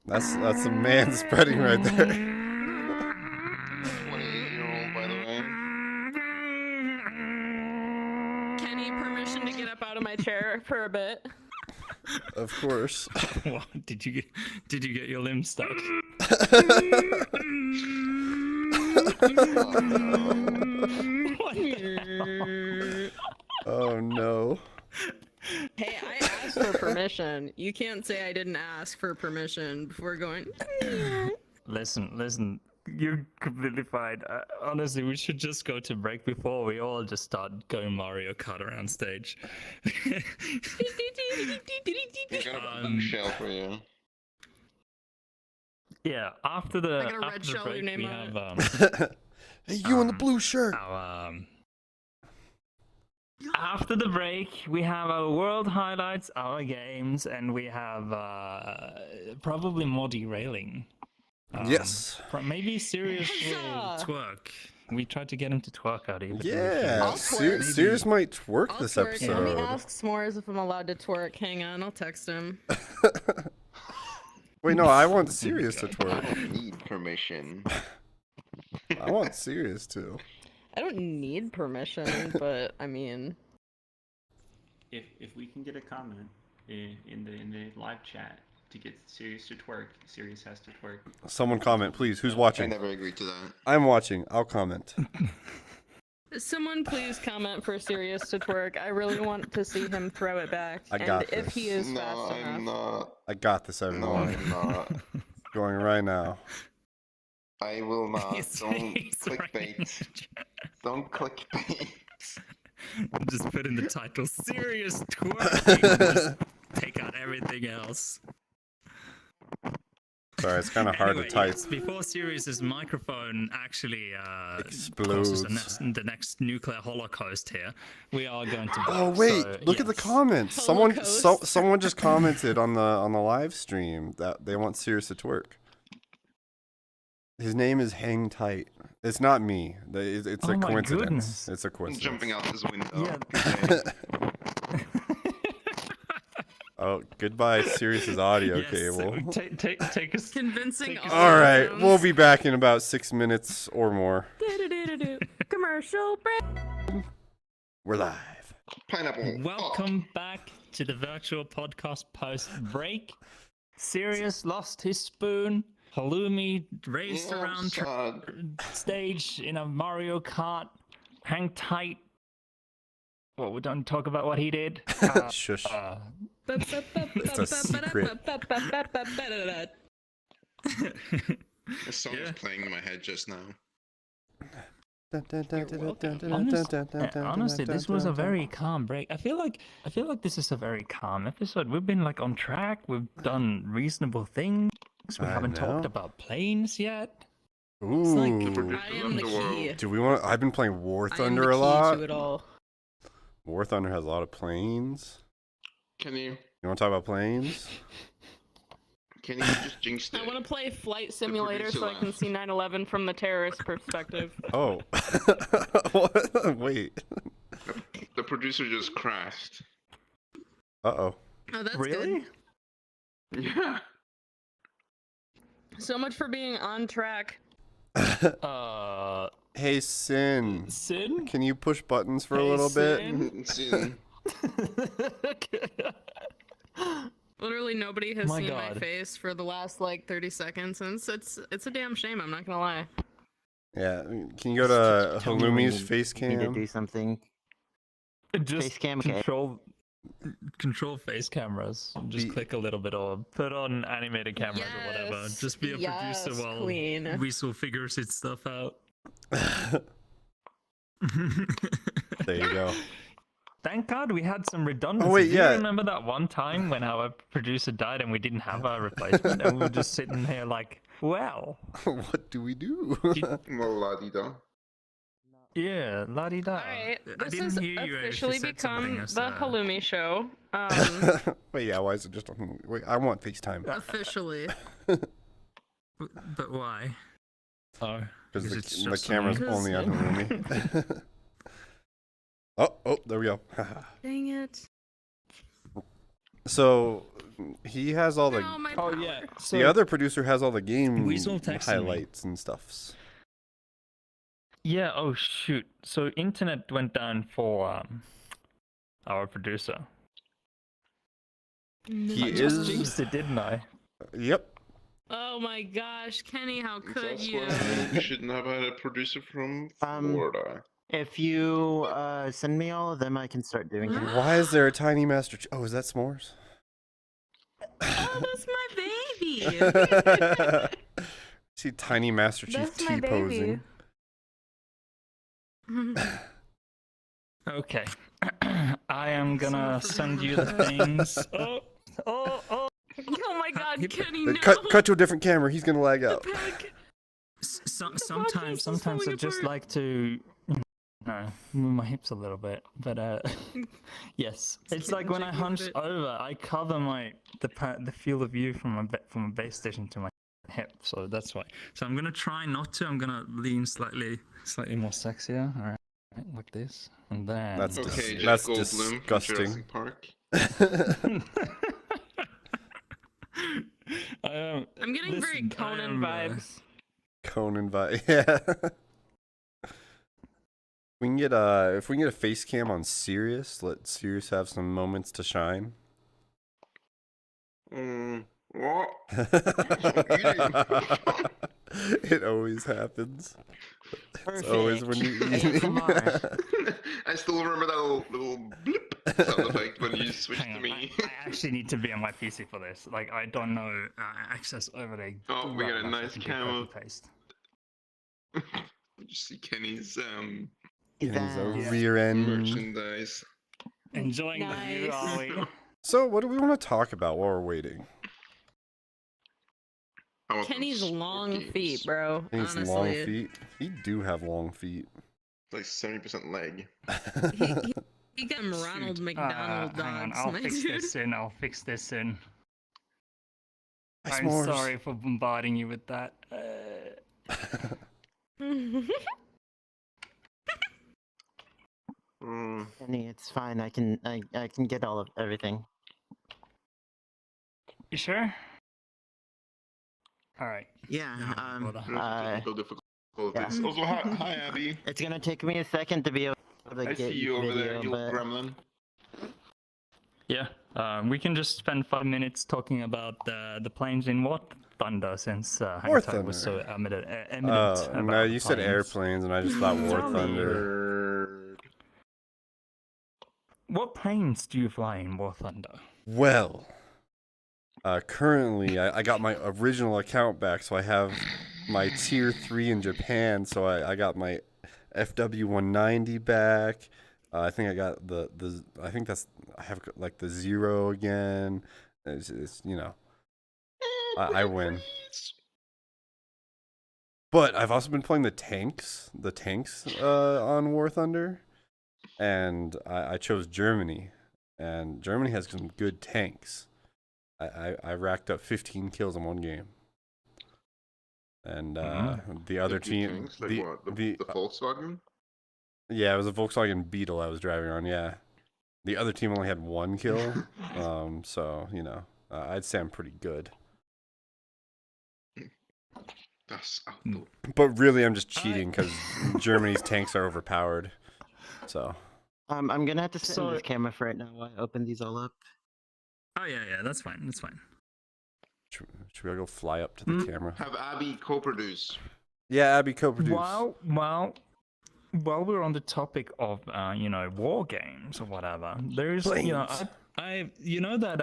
Speaker 2: That's a man spreading right there.
Speaker 3: 28-year-old, by the way.
Speaker 4: Kenny, permission to get up out of my chair for a bit.
Speaker 2: Of course.
Speaker 1: What did you get your limbs stuck? What the hell?
Speaker 2: Oh no.
Speaker 4: Hey, I asked for permission. You can't say I didn't ask for permission before going.
Speaker 1: Listen. You're completely fine. Honestly, we should just go to break before we all just start going Mario Kart around stage.
Speaker 3: We got a blue shell for you.
Speaker 1: Yeah, after the
Speaker 4: I got a red
Speaker 1: after the
Speaker 4: shell with
Speaker 1: break,
Speaker 4: your name
Speaker 1: we
Speaker 4: on
Speaker 1: have
Speaker 2: Hey, you in the blue shirt.
Speaker 1: our after the break, we have our world highlights, our games, and we have probably more derailing.
Speaker 2: Yes.
Speaker 1: Maybe Sirius will
Speaker 4: Huzzah!
Speaker 1: twerk. We tried to get him to twerk out here. but he
Speaker 2: Yeah.
Speaker 4: I'll
Speaker 1: refused.
Speaker 4: twerk.
Speaker 2: Sirius might twerk
Speaker 4: I'll
Speaker 2: this
Speaker 4: twerk.
Speaker 2: episode.
Speaker 4: Let me ask S'mores if I'm allowed to twerk. Hang on, I'll text him.
Speaker 2: Wait, no, I want Sirius to
Speaker 3: I
Speaker 2: twerk.
Speaker 3: don't need permission.
Speaker 2: I want Sirius to.
Speaker 4: I don't need permission, but I mean,
Speaker 5: If we can get a comment in the live chat to get Sirius to twerk, Sirius has to twerk.
Speaker 2: Someone comment, please. Who's
Speaker 3: I
Speaker 2: watching?
Speaker 3: never agreed to that.
Speaker 2: I'm watching. I'll comment.
Speaker 4: someone please comment for Sirius to twerk. I really want to see him throw it back.
Speaker 2: I got
Speaker 4: and if
Speaker 2: this.
Speaker 4: he is
Speaker 3: No,
Speaker 4: fast
Speaker 3: I'm
Speaker 4: enough.
Speaker 3: not.
Speaker 2: I got this,
Speaker 3: No,
Speaker 2: everyone.
Speaker 3: I'm not.
Speaker 2: Going right now.
Speaker 3: I will not.
Speaker 1: He's-
Speaker 3: Don't
Speaker 1: he's
Speaker 3: clickbait. Don't clickbait.
Speaker 1: Just put in the title Sirius twerking. Just take out everything else.
Speaker 2: Sorry, it's kind of hard
Speaker 1: Anyway,
Speaker 2: to type.
Speaker 1: yes, before Sirius's microphone actually
Speaker 2: Explodes.
Speaker 1: causes the next nuclear holocaust here, we are going to.
Speaker 2: Oh
Speaker 1: break,
Speaker 2: wait,
Speaker 1: so,
Speaker 2: look at the
Speaker 1: yes.
Speaker 2: comments.
Speaker 4: Holocaust.
Speaker 2: Someone just commented on the live stream that they want Sirius to twerk. His name is Hang Tight. It's not me. It's
Speaker 1: Oh
Speaker 2: a
Speaker 1: my
Speaker 2: coincidence.
Speaker 1: goodness.
Speaker 2: It's a
Speaker 3: I'm
Speaker 2: coincidence.
Speaker 3: jumping out this window.
Speaker 1: Yeah.
Speaker 2: Oh, goodbye, Sirius's audio
Speaker 1: Yes, so
Speaker 2: cable.
Speaker 1: take us.
Speaker 4: Convincing.
Speaker 1: Take us-
Speaker 2: All right,
Speaker 4: sounds.
Speaker 2: we'll be back in about 6 minutes or more.
Speaker 4: Do-do-do-do-do. Commercial break.
Speaker 2: We're live.
Speaker 3: Pineapple.
Speaker 1: Welcome back to the virtual podcast post break. Sirius lost his spoon. Halloumi raced
Speaker 3: Yeah,
Speaker 1: around stage in a Mario Kart. Hang tight. Well, we don't talk about what he did.
Speaker 2: Shush.
Speaker 4: It's
Speaker 2: a secret.
Speaker 3: The song was playing in my head just now.
Speaker 1: Honestly, this was a very calm break. I feel like this is a very calm episode. We've been like on track. We've done reasonable things. We
Speaker 2: I
Speaker 1: haven't talked
Speaker 2: know.
Speaker 1: about planes yet.
Speaker 2: Ooh.
Speaker 4: I am the key.
Speaker 2: Do we want? I've been playing War
Speaker 4: I am
Speaker 2: Thunder
Speaker 4: the
Speaker 2: a
Speaker 4: key
Speaker 2: lot.
Speaker 4: to it all.
Speaker 2: War Thunder has a lot of planes.
Speaker 3: Can you
Speaker 2: You want to talk about planes?
Speaker 3: just jinx it?
Speaker 4: I want to play Flight Simulator
Speaker 3: producer
Speaker 4: so I can
Speaker 3: laughed.
Speaker 4: see 9/11 from the terrorist perspective.
Speaker 2: Oh. Wait.
Speaker 3: The producer just crashed.
Speaker 2: Uh-oh.
Speaker 4: Oh, that's
Speaker 1: Really?
Speaker 3: Yeah.
Speaker 4: good. So much for being on track.
Speaker 2: Hey, Sin.
Speaker 1: Sin?
Speaker 2: Can you push buttons for a
Speaker 1: Hey,
Speaker 2: little bit?
Speaker 1: Sin.
Speaker 3: Soon.
Speaker 4: Literally nobody has
Speaker 1: My
Speaker 4: seen my
Speaker 1: God.
Speaker 4: face for the last like 30 seconds, and it's a damn shame. I'm not gonna lie.
Speaker 2: Yeah. Can you go to
Speaker 6: Tell me when
Speaker 2: Halumi's
Speaker 6: you
Speaker 2: face
Speaker 6: need to
Speaker 2: cam?
Speaker 6: do something.
Speaker 1: Just
Speaker 6: Face cam, okay.
Speaker 1: control face cameras. Just
Speaker 2: Be-
Speaker 1: click a little bit or put on animated cameras or whatever.
Speaker 4: Yes,
Speaker 1: Just be a
Speaker 4: yes,
Speaker 1: producer while
Speaker 4: queen.
Speaker 1: Weazl figures its stuff out.
Speaker 2: There you go.
Speaker 1: Thank God we had some redundancy.
Speaker 2: Oh, wait,
Speaker 1: Do
Speaker 2: yeah.
Speaker 1: you remember that one time when our producer died and we didn't have a replacement and we were just sitting here like, well,
Speaker 2: What do we do?
Speaker 3: Well, la-di-da.
Speaker 1: yeah, la-di-da.
Speaker 4: Alright,
Speaker 1: I
Speaker 4: this
Speaker 1: didn't
Speaker 4: has
Speaker 1: hear you if you
Speaker 4: officially
Speaker 1: said something
Speaker 4: become
Speaker 1: as,
Speaker 4: the Halloumi show.
Speaker 2: Wait, yeah, why is it just on? Wait, I want FaceTime.
Speaker 4: Officially.
Speaker 1: But why? Oh,
Speaker 2: Because
Speaker 1: it's
Speaker 2: the
Speaker 1: just
Speaker 2: camera's
Speaker 1: on-
Speaker 2: only on Halumi. Oh, there we go.
Speaker 4: Dang it.
Speaker 2: So he has all the.
Speaker 4: No, my
Speaker 1: Oh
Speaker 4: power.
Speaker 1: yeah.
Speaker 2: The other producer has all the game
Speaker 1: Weazl texted me.
Speaker 2: highlights and stuffs.
Speaker 1: Yeah. Oh shoot. So internet went down for our producer.
Speaker 2: He
Speaker 1: I just
Speaker 2: is.
Speaker 1: jinxed it, didn't I?
Speaker 2: Yep.
Speaker 4: Oh my gosh, Kenny, how could
Speaker 3: That's
Speaker 4: you?
Speaker 3: why we shouldn't have had a producer from Florida.
Speaker 6: If you send me all of them, I can start doing it.
Speaker 2: Why is there a tiny master? Oh, is that s'mores?
Speaker 4: Oh, that's my baby.
Speaker 2: See Tiny Master Chief
Speaker 4: That's my
Speaker 2: T
Speaker 4: baby.
Speaker 2: posing.
Speaker 1: Okay. I am gonna send you the things. Oh.
Speaker 4: Oh my god, Kenny, no.
Speaker 2: Cut to a different camera. He's gonna lag out.
Speaker 4: Peg.
Speaker 1: Sometimes
Speaker 4: is falling
Speaker 1: I just
Speaker 4: apart.
Speaker 1: like to move my hips a little bit, but yes, it's like when I
Speaker 4: Changing a
Speaker 1: hunch
Speaker 4: bit.
Speaker 1: over, I cover the field of view from a base station to my hip, so that's why. So I'm gonna try not to. I'm gonna lean slightly more sexier. All right, like this, and then
Speaker 2: That's
Speaker 3: Okay, Jeff
Speaker 2: That's
Speaker 3: Goldblum
Speaker 2: disgusting.
Speaker 3: from Jurassic Park.
Speaker 4: I'm getting very
Speaker 1: listen,
Speaker 4: Conan vibes.
Speaker 2: Conan vibe. Yeah. We can get if we can get a face cam on Sirius, let Sirius have some moments to shine.
Speaker 3: What?
Speaker 2: It always happens.
Speaker 6: Perfect.
Speaker 2: It's always when you
Speaker 6: ASMR.
Speaker 3: I still remember that little blip sound effect when you switched
Speaker 1: hang
Speaker 3: to
Speaker 1: on,
Speaker 3: me.
Speaker 1: I actually need to be on my PC for this. Like I don't know access over there.
Speaker 3: Oh, we got a nice camo.
Speaker 1: Paste.
Speaker 3: Did you see Kenny's
Speaker 2: His
Speaker 6: That-
Speaker 2: rear end.
Speaker 3: merchandise?
Speaker 1: Enjoying the view, are we?
Speaker 2: So, what do we want to talk about while we're waiting?
Speaker 3: I want
Speaker 4: Kenny's
Speaker 3: those
Speaker 4: long
Speaker 3: games.
Speaker 4: feet, bro.
Speaker 2: His
Speaker 4: Honestly.
Speaker 2: long feet. He do have long feet.
Speaker 3: Like 70% leg.
Speaker 4: He got him Ronald McDonald
Speaker 1: Hang on,
Speaker 4: dogs,
Speaker 1: I'll
Speaker 4: my
Speaker 1: fix
Speaker 4: dude.
Speaker 1: this in. I'll fix this in.
Speaker 2: Hi,
Speaker 1: I'm
Speaker 2: s'mores.
Speaker 1: sorry for bombarding you with that.
Speaker 6: Kenny, it's fine. I can get all of everything.
Speaker 1: You sure? All right.
Speaker 6: Yeah.
Speaker 1: hold on.
Speaker 3: Technical difficulties.
Speaker 6: yeah.
Speaker 3: Also, hi Abby.
Speaker 6: It's gonna take me a second to be able to
Speaker 3: I
Speaker 6: get
Speaker 3: see you over there,
Speaker 6: video,
Speaker 3: you
Speaker 6: but
Speaker 3: gremlin.
Speaker 1: Yeah. We can just spend 5 minutes talking about the planes in War Thunder since
Speaker 2: War
Speaker 1: Hangtime was so
Speaker 2: Thunder.
Speaker 1: eminent.
Speaker 2: No,
Speaker 1: about
Speaker 2: you said
Speaker 1: planes.
Speaker 2: airplanes, and I just thought War
Speaker 1: Tell me.
Speaker 2: Thunder.
Speaker 1: What planes do you fly in War Thunder?
Speaker 2: Well, currently I got my original account back, so I have my tier 3 in Japan. So I got my FW190 back. I think I got the I think that's I have like the 0 again. It's you know I win. But I've also been playing the tanks on War Thunder, and I chose Germany, and Germany has some good tanks. I racked up 15 kills in one game, and the other
Speaker 3: Like two
Speaker 2: team,
Speaker 3: tanks? Like what? The Volkswagen?
Speaker 2: yeah, it was a Volkswagen Beetle I was driving on. Yeah, The other team only had 1 kill. So you know, I'd say I'm pretty good.
Speaker 3: Das
Speaker 1: Mm.
Speaker 3: Auto.
Speaker 2: But really, I'm just cheating because Germany's tanks are overpowered. So
Speaker 6: I'm gonna have to sit in
Speaker 1: So-
Speaker 6: this camera for right now while I open these all up.
Speaker 1: Oh yeah, that's fine. That's fine.
Speaker 2: should we go fly up to the
Speaker 1: Mm.
Speaker 2: camera?
Speaker 3: Have Abby co-produce.
Speaker 2: Yeah, Abby co-produce.
Speaker 1: While we're on the topic of war games or whatever, there's
Speaker 2: Planes.
Speaker 1: you know that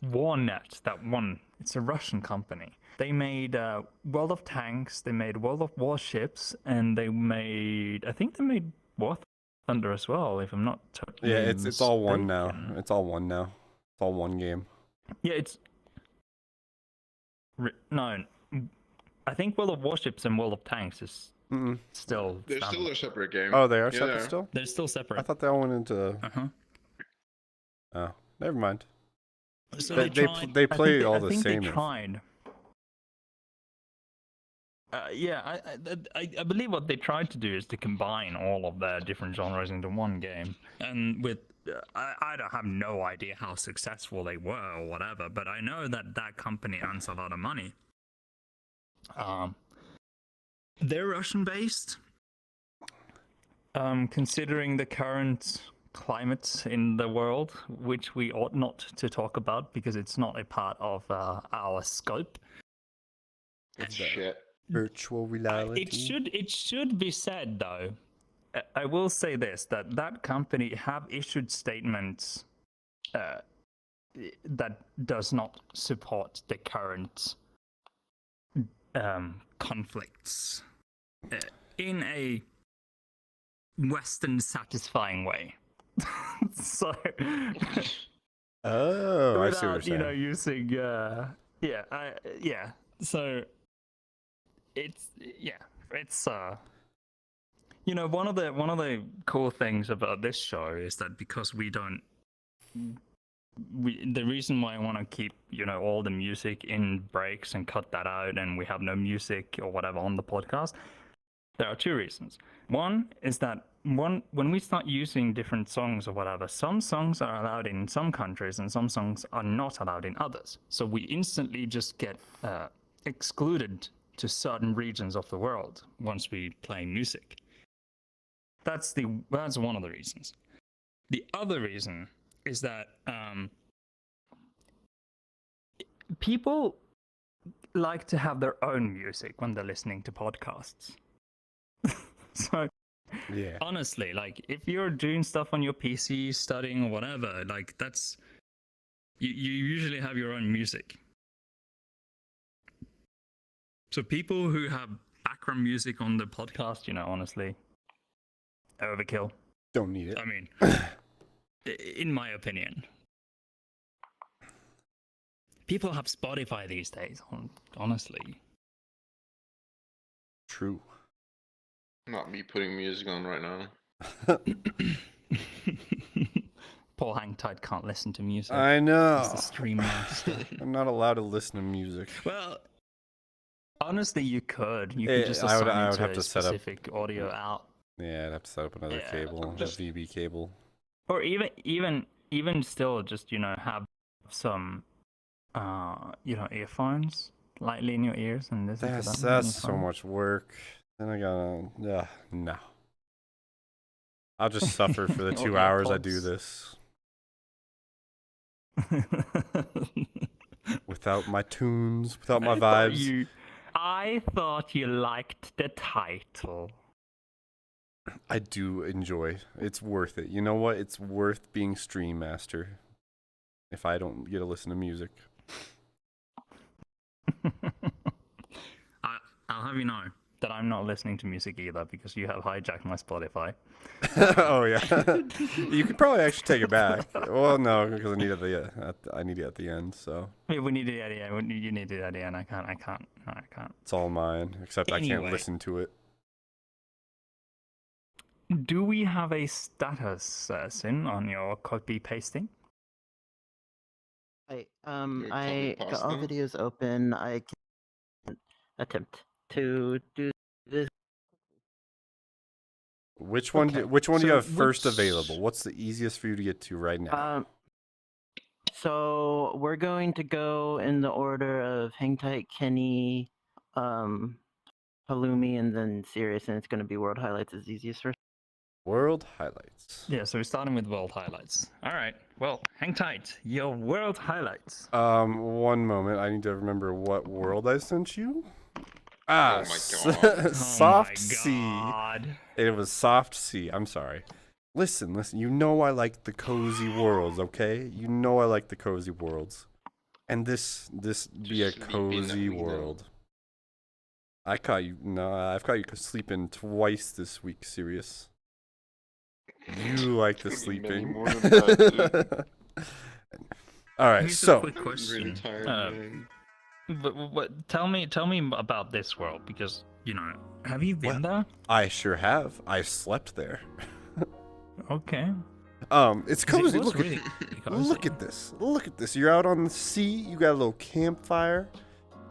Speaker 1: Warnet, that one, it's a Russian company. They made World of Tanks, they made World of Warships, and I think they made War Thunder as well, if I'm not totally
Speaker 2: Yeah, it's all one now.
Speaker 1: mistaken.
Speaker 2: It's all one now. It's all one game.
Speaker 1: Yeah, it's no. I think World of Warships and World of Tanks is
Speaker 2: Mm-mm.
Speaker 1: still.
Speaker 3: They're still a separate game.
Speaker 2: Oh, they are
Speaker 3: Yeah,
Speaker 2: separate
Speaker 3: they are.
Speaker 2: still?
Speaker 1: They're still
Speaker 2: I
Speaker 1: separate.
Speaker 2: thought they all went into.
Speaker 1: Uh-huh.
Speaker 2: Oh, never mind.
Speaker 1: So
Speaker 2: They
Speaker 1: tried,
Speaker 2: they
Speaker 1: I
Speaker 2: play
Speaker 1: think
Speaker 2: all
Speaker 1: I
Speaker 2: the
Speaker 1: think
Speaker 2: same.
Speaker 1: They tried. Yeah, I believe what they tried to do is to combine all of their different genres into one game, and with I don't have no idea how successful they were or whatever, but I know that that company earns a lot of money. They're Russian based. Considering the current climate in the world, which we ought not to talk about because it's not a part of our scope.
Speaker 3: It's shit.
Speaker 2: Virtual reality.
Speaker 1: It should be said though. I will say this: that company have issued statements that does not support the current conflicts in a Western satisfying way. So,
Speaker 2: Oh, I see what
Speaker 1: without
Speaker 2: you're saying.
Speaker 1: using So it's one of the cool things about this show is that because the reason why I want to keep all the music in breaks and cut that out, and we have no music or whatever on the podcast, there are 2 reasons. One is that when we start using different songs or whatever, some songs are allowed in some countries and some songs are not allowed in others. So we instantly just get excluded to certain regions of the world once we play music. That's one of the reasons. The other reason is that people like to have their own music when they're listening to podcasts. So
Speaker 2: Yeah.
Speaker 1: honestly, like if you're doing stuff on your PC, studying or whatever, like you usually have your own music. So people who have background music on the podcast, honestly, overkill.
Speaker 2: Don't need it.
Speaker 1: I mean, in my opinion. People have Spotify these days, honestly.
Speaker 2: True.
Speaker 3: Not me putting music on right now.
Speaker 1: Paul Hangtide can't listen to music.
Speaker 2: I
Speaker 1: He's
Speaker 2: know.
Speaker 1: the stream master.
Speaker 2: I'm not allowed to listen to music.
Speaker 1: Well, honestly, you could. You
Speaker 2: Eh,
Speaker 1: could just
Speaker 2: I would-
Speaker 1: assign
Speaker 2: I
Speaker 1: it
Speaker 2: would
Speaker 1: to
Speaker 2: have
Speaker 1: a
Speaker 2: to set up-
Speaker 1: specific audio out,
Speaker 2: Yeah, I'd have to set up another
Speaker 1: Yeah,
Speaker 2: cable,
Speaker 3: just-
Speaker 2: a VB cable.
Speaker 1: or even still, just have some, earphones lightly in your ears and listen to
Speaker 2: That's
Speaker 1: them on your
Speaker 2: so
Speaker 1: phone.
Speaker 2: much work. Then I gotta. No. I'll just suffer for the
Speaker 1: Or
Speaker 2: 2 hours I do
Speaker 1: AirPods.
Speaker 2: this without my tunes, without my vibes.
Speaker 1: I thought you liked the title.
Speaker 2: I do enjoy. It's worth it. You know what? It's worth being stream master. If I don't get to listen to music.
Speaker 1: I'll have you know that I'm not listening to music either because you have hijacked my Spotify.
Speaker 2: Oh yeah. You could probably actually take it back. Well, no, because I need it at the end. So
Speaker 1: We need it at the end. You need it at the end. I can't. No, I can't.
Speaker 2: it's all mine. Except I can't
Speaker 1: Anyway.
Speaker 2: listen to it.
Speaker 1: Do we have a status, Sin, on your copy pasting?
Speaker 6: I
Speaker 3: copy
Speaker 6: I got all
Speaker 3: pasta?
Speaker 6: videos open. I can attempt to do this.
Speaker 2: Which one?
Speaker 1: Okay,
Speaker 2: Which one do you
Speaker 1: so
Speaker 2: have first
Speaker 1: which-
Speaker 2: available? What's the easiest for you to get to right now?
Speaker 6: So we're going to go in the order of Hang Tight, Kenny, Halloumi, and then Sirius, and it's going to be World Highlights as easiest first.
Speaker 2: World highlights.
Speaker 1: Yeah, so we're starting with world highlights. All right. Well, hang tight. Your world highlights.
Speaker 2: One moment. I need to remember what world I sent you. Ah,
Speaker 3: Oh my God.
Speaker 2: soft
Speaker 1: oh my
Speaker 2: C.
Speaker 1: God.
Speaker 2: It was soft C. I'm sorry. Listen. You know I like the cozy worlds, okay? You know I like the cozy worlds, and this be a
Speaker 3: Just sleep in
Speaker 2: cozy
Speaker 3: that window.
Speaker 2: world. I've caught you sleeping twice this week, Sirius. You like the
Speaker 3: Could be many
Speaker 2: sleeping.
Speaker 3: more than that,
Speaker 2: All right,
Speaker 1: Here's a
Speaker 2: so
Speaker 1: quick
Speaker 3: I'm
Speaker 1: question.
Speaker 3: really tired,
Speaker 1: Uh,
Speaker 3: man.
Speaker 1: But tell me about this world because have you been there?
Speaker 2: I sure have. I slept there.
Speaker 1: Okay.
Speaker 2: It's
Speaker 1: 'Cause it
Speaker 2: cozy.
Speaker 1: was
Speaker 2: Look
Speaker 1: really
Speaker 2: at
Speaker 1: cozy.
Speaker 2: look at this. Look at this. You're out on the sea. You got a little campfire.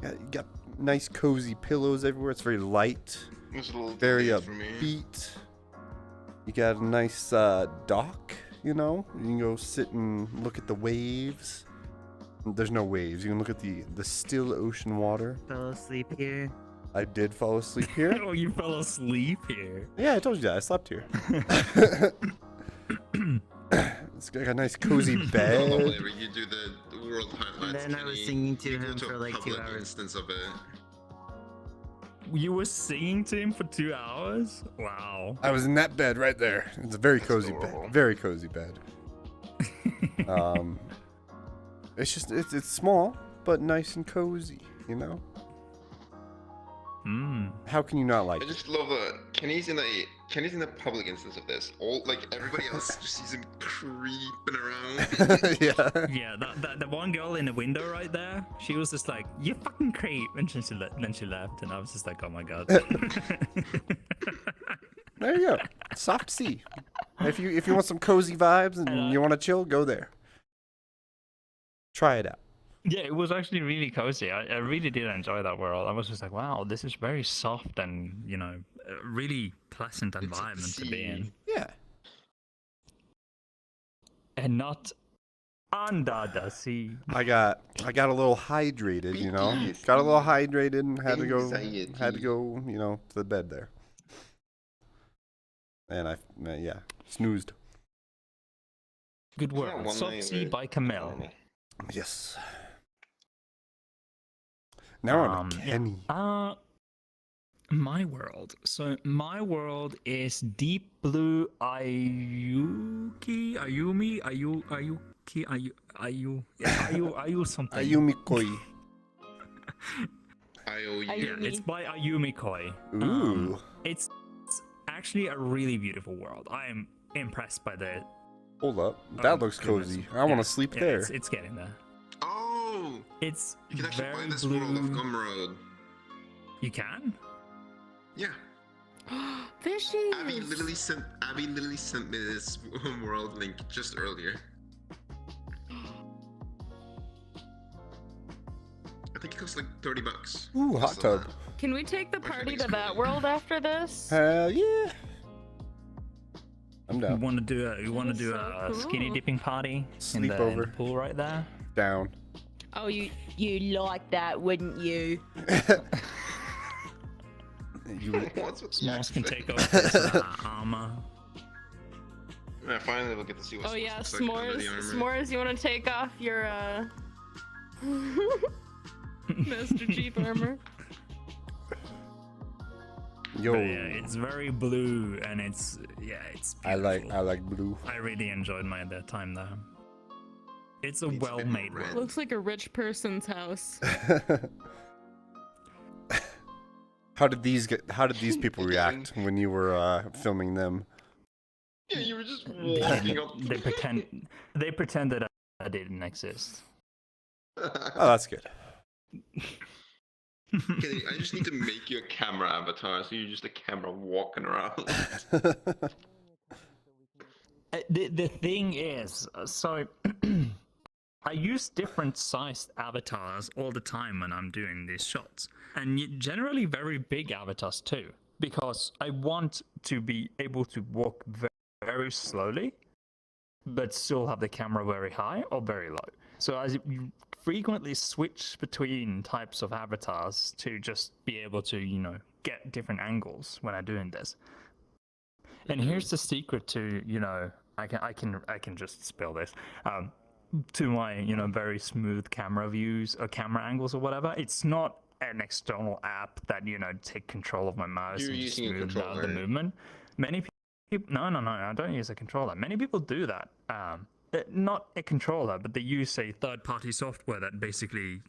Speaker 2: You got nice cozy pillows everywhere. It's very light,
Speaker 3: It's a little
Speaker 2: very
Speaker 3: delayed for me.
Speaker 2: upbeat. You got a nice dock. You know, you can go sit and look at the waves. There's no waves. You can look at the still ocean water.
Speaker 6: Fell asleep here.
Speaker 2: I did fall asleep here.
Speaker 1: Oh, you fell asleep here.
Speaker 2: Yeah, I told you that. I slept here. It's got a nice cozy
Speaker 3: Oh,
Speaker 2: bed.
Speaker 3: whenever you do the world highlights,
Speaker 6: then I was
Speaker 3: Kenny,
Speaker 6: singing to
Speaker 3: you go
Speaker 6: him
Speaker 3: to
Speaker 6: for
Speaker 3: a
Speaker 6: like 2
Speaker 3: public
Speaker 6: hours.
Speaker 3: instance of it.
Speaker 1: You were singing to him for 2 hours? Wow.
Speaker 2: I was in that bed right there. It's a very cozy
Speaker 3: adorable.
Speaker 2: bed. Very cozy bed. It's just it's small but nice and cozy. You know. How can you not like
Speaker 3: I
Speaker 2: it?
Speaker 3: just love that Kenny's in a public instance of this. All like everybody else just sees him creeping around.
Speaker 2: Yeah.
Speaker 1: Yeah, that one girl in the window right there, she was just like, "You fucking creep," and then she left, and I was just like, "Oh my god."
Speaker 2: There you go. Soft C. If you want some cozy vibes and you want to chill, go there. Try it out.
Speaker 1: Yeah, it was actually really cozy. I really did enjoy that world. I was just like, wow, this is very soft and, a really pleasant
Speaker 3: It's
Speaker 1: environment to be in.
Speaker 2: Yeah.
Speaker 1: And not under the sea.
Speaker 2: I got a little hydrated, you know.
Speaker 3: PTSD.
Speaker 2: Got a little hydrated and had to go,
Speaker 3: Anxiety.
Speaker 2: to the bed there. And I snoozed.
Speaker 1: Good
Speaker 3: Isn't that
Speaker 1: world.
Speaker 3: one
Speaker 1: Soft
Speaker 3: night
Speaker 1: Sea
Speaker 3: with
Speaker 1: by Camille.
Speaker 3: Army?
Speaker 2: Yes. Now I'm a
Speaker 1: Yeah.
Speaker 2: Kenny.
Speaker 1: My world. So my world is deep blue Ayumi, something.
Speaker 2: AyumiKoi.
Speaker 3: IOU.
Speaker 1: Yeah,
Speaker 4: Ayumi.
Speaker 1: it's by AyumiKoi.
Speaker 2: Ooh.
Speaker 1: It's actually a really beautiful world. I am impressed by the.
Speaker 2: Hold up. That looks
Speaker 1: goodness.
Speaker 2: cozy. I want to sleep
Speaker 1: Yeah,
Speaker 2: there.
Speaker 1: It's getting there.
Speaker 3: Oh,
Speaker 1: It's
Speaker 3: you can actually
Speaker 1: very
Speaker 3: buy this
Speaker 1: blue.
Speaker 3: world of Gumroad.
Speaker 1: You can?
Speaker 3: Yeah.
Speaker 4: Fishies!
Speaker 3: Abby literally sent me this world link just earlier. I think it costs like $30.
Speaker 2: Ooh, hot
Speaker 3: Just
Speaker 2: tub.
Speaker 4: Can we take the
Speaker 3: Actually,
Speaker 4: party
Speaker 3: it's
Speaker 4: to that
Speaker 3: cool.
Speaker 4: world after this?
Speaker 2: Hell yeah. I'm
Speaker 1: You
Speaker 2: down.
Speaker 1: want to do
Speaker 4: That is so
Speaker 1: a skinny
Speaker 4: cool.
Speaker 1: dipping party in the
Speaker 2: Sleepover.
Speaker 1: pool right there?
Speaker 2: Down.
Speaker 4: Oh, you like that, wouldn't you?
Speaker 2: You
Speaker 3: What's with
Speaker 1: Smalls can
Speaker 3: that?
Speaker 1: take off his armor.
Speaker 3: Yeah, finally we'll get to see what
Speaker 4: Oh yeah,
Speaker 3: looks like under
Speaker 4: s'mores.
Speaker 3: the armor.
Speaker 4: S'mores, you want to take off your Master Chief armor?
Speaker 2: Yo.
Speaker 1: But yeah, it's very blue and it's
Speaker 2: I
Speaker 1: beautiful.
Speaker 2: like blue.
Speaker 1: I really enjoyed my time there. It's a
Speaker 3: It's been
Speaker 1: well-made
Speaker 3: red.
Speaker 1: world.
Speaker 4: Looks like a rich person's house.
Speaker 2: How did these people react when you were filming them?
Speaker 3: Yeah, you were just walking up.
Speaker 1: They pretended I didn't exist.
Speaker 2: Oh, that's good.
Speaker 3: Okay, I just need to make you a camera avatar, so you're just a camera walking around.
Speaker 1: The thing is, so I use different sized avatars all the time when I'm doing these shots, and generally very big avatars too. because I want to be able to walk very slowly, but still have the camera very high or very low. So as you frequently switch between types of avatars to just be able to, you know, get different angles when I'm doing this. And here's the secret to, you know, I can just spill this. To my, you know, very smooth camera views or camera angles or whatever. It's not an external app that, you know, take control of my mouse
Speaker 3: You're
Speaker 1: and just
Speaker 3: using a
Speaker 1: smooth out the
Speaker 3: controller.
Speaker 1: movement. Many people, no, I don't use a controller. Many people do that. Not a controller, but they use a third-party software that basically,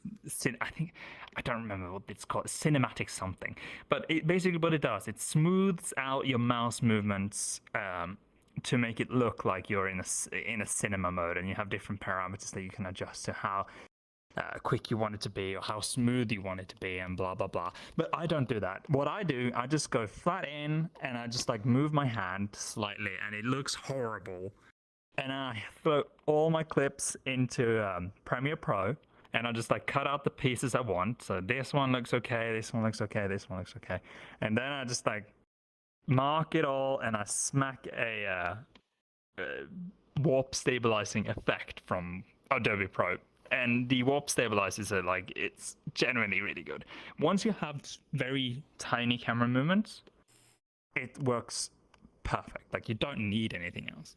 Speaker 1: I don't remember what it's called, cinematic something. But it basically what it does, it smooths out your mouse movements to make it look like you're in a cinema mode, and you have different parameters that you can adjust to how quick you want it to be or how smooth you want it to be, and blah blah blah. But I don't do that. What I do, I just go flat in and I just like move my hand slightly, and it looks horrible. And I throw all my clips into Premiere Pro, and I just like cut out the pieces I want. So this one looks okay, this one looks okay, this one looks okay, and then I just like mark it all, and I smack a warp stabilizing effect from Adobe Pro. And the warp stabilizers are like, it's genuinely really good. Once you have very tiny camera movements, it works perfect. Like, you don't need anything else.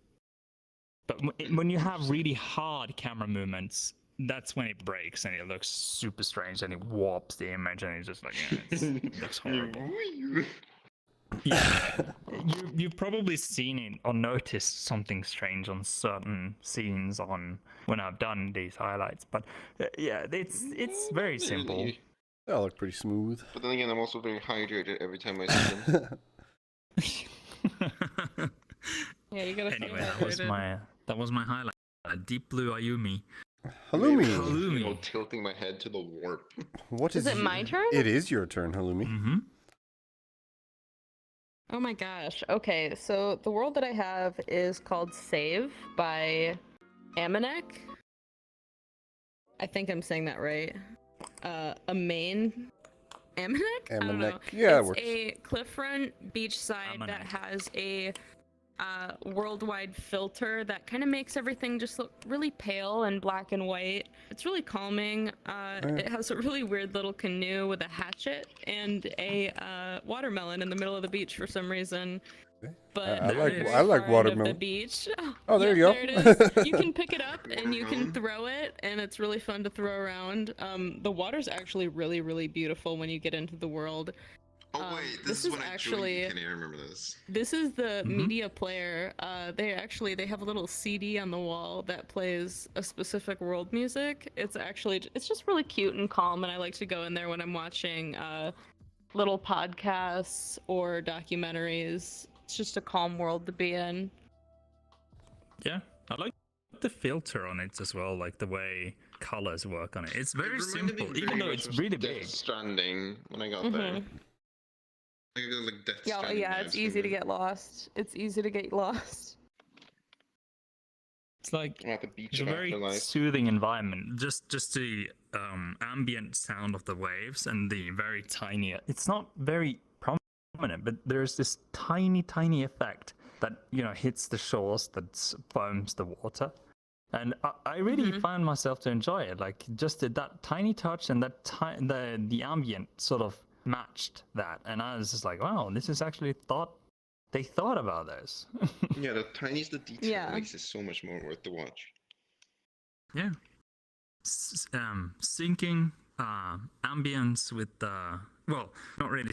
Speaker 1: But when you have really hard camera movements, that's when it breaks and it looks super strange and it warps the image, and it's just like, it looks horrible. Yeah, you've probably seen it or noticed something strange on certain scenes on when I've done these highlights, but yeah, it's very simple.
Speaker 2: They all look pretty smooth.
Speaker 3: But then again, I'm also very hydrated every time I see them.
Speaker 4: Yeah, you gotta stay
Speaker 1: Anyway,
Speaker 4: hydrated.
Speaker 1: that was my highlight. Deep Blue Ayumi.
Speaker 2: Halloumi.
Speaker 3: You know, tilting my head to the warp.
Speaker 2: What
Speaker 4: Is it my turn?
Speaker 2: It is your turn, Halloumi.
Speaker 1: Mm-hmm.
Speaker 4: Oh my gosh. Okay, so the world that I have is called Save by Amanek. I think I'm saying that right. A main Amanek? I don't know.
Speaker 2: Amanek. Yeah, it
Speaker 4: it's
Speaker 2: works.
Speaker 4: a cliffront beachside that
Speaker 1: Amanek.
Speaker 4: has a worldwide filter that kind of makes everything just look really pale and black and white. It's really calming. It has a really weird little canoe with a hatchet and a watermelon in the middle of the beach for some reason. But
Speaker 2: I like-
Speaker 4: very
Speaker 2: I like
Speaker 4: far end
Speaker 2: watermelon.
Speaker 4: Of the beach.
Speaker 2: Oh, there
Speaker 4: Yeah,
Speaker 2: you go.
Speaker 4: There it is. You can pick it up and you can throw it, and it's really fun to throw around. The water's actually really, really beautiful when you get into the world.
Speaker 3: Oh wait,
Speaker 4: this
Speaker 3: this
Speaker 4: is
Speaker 3: is when I
Speaker 4: actually-
Speaker 3: joined Kenny, I remember this.
Speaker 4: This is the media player. They have a little CD on the wall that plays a specific world music. It's just really cute and calm, and I like to go in there when I'm watching little podcasts or documentaries. It's just a calm world to be in.
Speaker 1: Yeah, I like the filter on it as well, like the way colors work on it. It's very
Speaker 3: It reminded me
Speaker 1: simple,
Speaker 3: very
Speaker 1: even though
Speaker 3: much
Speaker 1: it's
Speaker 3: of
Speaker 1: really
Speaker 3: Death
Speaker 1: big.
Speaker 3: Stranding when I got there. Like, it was like Death
Speaker 4: Yeah,
Speaker 3: Stranding
Speaker 4: yeah, it's
Speaker 3: vibes
Speaker 4: easy to
Speaker 3: from
Speaker 4: get lost. It's easy to get lost.
Speaker 1: It's like
Speaker 3: it. At the beach
Speaker 1: it's a
Speaker 3: of
Speaker 1: very
Speaker 3: Afterlife.
Speaker 1: soothing environment. Just the ambient sound of the waves and the very tiny. It's not very prominent, but there's this tiny effect that, you know, hits the shores that foams the water. And I really find myself to enjoy it. Like, just that tiny touch and that the ambient sort of matched that, and I was just like, wow, this is actually they thought about this.
Speaker 3: Yeah, the tiniest the detail
Speaker 4: Yeah.
Speaker 3: makes it so much more worth the watch.
Speaker 1: Yeah. Syncing ambience with well, not really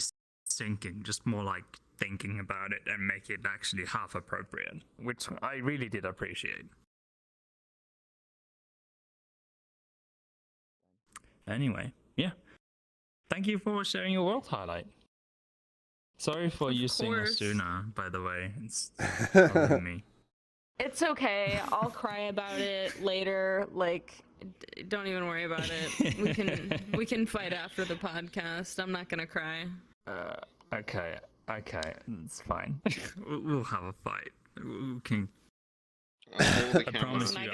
Speaker 1: syncing, just more like thinking about it and make it actually half appropriate, which I really did appreciate. Anyway, yeah. Thank you for sharing your world highlight. Sorry for
Speaker 4: Of
Speaker 1: using
Speaker 4: course.
Speaker 1: Asuna, by the way. It's probably me.
Speaker 4: It's okay. I'll cry about it later. Like, don't even worry about it. We can fight after the podcast. I'm not gonna cry.
Speaker 1: Okay, it's fine. We'll have a fight. We can.
Speaker 3: I'll hold the
Speaker 1: I
Speaker 3: camera.
Speaker 1: promise
Speaker 4: And
Speaker 1: you,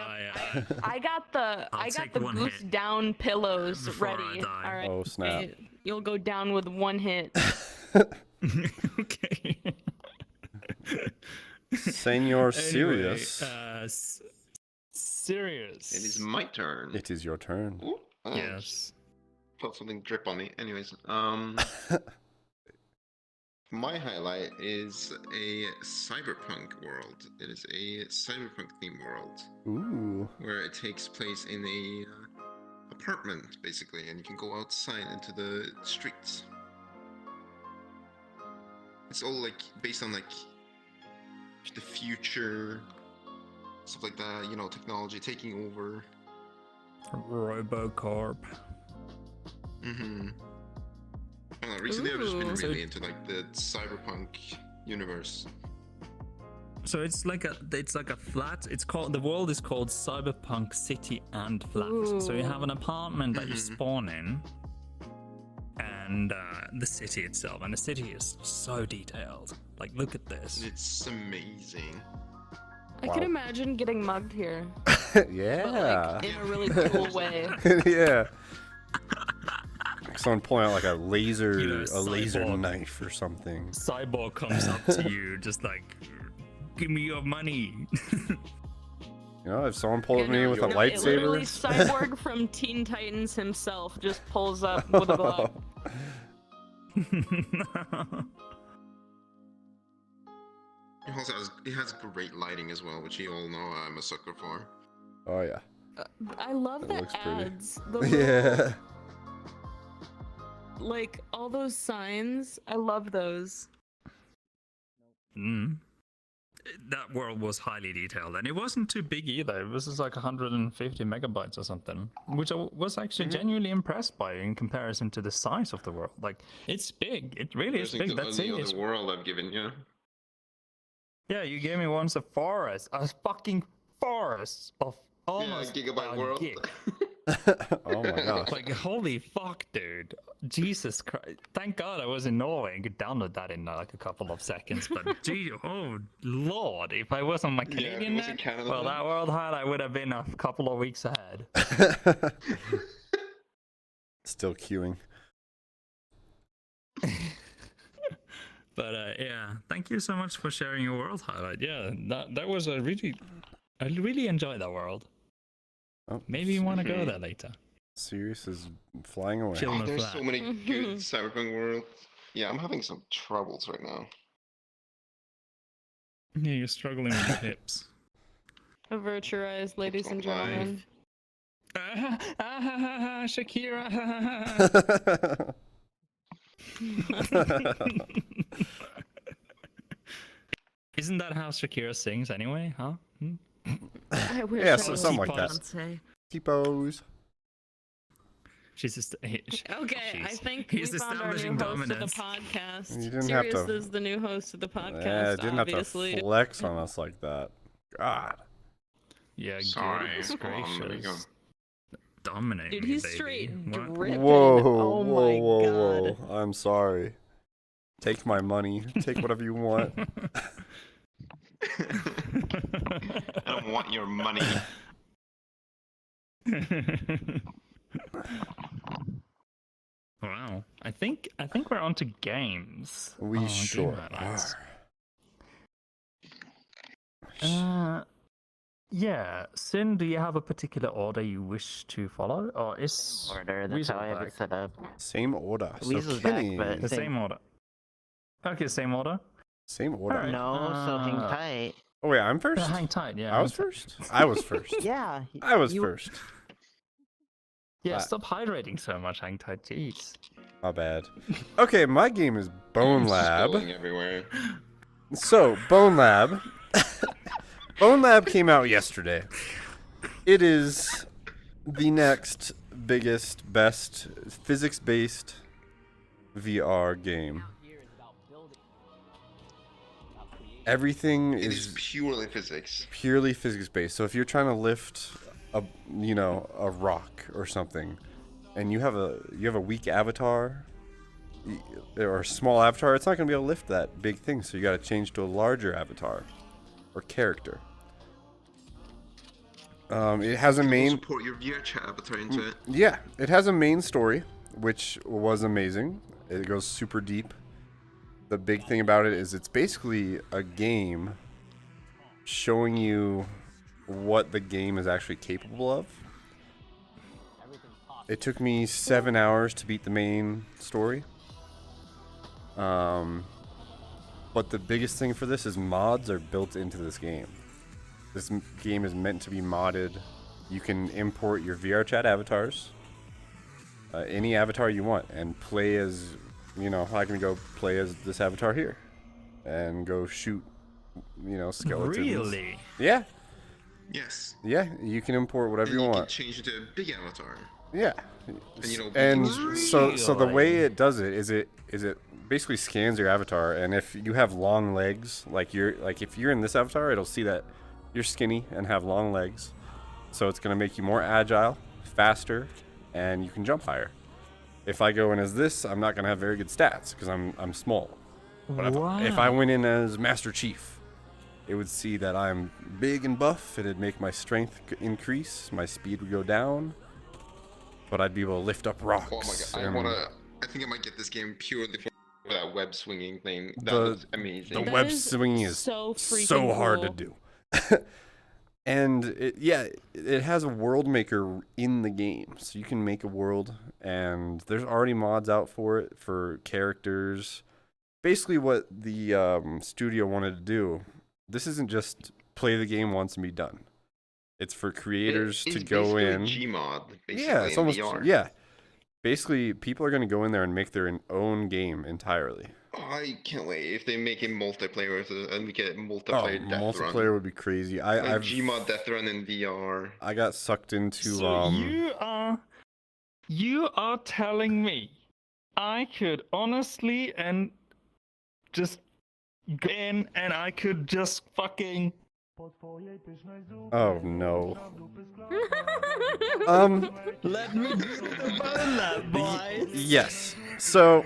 Speaker 4: I got the
Speaker 1: I'll take
Speaker 4: the
Speaker 1: one
Speaker 4: goose
Speaker 1: hit
Speaker 4: down pillows
Speaker 1: before I
Speaker 4: ready.
Speaker 1: die.
Speaker 4: All right.
Speaker 2: Oh, snap.
Speaker 4: You'll go down with one hit.
Speaker 1: Okay.
Speaker 2: Senor
Speaker 1: Anyway,
Speaker 2: Sirius.
Speaker 1: Sirius.
Speaker 3: It is my turn.
Speaker 2: It is your turn.
Speaker 3: Ooh, oh, just
Speaker 1: Yes.
Speaker 3: felt something drip on me. Anyways, my highlight is a cyberpunk world. It is a cyberpunk themed world
Speaker 2: Ooh.
Speaker 3: where it takes place in a apartment, basically, and you can go outside into the streets. It's all like based on like the future, stuff like that. You know, technology taking over.
Speaker 1: Robocorp.
Speaker 3: Mm-hmm. I don't know, recently I've just been
Speaker 4: Ooh.
Speaker 3: really into like the cyberpunk universe.
Speaker 1: So it's like a flat. It's called, the world is called Cyberpunk City and Flat. So you have an apartment that you spawn in, and the city itself. And the city is so detailed. Like, look at this.
Speaker 3: It's amazing.
Speaker 4: I can imagine getting mugged here,
Speaker 2: Yeah.
Speaker 4: but like in a really cool way.
Speaker 2: Yeah. Someone pulling out like a laser,
Speaker 1: You know,
Speaker 2: a laser
Speaker 1: cyborg.
Speaker 2: knife or something.
Speaker 1: Cyborg comes up to you, just like, give me your money.
Speaker 2: You know, if someone pulled at me
Speaker 4: No,
Speaker 2: with a
Speaker 4: no, it literally
Speaker 2: lightsaber.
Speaker 4: Cyborg from Teen Titans himself just pulls up with a glove.
Speaker 3: It has great lighting as well, which you all know I'm a sucker for.
Speaker 2: Oh yeah.
Speaker 4: I love
Speaker 2: It
Speaker 4: the
Speaker 2: looks pretty.
Speaker 4: ads. The little,
Speaker 2: Yeah.
Speaker 4: like all those signs. I love those.
Speaker 1: That world was highly detailed, and it wasn't too big either. It was just like 150 megabytes or something, which I was actually genuinely impressed by in comparison to the size of the world. Like, it's big. It really is big. That's it. It's-
Speaker 3: The world I've given you.
Speaker 1: Yeah, you gave me once a forest, a fucking forest of almost
Speaker 3: gigabyte
Speaker 1: a
Speaker 3: world.
Speaker 1: gig.
Speaker 2: Oh my gosh.
Speaker 1: Like, holy fuck, dude. Jesus Christ. Thank God I was in Norway and could download that in like a couple of seconds. But gee, oh lord, if I was on my
Speaker 3: if it
Speaker 1: Canadian
Speaker 3: was in
Speaker 1: net,
Speaker 3: Canada
Speaker 1: well,
Speaker 3: then.
Speaker 1: that world highlight would have been a couple of weeks ahead.
Speaker 2: Still queuing.
Speaker 1: But yeah, thank you so much for sharing your world highlight. Yeah, that was I really enjoyed that world.
Speaker 2: Oh,
Speaker 1: Maybe you want to go there later.
Speaker 2: Sirius is flying away.
Speaker 1: Chill. On the
Speaker 3: There's
Speaker 1: flat.
Speaker 3: so many good cyberpunk worlds. Yeah, I'm having some troubles right now.
Speaker 1: Yeah, you're struggling with your hips.
Speaker 4: Virtualized, ladies and gentlemen.
Speaker 1: Shakira. Isn't that how Shakira sings anyway, huh?
Speaker 4: I wish
Speaker 2: Yeah,
Speaker 4: I
Speaker 2: so
Speaker 4: was
Speaker 2: something like that.
Speaker 4: Beyonce.
Speaker 2: T-pose.
Speaker 1: She's just.
Speaker 4: Okay, I think
Speaker 1: he's
Speaker 4: we found our new
Speaker 1: establishing
Speaker 4: host of
Speaker 1: dominance.
Speaker 4: the podcast.
Speaker 2: You didn't
Speaker 4: Sirius
Speaker 2: have to-
Speaker 4: is the new host of the podcast,
Speaker 2: Yeah, didn't
Speaker 4: obviously.
Speaker 2: have to flex on us like that. God.
Speaker 1: Yeah,
Speaker 3: Sorry,
Speaker 1: goodness
Speaker 3: hold on, let me go.
Speaker 1: gracious. Dominate
Speaker 4: Dude,
Speaker 1: me,
Speaker 4: he's
Speaker 1: baby.
Speaker 4: straight
Speaker 1: What?
Speaker 4: dripping.
Speaker 2: Whoa,
Speaker 4: Oh
Speaker 2: whoa,
Speaker 4: my
Speaker 2: whoa,
Speaker 4: god.
Speaker 2: whoa. I'm sorry. Take my money. Take whatever you want.
Speaker 3: I don't want your money.
Speaker 1: Wow. I think we're on to games.
Speaker 2: We
Speaker 1: Game
Speaker 2: sure
Speaker 1: highlights.
Speaker 2: are.
Speaker 1: Yeah. Sin, do you have a particular order you wish to follow, or is
Speaker 6: Order. That's
Speaker 1: Weazl
Speaker 6: how I have
Speaker 1: back?
Speaker 6: it set up.
Speaker 2: Same order. So
Speaker 6: Weasel's back,
Speaker 2: Kenny,
Speaker 6: but-
Speaker 1: The same order. Okay, same order.
Speaker 2: same order.
Speaker 1: Alright.
Speaker 6: No, so hang
Speaker 1: Uh,
Speaker 6: tight.
Speaker 2: Oh wait, I'm first.
Speaker 1: Yeah, hang tight. Yeah,
Speaker 2: I was
Speaker 1: hang tight.
Speaker 2: first. I was first.
Speaker 6: Yeah.
Speaker 2: I was
Speaker 6: you-
Speaker 2: first.
Speaker 1: Yeah, stop hydrating so much, hang tight. Jeez.
Speaker 2: My bad. Okay, my game is BONELAB.
Speaker 3: Spilling everywhere.
Speaker 2: So, BONELAB. BONELAB came out yesterday. It is the next biggest, best physics-based VR game. Everything
Speaker 3: It is
Speaker 2: is
Speaker 3: purely physics.
Speaker 2: purely physics-based. So if you're trying to lift a a rock or something, and you have a weak avatar or a small avatar, it's not going to be able to lift that big thing. So you got to change to a larger avatar or character. It has a
Speaker 3: You'll
Speaker 2: main
Speaker 3: support your VRChat avatar into it.
Speaker 2: it has a main story, which was amazing. It goes super deep. the big thing about it is it's basically a game showing you what the game is actually capable of. It took me 7 hours to beat the main story. But the biggest thing for this is mods are built into this game. This game is meant to be modded. You can import your VRChat avatars, any avatar you want, and play as, you know, I can go play as this avatar here and go shoot, you know, skeletons.
Speaker 1: Really?
Speaker 2: Yeah.
Speaker 3: Yes.
Speaker 2: Yeah, you can import whatever
Speaker 3: And
Speaker 2: you
Speaker 3: you
Speaker 2: want.
Speaker 3: can change it to a big avatar.
Speaker 2: Yeah.
Speaker 3: And, you know,
Speaker 2: And
Speaker 3: beacons.
Speaker 2: so the way
Speaker 1: Really?
Speaker 2: it does it is it basically scans your avatar, and if you have long legs, like if you're in this avatar, it'll see that you're skinny and have long legs. So it's going to make you more agile, faster, and you can jump higher. If I go in as this, I'm not going to have very good stats because I'm small. But if I went in as Master Chief, it would see that I'm big and buff. It'd make my strength increase, my speed would go down, but I'd be able to lift up rocks.
Speaker 3: Oh my god, I think I might get this game purely for that web swinging thing. That
Speaker 2: The-
Speaker 3: was amazing.
Speaker 2: The
Speaker 4: That
Speaker 2: web
Speaker 4: is
Speaker 2: swinging is
Speaker 4: so freaking
Speaker 2: so hard to
Speaker 4: cool.
Speaker 2: do. And it has a world maker in the game, so you can make a world, and there's already mods out for it for characters. Basically, what the studio wanted to do, this isn't just play the game once and be done. It's for creators
Speaker 3: It's
Speaker 2: to go
Speaker 3: basically
Speaker 2: in.
Speaker 3: Gmod, basically,
Speaker 2: Yeah, it's
Speaker 3: in
Speaker 2: almost
Speaker 3: VR.
Speaker 2: yeah. Basically, people are going to go in there and make their own game entirely.
Speaker 3: Oh, I can't wait if they make it multiplayer and we get
Speaker 2: Oh,
Speaker 3: multiplayer Death
Speaker 2: multiplayer
Speaker 3: Run.
Speaker 2: would be crazy.
Speaker 3: Like
Speaker 2: I've
Speaker 3: Gmod Death Run in VR.
Speaker 2: I got sucked into
Speaker 1: So you are telling me I could honestly and just go in and I could just fucking
Speaker 2: Oh no.
Speaker 1: let me do the BONELAB, boys.
Speaker 2: Yes. So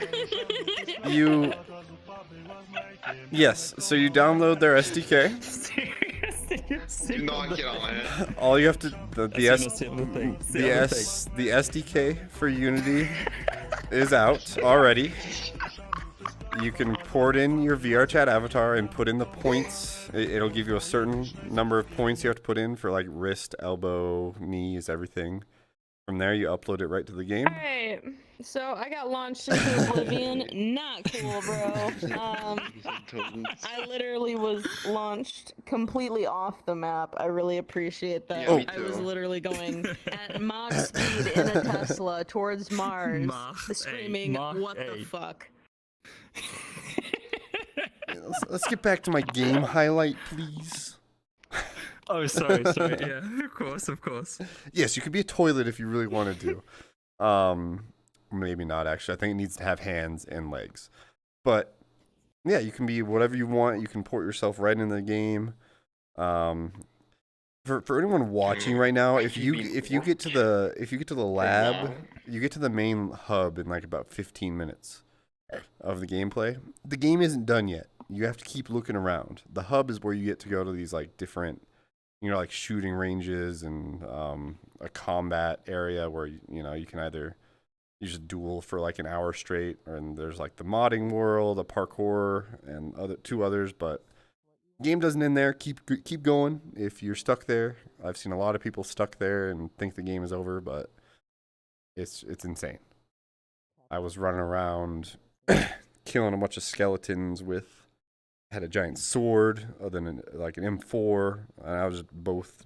Speaker 2: you download their SDK.
Speaker 1: Seriously,
Speaker 3: Do not get on it.
Speaker 2: All you have to the
Speaker 1: the
Speaker 2: SDK for Unity is out already. You can port in your VRChat avatar and put in the points. It'll give you a certain number of points you have to put in for like wrist, elbow, knees, everything. From there, you upload it right to the game.
Speaker 4: Alright, so I got launched into oblivion. Not cool, bro. I literally was launched completely off the map. I really appreciate that.
Speaker 3: Yeah, me
Speaker 4: I was
Speaker 3: too. literally
Speaker 4: literally going at Mach speed in a Tesla towards Mars,
Speaker 1: Mach
Speaker 4: screaming,
Speaker 1: 8, Mach
Speaker 4: "What the
Speaker 1: 8."
Speaker 4: fuck?"
Speaker 2: Let's get back to my game highlight, please.
Speaker 1: Oh, sorry. Yeah, of course.
Speaker 2: Yes, you could be a toilet if you really wanted to. Maybe not actually. I think it needs to have hands and legs. But yeah, you can be whatever you want. You can port yourself right into the game. For anyone watching right now, if you get to the lab, you get to the main hub in like about 15 minutes of the gameplay. The game isn't done yet. You have to keep looking around. The hub is where you get to go to these like different, like shooting ranges and a combat area where you can either you just duel for like an hour straight, and there's like the modding world, a parkour, and two others. But game doesn't end there. Keep going. If you're stuck there, I've seen a lot of people stuck there and think the game is over, but it's insane. I was running around killing a bunch of skeletons had a giant sword, then like an M4, and I was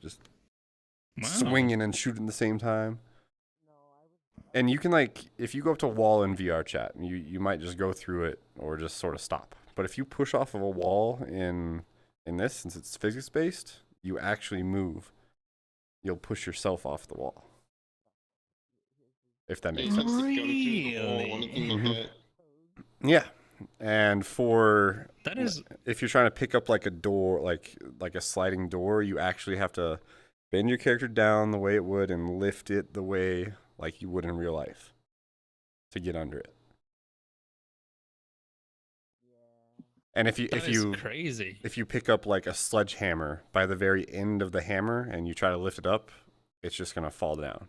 Speaker 2: just swinging and shooting at the same time. And you can if you go up to a wall in VRChat, you might just go through it or just sort of stop. But if you push off of a wall in this, since it's physics based, you actually move. You'll push yourself off the wall. If that makes sense.
Speaker 1: Really?
Speaker 2: Yeah. And
Speaker 1: That is
Speaker 2: if you're trying to pick up like a door, like a sliding door, you actually have to bend your character down the way it would and lift it the way like you would in real life to get under it. And if you
Speaker 1: crazy.
Speaker 2: If you pick up like a sledgehammer by the very end of the hammer and you try to lift it up, it's just gonna fall down.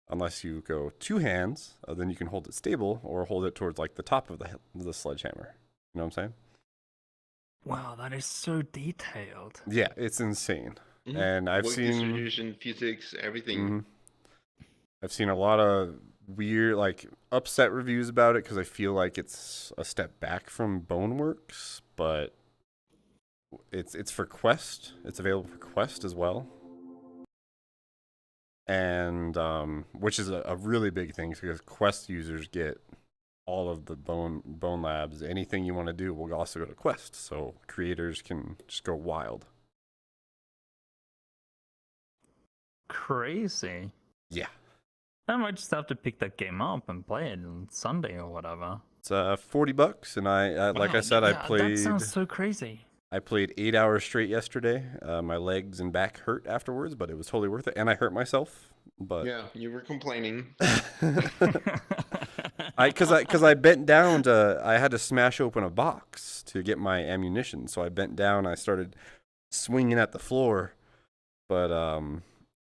Speaker 2: unless you go 2 hands. Then you can hold it stable or hold it towards like the top of the sledgehammer. You know what I'm saying?
Speaker 1: Wow, that is so detailed.
Speaker 2: Yeah, it's insane.
Speaker 3: Mhm.
Speaker 2: And I've
Speaker 3: Weight
Speaker 2: seen
Speaker 3: distribution, physics, everything.
Speaker 2: Mhm. I've seen a lot of weird, like, upset reviews about it because I feel like it's a step back from Boneworks, but it's for Quest. It's available for Quest as well, and which is a really big thing because Quest users get all of the BONELABs. Anything you want to do will also go to Quest, so creators can just go wild.
Speaker 1: Crazy.
Speaker 2: Yeah.
Speaker 1: I might just have to pick that game up and play it on Sunday or whatever.
Speaker 2: It's $40, and I like I
Speaker 1: Wow,
Speaker 2: said, I
Speaker 1: yeah,
Speaker 2: played.
Speaker 1: That sounds so crazy.
Speaker 2: I played 8 hours straight yesterday. My legs and back hurt afterwards, but it was totally worth it. And I hurt myself, but
Speaker 3: Yeah, you were complaining.
Speaker 2: because I bent down I had to smash open a box to get my ammunition. So I bent down. I started swinging at the floor, but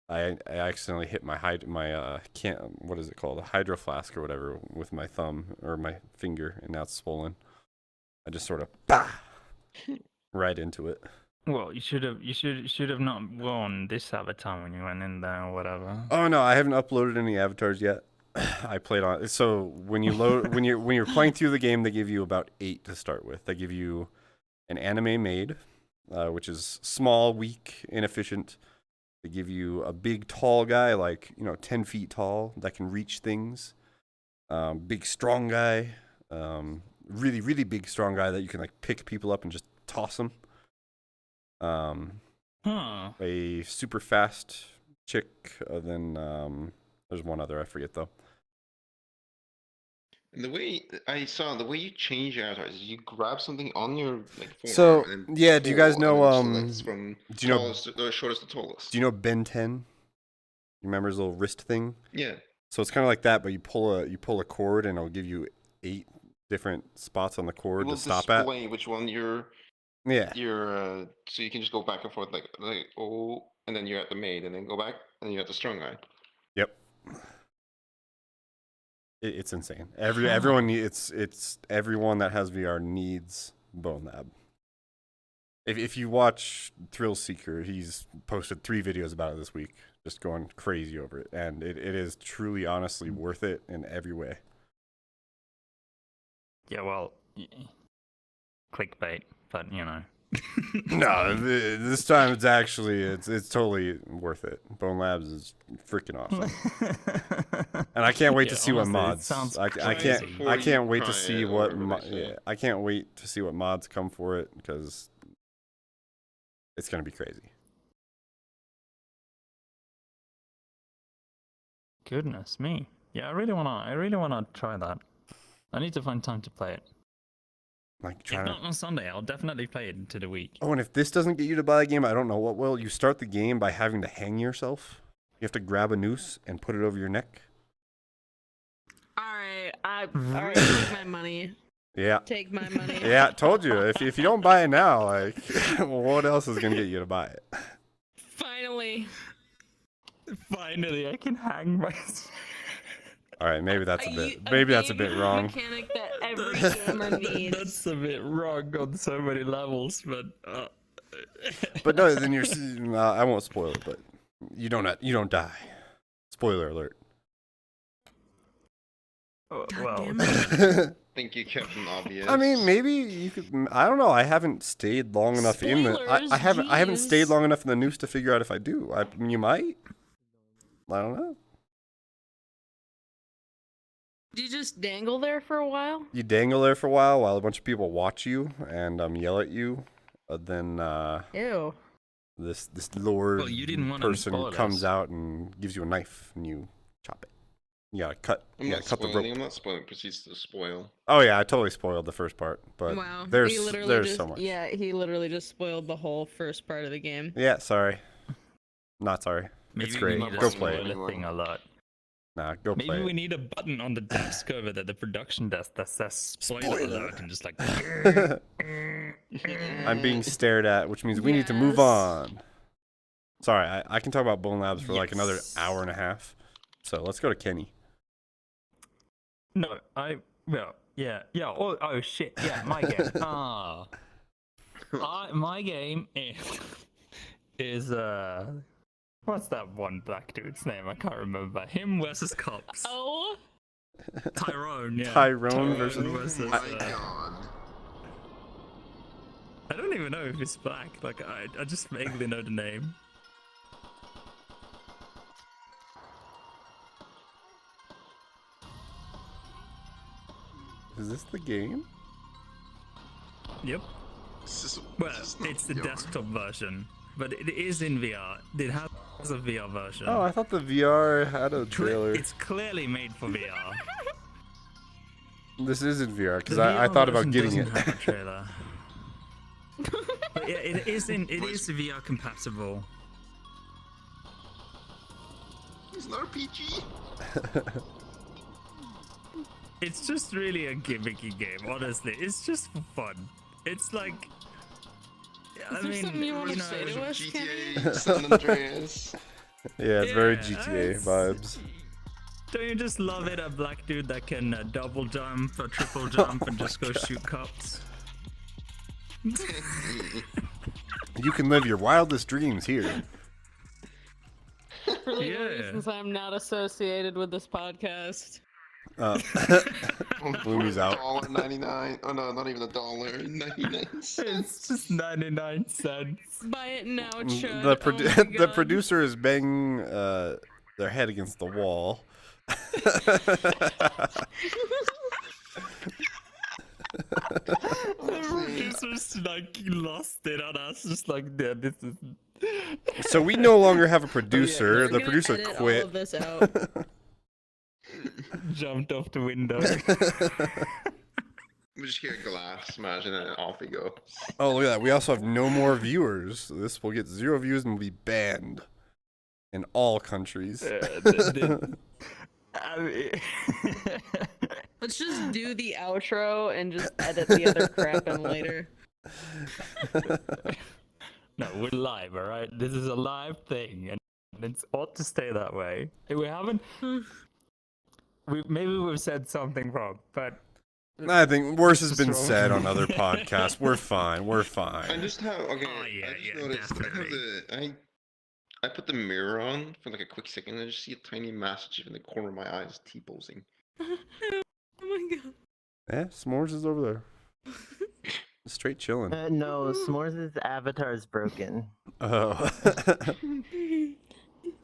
Speaker 2: I accidentally hit my what is it called, a hydro flask or whatever, with my thumb or my finger, and now it's swollen. I just sort of right into it.
Speaker 1: Well, you should have not worn this avatar when you went in there or whatever.
Speaker 2: Oh no, I haven't uploaded any avatars yet. I played on. So when you load when you're playing through the game, they give you about 8 to start with. They give you an anime maid, which is small, weak, inefficient. They give you a big, tall guy, like 10 feet tall, that can reach things. Big, strong guy. Really, really big, strong guy that you can like pick people up and just toss them. A super fast chick. Then there's one other, I forget though.
Speaker 3: And the way you change your avatars is you grab something on your like forearm.
Speaker 2: So
Speaker 3: and
Speaker 2: yeah, do you guys
Speaker 3: pull,
Speaker 2: know
Speaker 3: and then it selects from
Speaker 2: do you know
Speaker 3: tallest to, shortest to tallest?
Speaker 2: do you know Ben 10? You remember his little wrist thing?
Speaker 3: Yeah.
Speaker 2: So it's kind of like that, but you pull a cord and it'll give you 8 different spots on the cord
Speaker 3: It will
Speaker 2: to stop at.
Speaker 3: display which one you're so you can just go back and forth like and then you're at the maid, and then go back, and then you're at the strong guy.
Speaker 2: Yep. It's insane. Everyone everyone that has VR needs BONELAB. If you watch Thrill Seeker, he's posted 3 videos about it this week, just going crazy over it, and it is truly, honestly worth it in every way.
Speaker 1: Yeah, well, clickbait, but
Speaker 2: No, this time it's actually it's totally worth it. BONELABs is freaking awesome, and I can't wait to see what mods. I can't wait to see what I can't wait to see what mods come for it, because it's gonna be crazy.
Speaker 1: Goodness me. Yeah, I really wanna try that. I need to find time to play it.
Speaker 2: Like
Speaker 1: If not on Sunday, I'll definitely play it into the week.
Speaker 2: Oh, and if this doesn't get you to buy a game, I don't know what will. You start the game by having to hang yourself. You have to grab a noose and put it over your neck.
Speaker 4: Alright, alright, take my money.
Speaker 2: Yeah.
Speaker 4: Take my money.
Speaker 2: Yeah, I told you. If you don't buy it now, like, what else is gonna get you to buy it?
Speaker 4: Finally.
Speaker 1: Finally, I can hang myself.
Speaker 2: All right, maybe that's a bit wrong.
Speaker 4: Mechanic that every gamer needs.
Speaker 1: That's a bit wrong on so many levels, but.
Speaker 2: But no, then you're. I won't spoil it, but you don't die. Spoiler alert.
Speaker 1: Oh, well.
Speaker 3: I think you kept them obvious.
Speaker 2: I mean, maybe you could. I don't know. I haven't stayed long enough in the. I haven't stayed long enough in the noose to figure out if I do. You might. I don't know.
Speaker 4: Do you just dangle there for a while?
Speaker 2: You dangle there for a while a bunch of people watch you and yell at you. Then
Speaker 4: Ew.
Speaker 2: this Lord person comes out and gives you a knife and you chop it. You gotta cut. You gotta cut the rope.
Speaker 3: I'm not spoiling. Proceeds to spoil.
Speaker 2: Oh yeah, I totally spoiled the first part, but
Speaker 4: Wow.
Speaker 2: there's
Speaker 4: just,
Speaker 2: so much.
Speaker 4: Yeah, he literally just spoiled the whole first part of the game.
Speaker 2: Yeah, sorry. Not sorry.
Speaker 1: Maybe
Speaker 2: it's great.
Speaker 1: We need
Speaker 2: Go play it.
Speaker 1: Thing a lot.
Speaker 2: Nah, go play it.
Speaker 1: Maybe we need a button on the desk over there, the production desk, that says spoiler alert, and just like.
Speaker 2: I'm being stared at, which means we need to move on. Sorry, I can talk about BONELABs for like another hour and a half. So let's go to Kenny.
Speaker 1: No, oh shit, yeah, my game. My game is what's that one black dude's name? I can't remember. Him versus cops.
Speaker 4: Oh.
Speaker 1: Tyrone, yeah.
Speaker 2: Tyrone versus.
Speaker 3: Oh my god.
Speaker 1: I don't even know if he's black. Like I just vaguely know the name.
Speaker 2: Is this the game?
Speaker 1: Yep. Well, it's the desktop version, but it is in VR. It has a VR version.
Speaker 2: Oh, I thought the VR had a trailer.
Speaker 1: It's clearly made for VR.
Speaker 2: This is in VR because
Speaker 1: The
Speaker 2: I
Speaker 1: VR
Speaker 2: thought about
Speaker 1: version
Speaker 2: getting it.
Speaker 1: doesn't have a trailer. But yeah, it is VR compatible.
Speaker 3: It's an RPG.
Speaker 1: It's just really a gimmicky game, honestly. It's just for fun. It's like, I
Speaker 4: there
Speaker 1: mean,
Speaker 4: something you wanna
Speaker 1: know,
Speaker 4: say to us?
Speaker 3: GTA San Andreas.
Speaker 2: Yeah, it's very
Speaker 1: Yeah,
Speaker 2: GTA
Speaker 1: it's-
Speaker 2: vibes.
Speaker 1: Don't you just love it? A black dude that can double jump or triple jump and just go shoot cops.
Speaker 2: You can live your wildest dreams here.
Speaker 4: For legal
Speaker 1: Yeah.
Speaker 4: reasons, I'm not associated with this podcast.
Speaker 2: Lumi's out.
Speaker 3: $1.99. Oh no, not even $1.99.
Speaker 1: It's just 99 cents.
Speaker 4: Buy it now, Chud.
Speaker 2: The
Speaker 4: Oh my
Speaker 2: the
Speaker 4: God.
Speaker 2: producer is banging their head against the wall.
Speaker 1: The producer's like lost it on us, just like, yeah, this is.
Speaker 2: So we no longer have a producer.
Speaker 4: We're
Speaker 2: The
Speaker 4: gonna
Speaker 2: producer
Speaker 4: edit all
Speaker 2: quit.
Speaker 4: of this out.
Speaker 1: Jumped off the window.
Speaker 3: We just hear glass smashing and off we go.
Speaker 2: Oh, look at that. We also have no more viewers. This will get 0 views and will be banned in all countries.
Speaker 1: I mean,
Speaker 4: Let's just do the outro and just edit the other crap in later.
Speaker 1: no, we're live, all right? This is a live thing, and it's ought to stay that way. We haven't. Maybe we've said something wrong, but
Speaker 2: I think worse has
Speaker 1: Just
Speaker 2: been
Speaker 1: wrong.
Speaker 2: said on other podcasts. We're fine. We're
Speaker 3: I
Speaker 2: fine.
Speaker 3: just have okay.
Speaker 1: Oh, yeah,
Speaker 3: I just
Speaker 1: yeah,
Speaker 3: noticed
Speaker 1: definitely.
Speaker 3: I put the mirror on for like a quick second and I just see a tiny message in the corner of my eyes T-posing.
Speaker 4: Oh my god.
Speaker 2: Yeah, S'mores is over there. Straight chilling.
Speaker 6: No, S'mores' avatar is broken.
Speaker 2: Oh.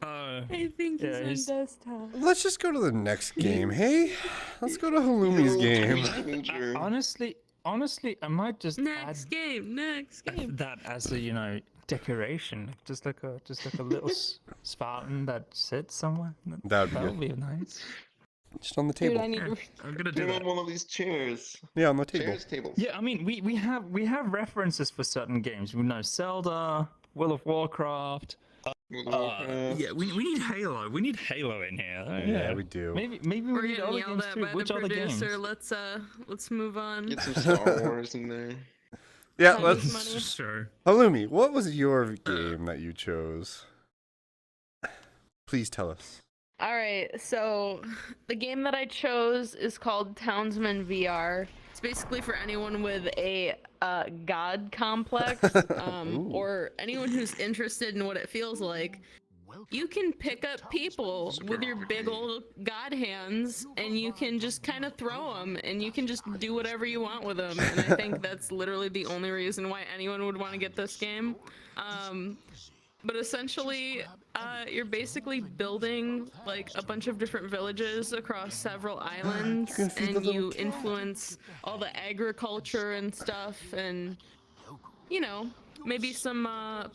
Speaker 4: I think
Speaker 1: Yeah,
Speaker 4: he's
Speaker 1: he's-
Speaker 4: on desktop.
Speaker 2: Let's just go to the next game, hey? Let's go to Halumi's game.
Speaker 1: honestly, I might just
Speaker 4: Next
Speaker 1: add
Speaker 4: game, next game.
Speaker 1: that as a decoration, just like a little Spartan that sits somewhere.
Speaker 2: That would
Speaker 1: That
Speaker 2: be
Speaker 1: would be nice.
Speaker 2: just on the
Speaker 4: Dude,
Speaker 2: table.
Speaker 4: I need to.
Speaker 1: I'm gonna
Speaker 3: Do
Speaker 1: do
Speaker 3: you
Speaker 1: that.
Speaker 3: want one of these chairs?
Speaker 2: Yeah, on the table.
Speaker 3: Chairs, tables.
Speaker 1: Yeah, I mean, we have references for certain games. We know Zelda, World of Warcraft.
Speaker 3: World of Warcraft.
Speaker 1: Yeah, we need Halo. We need Halo in here.
Speaker 2: Yeah, we do.
Speaker 1: Maybe
Speaker 4: We're
Speaker 1: we need
Speaker 4: getting
Speaker 1: other
Speaker 4: yelled
Speaker 1: games
Speaker 4: at
Speaker 1: too.
Speaker 4: by
Speaker 1: Which
Speaker 4: the
Speaker 1: other games?
Speaker 4: producer. Let's move on.
Speaker 3: Get some Star Wars in there.
Speaker 2: Yeah,
Speaker 4: Time
Speaker 2: let's.
Speaker 4: is money.
Speaker 1: Sure.
Speaker 2: Halumi, what was your game that you chose? Please tell us.
Speaker 4: All right, so the game that I chose is called Townsmen VR. It's basically for anyone with a god complex,
Speaker 2: Ooh.
Speaker 4: or anyone who's interested in what it feels like. You can pick up people with your big old god hands, and you can just kind of throw them, and you can just do whatever you want with them. And I think that's literally the only reason why anyone would want to get this game. But essentially, you're basically building like a bunch of different villages across several islands,
Speaker 2: can feed the
Speaker 4: and you
Speaker 2: little cat.
Speaker 4: influence all the agriculture and stuff, and you know, maybe some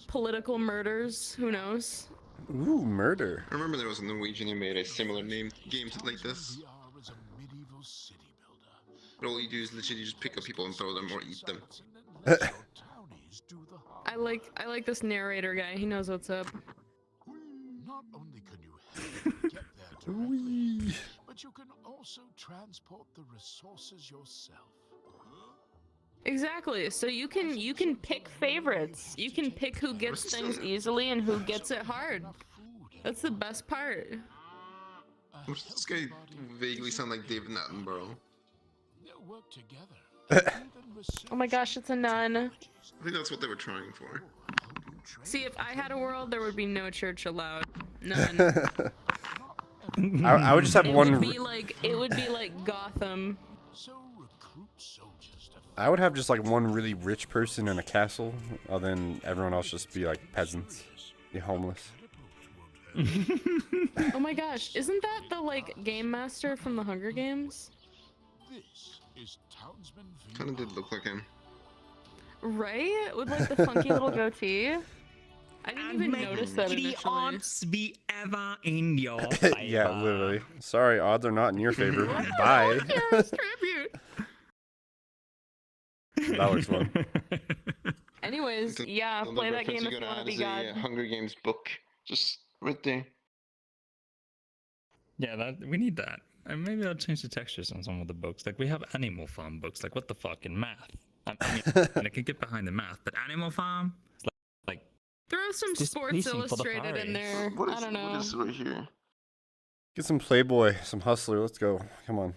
Speaker 4: political murders. Who knows?
Speaker 2: Ooh, murder.
Speaker 3: I remember there was a Norwegian who made a similar named games like this. But all you do is literally just pick up people and throw them or eat them.
Speaker 4: I like this narrator guy. He knows what's up.
Speaker 7: Not only can you help get there directly, but you can also transport the resources yourself.
Speaker 4: Exactly. So you can pick favorites. You can pick who gets things easily and who gets it hard. That's the best part.
Speaker 3: Does this guy vaguely sound like David Attenborough?
Speaker 7: Work together.
Speaker 4: Oh my gosh, it's a nun.
Speaker 3: I think that's what they were trying for.
Speaker 4: See, if I had a world, there would be no church allowed. None.
Speaker 2: I would just have
Speaker 4: It
Speaker 2: one.
Speaker 4: would be like Gotham.
Speaker 7: So recruit soldiers to
Speaker 2: I would have just like one really rich person in a castle, and then everyone else just be like peasants, be homeless.
Speaker 4: Oh my gosh, isn't that the like game master from the Hunger Games?
Speaker 7: This is Townsmen VR.
Speaker 3: Kind of did look like him.
Speaker 4: Right? With like the funky little goatee. I didn't even notice that
Speaker 1: The
Speaker 4: initially.
Speaker 1: odds be ever in your
Speaker 2: Yeah,
Speaker 1: favor.
Speaker 2: literally. Sorry, odds are not in your favor. Bye.
Speaker 4: Yes, tribute.
Speaker 2: That looks fun.
Speaker 4: Anyways, yeah,
Speaker 3: The
Speaker 4: play that
Speaker 3: reference
Speaker 4: game if
Speaker 3: you're
Speaker 4: you
Speaker 3: gonna
Speaker 4: want to
Speaker 3: add
Speaker 4: be
Speaker 3: is a
Speaker 4: God.
Speaker 3: Hunger Games book, just right there.
Speaker 1: Yeah, we need that. And maybe I'll change the textures on some of the books. Like we have Animal Farm books. Like what the fuck in math? I mean, I can get behind the math, but Animal Farm, it's like
Speaker 4: Throw some Sports
Speaker 1: displeasing for the
Speaker 4: Illustrated in
Speaker 1: furries.
Speaker 4: there.
Speaker 3: What
Speaker 4: I
Speaker 3: is,
Speaker 4: don't know.
Speaker 3: what is right here?
Speaker 2: Get some Playboy, some Hustler. Let's go. Come on.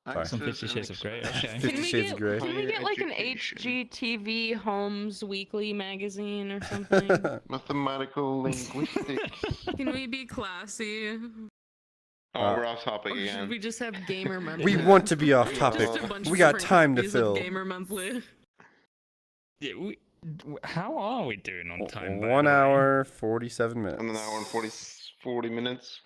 Speaker 2: Sorry.
Speaker 1: some
Speaker 3: Access
Speaker 1: 50 Shades of Grey.
Speaker 3: and
Speaker 1: Okay.
Speaker 2: 50 Shades of Grey.
Speaker 4: Can we get like an
Speaker 3: Education.
Speaker 4: HGTV Homes Weekly magazine or something?
Speaker 3: Mathematical linguistics.
Speaker 4: Can we be classy?
Speaker 3: Oh, we're off topic
Speaker 4: Or should
Speaker 3: again.
Speaker 4: we just have Gamer Monthly?
Speaker 2: We want to be off topic.
Speaker 4: Just a bunch
Speaker 2: We
Speaker 4: of
Speaker 2: got
Speaker 4: different
Speaker 2: time to
Speaker 4: copies of
Speaker 2: fill.
Speaker 4: Gamer Monthly.
Speaker 1: Yeah, how are we doing on time? by
Speaker 2: 1
Speaker 1: the way?
Speaker 2: hour, 47 minutes.
Speaker 3: And an hour and 40 minutes.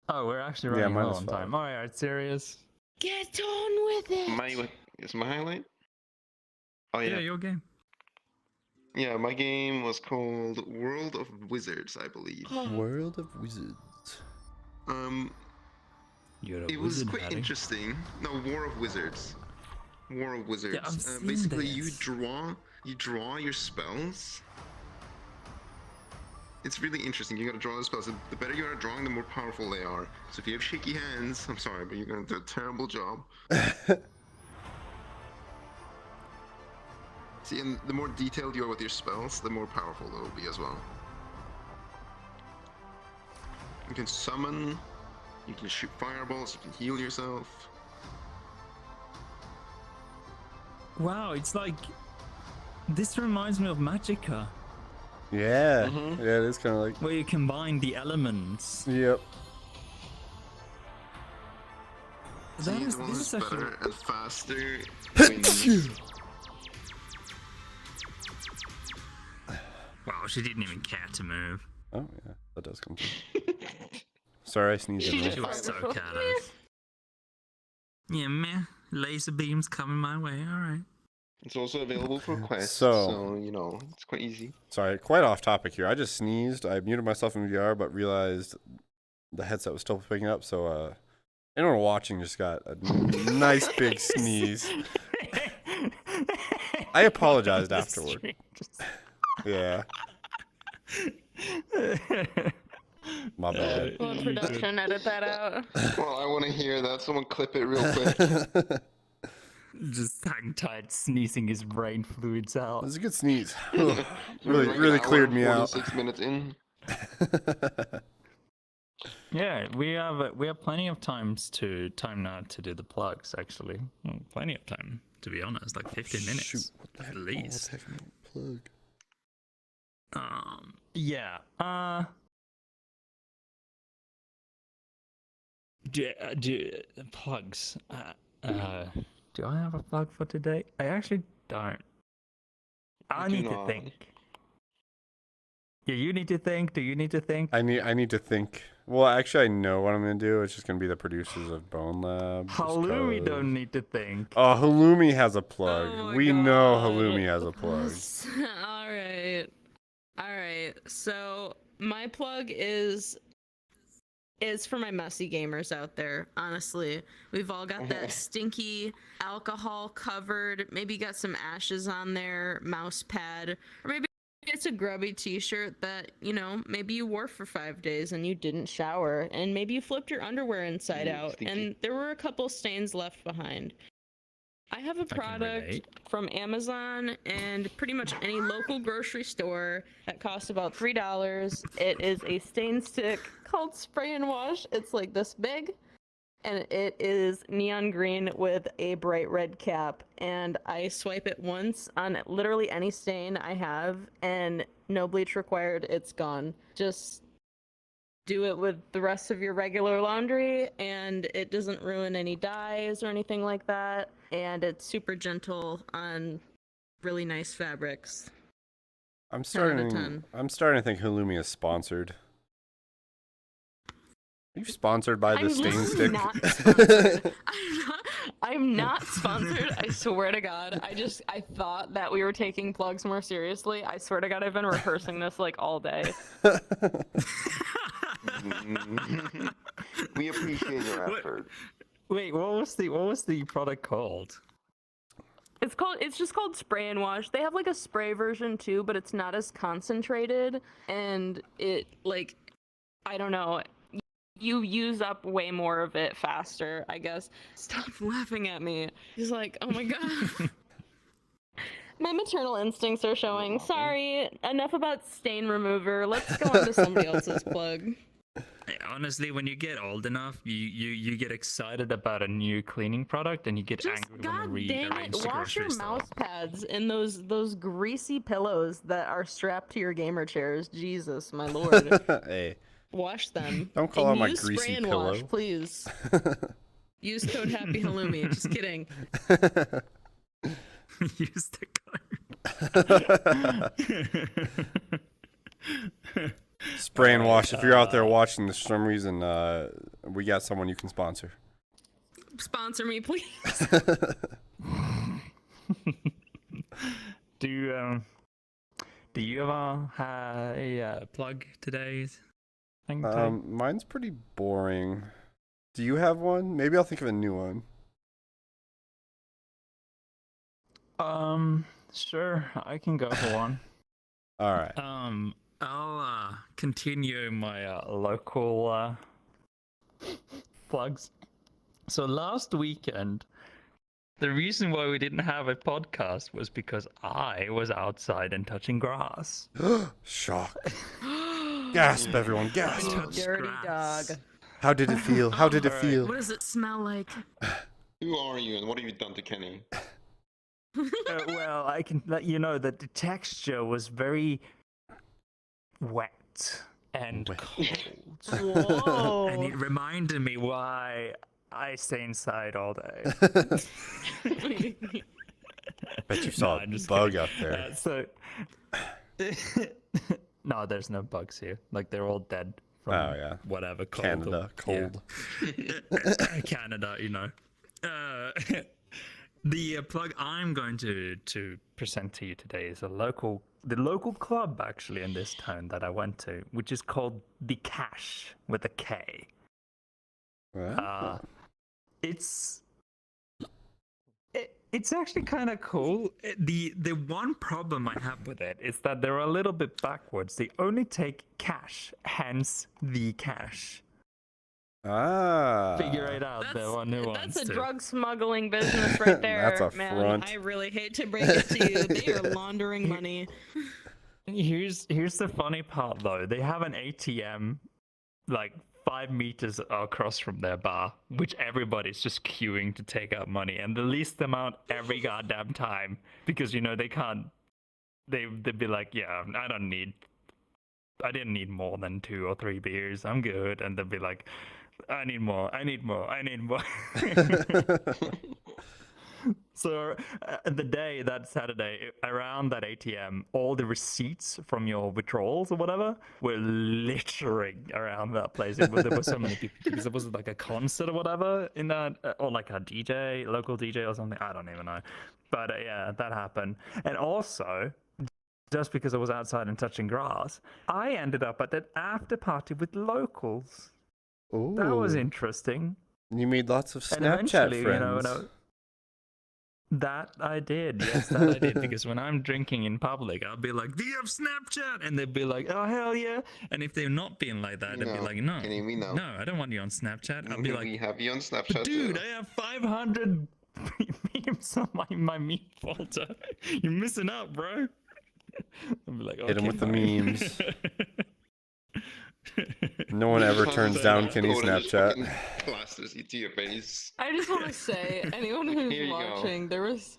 Speaker 1: Oh, we're actually
Speaker 2: Yeah,
Speaker 1: running well
Speaker 2: minus
Speaker 1: on
Speaker 2: 5.
Speaker 1: time. Alright, serious.
Speaker 4: Get on with it.
Speaker 3: Is my highlight? Oh
Speaker 1: Yeah,
Speaker 3: yeah.
Speaker 1: your game.
Speaker 3: Yeah, my game was called World of Wizards, I believe.
Speaker 2: World of Wizards.
Speaker 1: You're a
Speaker 3: It was
Speaker 1: wizard,
Speaker 3: quite
Speaker 1: Harry.
Speaker 3: interesting. No, War of Wizards. War of Wizards.
Speaker 1: I've seen
Speaker 3: Basically,
Speaker 1: this.
Speaker 3: you draw your spells. It's really interesting. You gotta draw the spells. The better you are at drawing, the more powerful they are. So if you have shaky hands, I'm sorry, but you're gonna do a terrible job. See, and the more detailed you are with your spells, the more powerful they will be as well. You can summon, you can shoot fireballs, you can heal yourself.
Speaker 1: Wow, it's like this reminds me of Magicka,
Speaker 2: Yeah.
Speaker 3: Mhm.
Speaker 2: Yeah, it is kind of like.
Speaker 1: where you combine the elements.
Speaker 2: Yep.
Speaker 3: See,
Speaker 1: That is,
Speaker 3: the one
Speaker 1: this
Speaker 3: who's
Speaker 1: is actually
Speaker 3: better and faster wins.
Speaker 1: wow. She didn't even care to move.
Speaker 2: Oh, yeah. That does come through. Sorry, I sneezed in
Speaker 4: She
Speaker 2: there.
Speaker 1: She was so
Speaker 4: Powerful.
Speaker 1: careless. Yeah, meh. Laser beams coming my way. All right.
Speaker 3: It's also available for quests,
Speaker 2: So-
Speaker 3: so you know it's quite easy.
Speaker 2: Sorry, quite off topic here. I just sneezed. I muted myself in VR, but realized the headset was still picking up. So, anyone watching just got a nice big sneeze. I apologized
Speaker 1: The
Speaker 2: afterward.
Speaker 1: stream just-
Speaker 2: Yeah, my bad.
Speaker 4: Well, production, edit that out.
Speaker 3: Well, I want to hear that. Someone clip it real quick.
Speaker 1: Just hang tight, sneezing his brain fluids out.
Speaker 2: It was a good sneeze.
Speaker 3: We're
Speaker 2: really,
Speaker 3: like an
Speaker 2: really
Speaker 3: hour
Speaker 2: cleared
Speaker 3: and
Speaker 2: me out.
Speaker 3: 46 minutes in.
Speaker 1: Yeah, we have plenty of time now to do the plugs. Actually, well, plenty of time to be honest, like 15 minutes
Speaker 2: Shoot, what the
Speaker 1: at
Speaker 2: heck?
Speaker 1: least.
Speaker 2: Oh, what the heck? Plug.
Speaker 1: Yeah. Do plugs. Do I have a plug for today? I actually don't. I
Speaker 3: do
Speaker 1: need to
Speaker 3: not.
Speaker 1: think. Yeah, you need to think. Do you need to think?
Speaker 2: I need to think. Well, actually, I know what I'm gonna do. It's just gonna be the producers of BONELAB. just
Speaker 1: Halloumi
Speaker 2: 'cause-
Speaker 1: don't need to think.
Speaker 2: Oh, Halloumi has a plug.
Speaker 4: Oh my
Speaker 2: We know
Speaker 4: God.
Speaker 2: Halloumi has a plug.
Speaker 4: All right. So my plug is for my messy gamers out there. Honestly, we've all got that stinky alcohol covered. Maybe got some ashes on there, mouse pad, or maybe it's a grubby t-shirt that maybe you wore for 5 days and you didn't shower, and maybe you flipped your underwear inside
Speaker 3: Ooh,
Speaker 4: out
Speaker 3: stinky.
Speaker 4: and there were a couple stains left behind. I have a
Speaker 1: can
Speaker 4: product
Speaker 1: relate.
Speaker 4: from Amazon and pretty much any local grocery store that costs about $3. It is a stain stick called Spray and Wash. It's like this big, and it is neon green with a bright red cap. And I swipe it once on literally any stain I have, and no bleach required. It's gone. Just do it with the rest of your regular laundry, and it doesn't ruin any dyes or anything like that. And it's super gentle on really nice fabrics.
Speaker 2: I'm
Speaker 4: 10 out of
Speaker 2: starting.
Speaker 4: 10.
Speaker 2: I'm starting to think Halloumi is sponsored. Are you sponsored by the
Speaker 4: I'm
Speaker 2: stain
Speaker 4: literally
Speaker 2: stick?
Speaker 4: not sponsored. I'm not sponsored. I swear to God. I thought that we were taking plugs more seriously. I swear to God, I've been rehearsing this like all day.
Speaker 3: We appreciate your effort.
Speaker 1: Wait, what was the product called?
Speaker 4: It's just called Spray and Wash. They have like a spray version too, but it's not as concentrated, and it like, I don't know, you use up way more of it faster, I guess. Stop laughing at me. He's like, oh my God. My maternal instincts are showing. Sorry, enough about stain remover. Let's go on to somebody else's plug.
Speaker 1: Honestly, when you get old enough, you get excited about a new cleaning product, and you get
Speaker 4: Just
Speaker 1: angry when
Speaker 4: God
Speaker 1: you
Speaker 4: dang
Speaker 1: rearrange
Speaker 4: it,
Speaker 1: the
Speaker 4: wash your
Speaker 1: grocery store.
Speaker 4: mouse pads and those greasy pillows that are strapped to your gamer chairs. Jesus, my lord.
Speaker 2: Hey,
Speaker 4: Wash them.
Speaker 2: don't call
Speaker 4: and
Speaker 2: out my
Speaker 4: use
Speaker 2: greasy
Speaker 4: spray and
Speaker 2: pillow.
Speaker 4: wash, please. Use code Happy Halloumi. Just kidding.
Speaker 1: Use the code.
Speaker 2: Spray and wash. If you're out there watching this for some reason, we got someone you can sponsor.
Speaker 4: Sponsor me, please.
Speaker 1: Do you ever have a plug today?
Speaker 2: Mine's pretty boring. Do you have one? Maybe I'll think of a new one.
Speaker 1: Sure, I can go for one.
Speaker 2: All right.
Speaker 1: I'll continue my local plugs. So last weekend, the reason why we didn't have a podcast was because I was outside and touching grass.
Speaker 2: Shock. Gasp, everyone, gasp.
Speaker 4: Dirty dog.
Speaker 2: How did it feel? How did it
Speaker 1: Alright.
Speaker 2: feel?
Speaker 4: What does it smell like?
Speaker 3: Who are you and what have you done to Kenny?
Speaker 1: Well, I can let you know that the texture was very wet and cold.
Speaker 4: Whoa.
Speaker 1: And it reminded me why I stay inside all day.
Speaker 2: Bet you saw
Speaker 1: I'm
Speaker 2: a
Speaker 1: just
Speaker 2: bug
Speaker 1: kidding.
Speaker 2: up there.
Speaker 1: So, no, there's no bugs here. Like, they're all dead from
Speaker 2: Oh, yeah.
Speaker 1: whatever, cold.
Speaker 2: Canada, cold.
Speaker 1: Yeah. Canada, you know. The plug I'm going to present to you today is the local club actually in this town that I went to, which is called The Cash with a K. It's actually kind of cool. The one problem I have with it is that they're a little bit backwards. They only take cash, hence The Cash. Figure it out. There are nuances.
Speaker 4: That's a drug smuggling business right there,
Speaker 2: That's a
Speaker 4: man.
Speaker 2: front.
Speaker 4: I really hate to break it to you. They are laundering money.
Speaker 1: Here's the funny part though. They have an ATM like 5 meters across from their bar, which everybody's just queuing to take out money, and the least amount every goddamn time, because you know they can't. They'd be like, yeah, I didn't need more than 2 or 3 beers. I'm good, and they'd be like, I need more. So that Saturday, around that ATM, all the receipts from your withdrawals or whatever were littering around that place. There were so many people because there was like a concert or whatever in that, or like a local DJ or something. I don't even know. But yeah, that happened. And also, just because I was outside and touching grass, I ended up at an after party with locals.
Speaker 2: Ooh.
Speaker 1: That was interesting.
Speaker 2: You made lots of
Speaker 1: And
Speaker 2: Snapchat
Speaker 1: eventually,
Speaker 2: friends.
Speaker 1: That I did. Yes, that I did. Because when I'm drinking in public, I'll be like, "Do you have Snapchat?" And they'd be like, "Oh hell yeah!" And if they're not being like that, they'd be like,
Speaker 3: Kenny, we know.
Speaker 1: no, I don't want you on Snapchat." I'll be like,
Speaker 3: we have you on Snapchat
Speaker 1: "Dude,
Speaker 3: too.
Speaker 1: I have 500 memes on my meme folder. You're missing out, bro. I'll be like,
Speaker 2: Hit him with the
Speaker 1: fine."
Speaker 2: memes. No one ever turns down Kenny's Snapchat.
Speaker 3: Plasters it to your face.
Speaker 4: I just want to say, anyone who's
Speaker 3: Here you go.
Speaker 4: watching, there was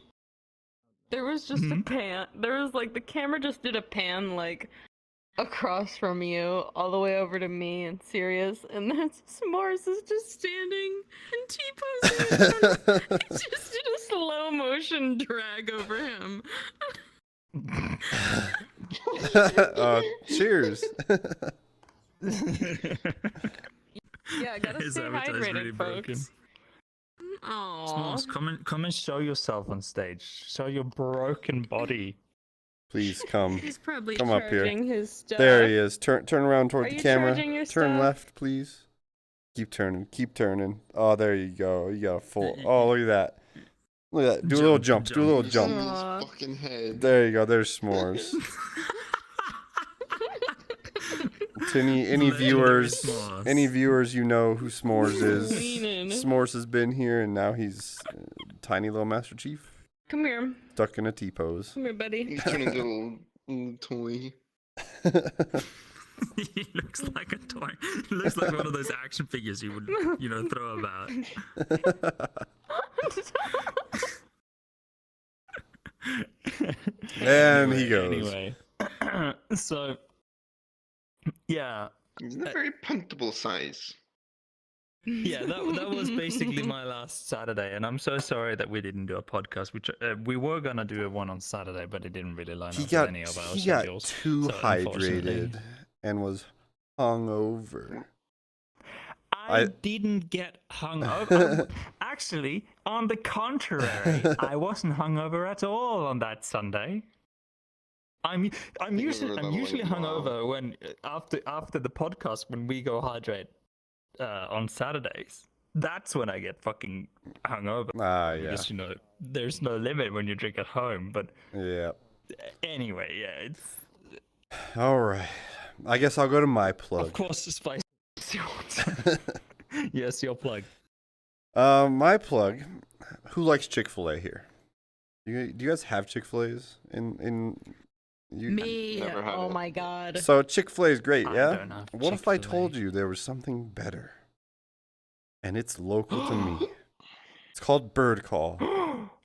Speaker 4: just a pan. There was like the camera just did a pan like across from you, all the way over to me and Sirius, and then S'mores is just standing and T-posing. It just did a slow motion drag over him.
Speaker 2: Cheers.
Speaker 4: Yeah, gotta
Speaker 1: His
Speaker 4: stay
Speaker 1: avatar's
Speaker 4: hydrated,
Speaker 1: really broken.
Speaker 4: folks. Aww.
Speaker 1: S'mores, come and show yourself on stage. Show your broken body.
Speaker 2: Please come.
Speaker 4: He's probably
Speaker 2: Come up here.
Speaker 4: charging his stuff.
Speaker 2: There he is. Turn around toward
Speaker 4: Are
Speaker 2: the
Speaker 4: you
Speaker 2: camera.
Speaker 4: charging your
Speaker 2: Turn
Speaker 4: stuff?
Speaker 2: left, please. Keep turning. Keep turning. Oh, there you go. You got a full. Oh, look at that. Look at that. Do a little jump. Do a little
Speaker 3: He's
Speaker 2: jump.
Speaker 3: on
Speaker 4: Aw.
Speaker 3: his fucking head.
Speaker 2: There you go. There's S'mores. To any
Speaker 1: Legendary
Speaker 2: viewers,
Speaker 1: S'mores.
Speaker 2: any viewers, you know who S'mores is.
Speaker 4: Leaning.
Speaker 2: S'mores has been here, and now he's tiny little Master Chief,
Speaker 4: Come here.
Speaker 2: stuck in a T-pose.
Speaker 4: Come here, buddy.
Speaker 3: He's turning into a little toy.
Speaker 1: He looks like a toy. He looks like one of those action figures you would, throw about.
Speaker 2: And he goes.
Speaker 1: Anyway, so yeah,
Speaker 3: He's in a very puntable size.
Speaker 1: that was basically my last Saturday, and I'm so sorry that we didn't do a podcast. Which we were gonna do one on Saturday, but it didn't really line up with any of our
Speaker 2: He got
Speaker 1: schedules.
Speaker 2: too
Speaker 1: so unfortunately-
Speaker 2: hydrated and was hungover.
Speaker 1: I didn't get hungover. Actually, on the contrary, I wasn't hungover at all on that Sunday. I'm usually hungover when after the podcast when we go hydrate on Saturdays. That's when I get fucking hungover.
Speaker 2: Yeah.
Speaker 1: Because there's no limit when you drink at home. But
Speaker 2: Yeah.
Speaker 1: anyway, yeah, it's
Speaker 2: All right. I guess I'll go to my plug.
Speaker 1: of course the spicy ones. Yes, your plug.
Speaker 2: My plug. Who likes Chick-fil-A here? Do you guys have Chick-fil-A's in you?
Speaker 4: Me.
Speaker 3: Never had
Speaker 4: Oh
Speaker 3: it.
Speaker 4: my god.
Speaker 2: So Chick-fil-A is great,
Speaker 1: I
Speaker 2: yeah?
Speaker 1: don't have
Speaker 2: What if I
Speaker 1: Chick-fil-A.
Speaker 2: told you there was something better? And it's local to me. It's called Bird Call.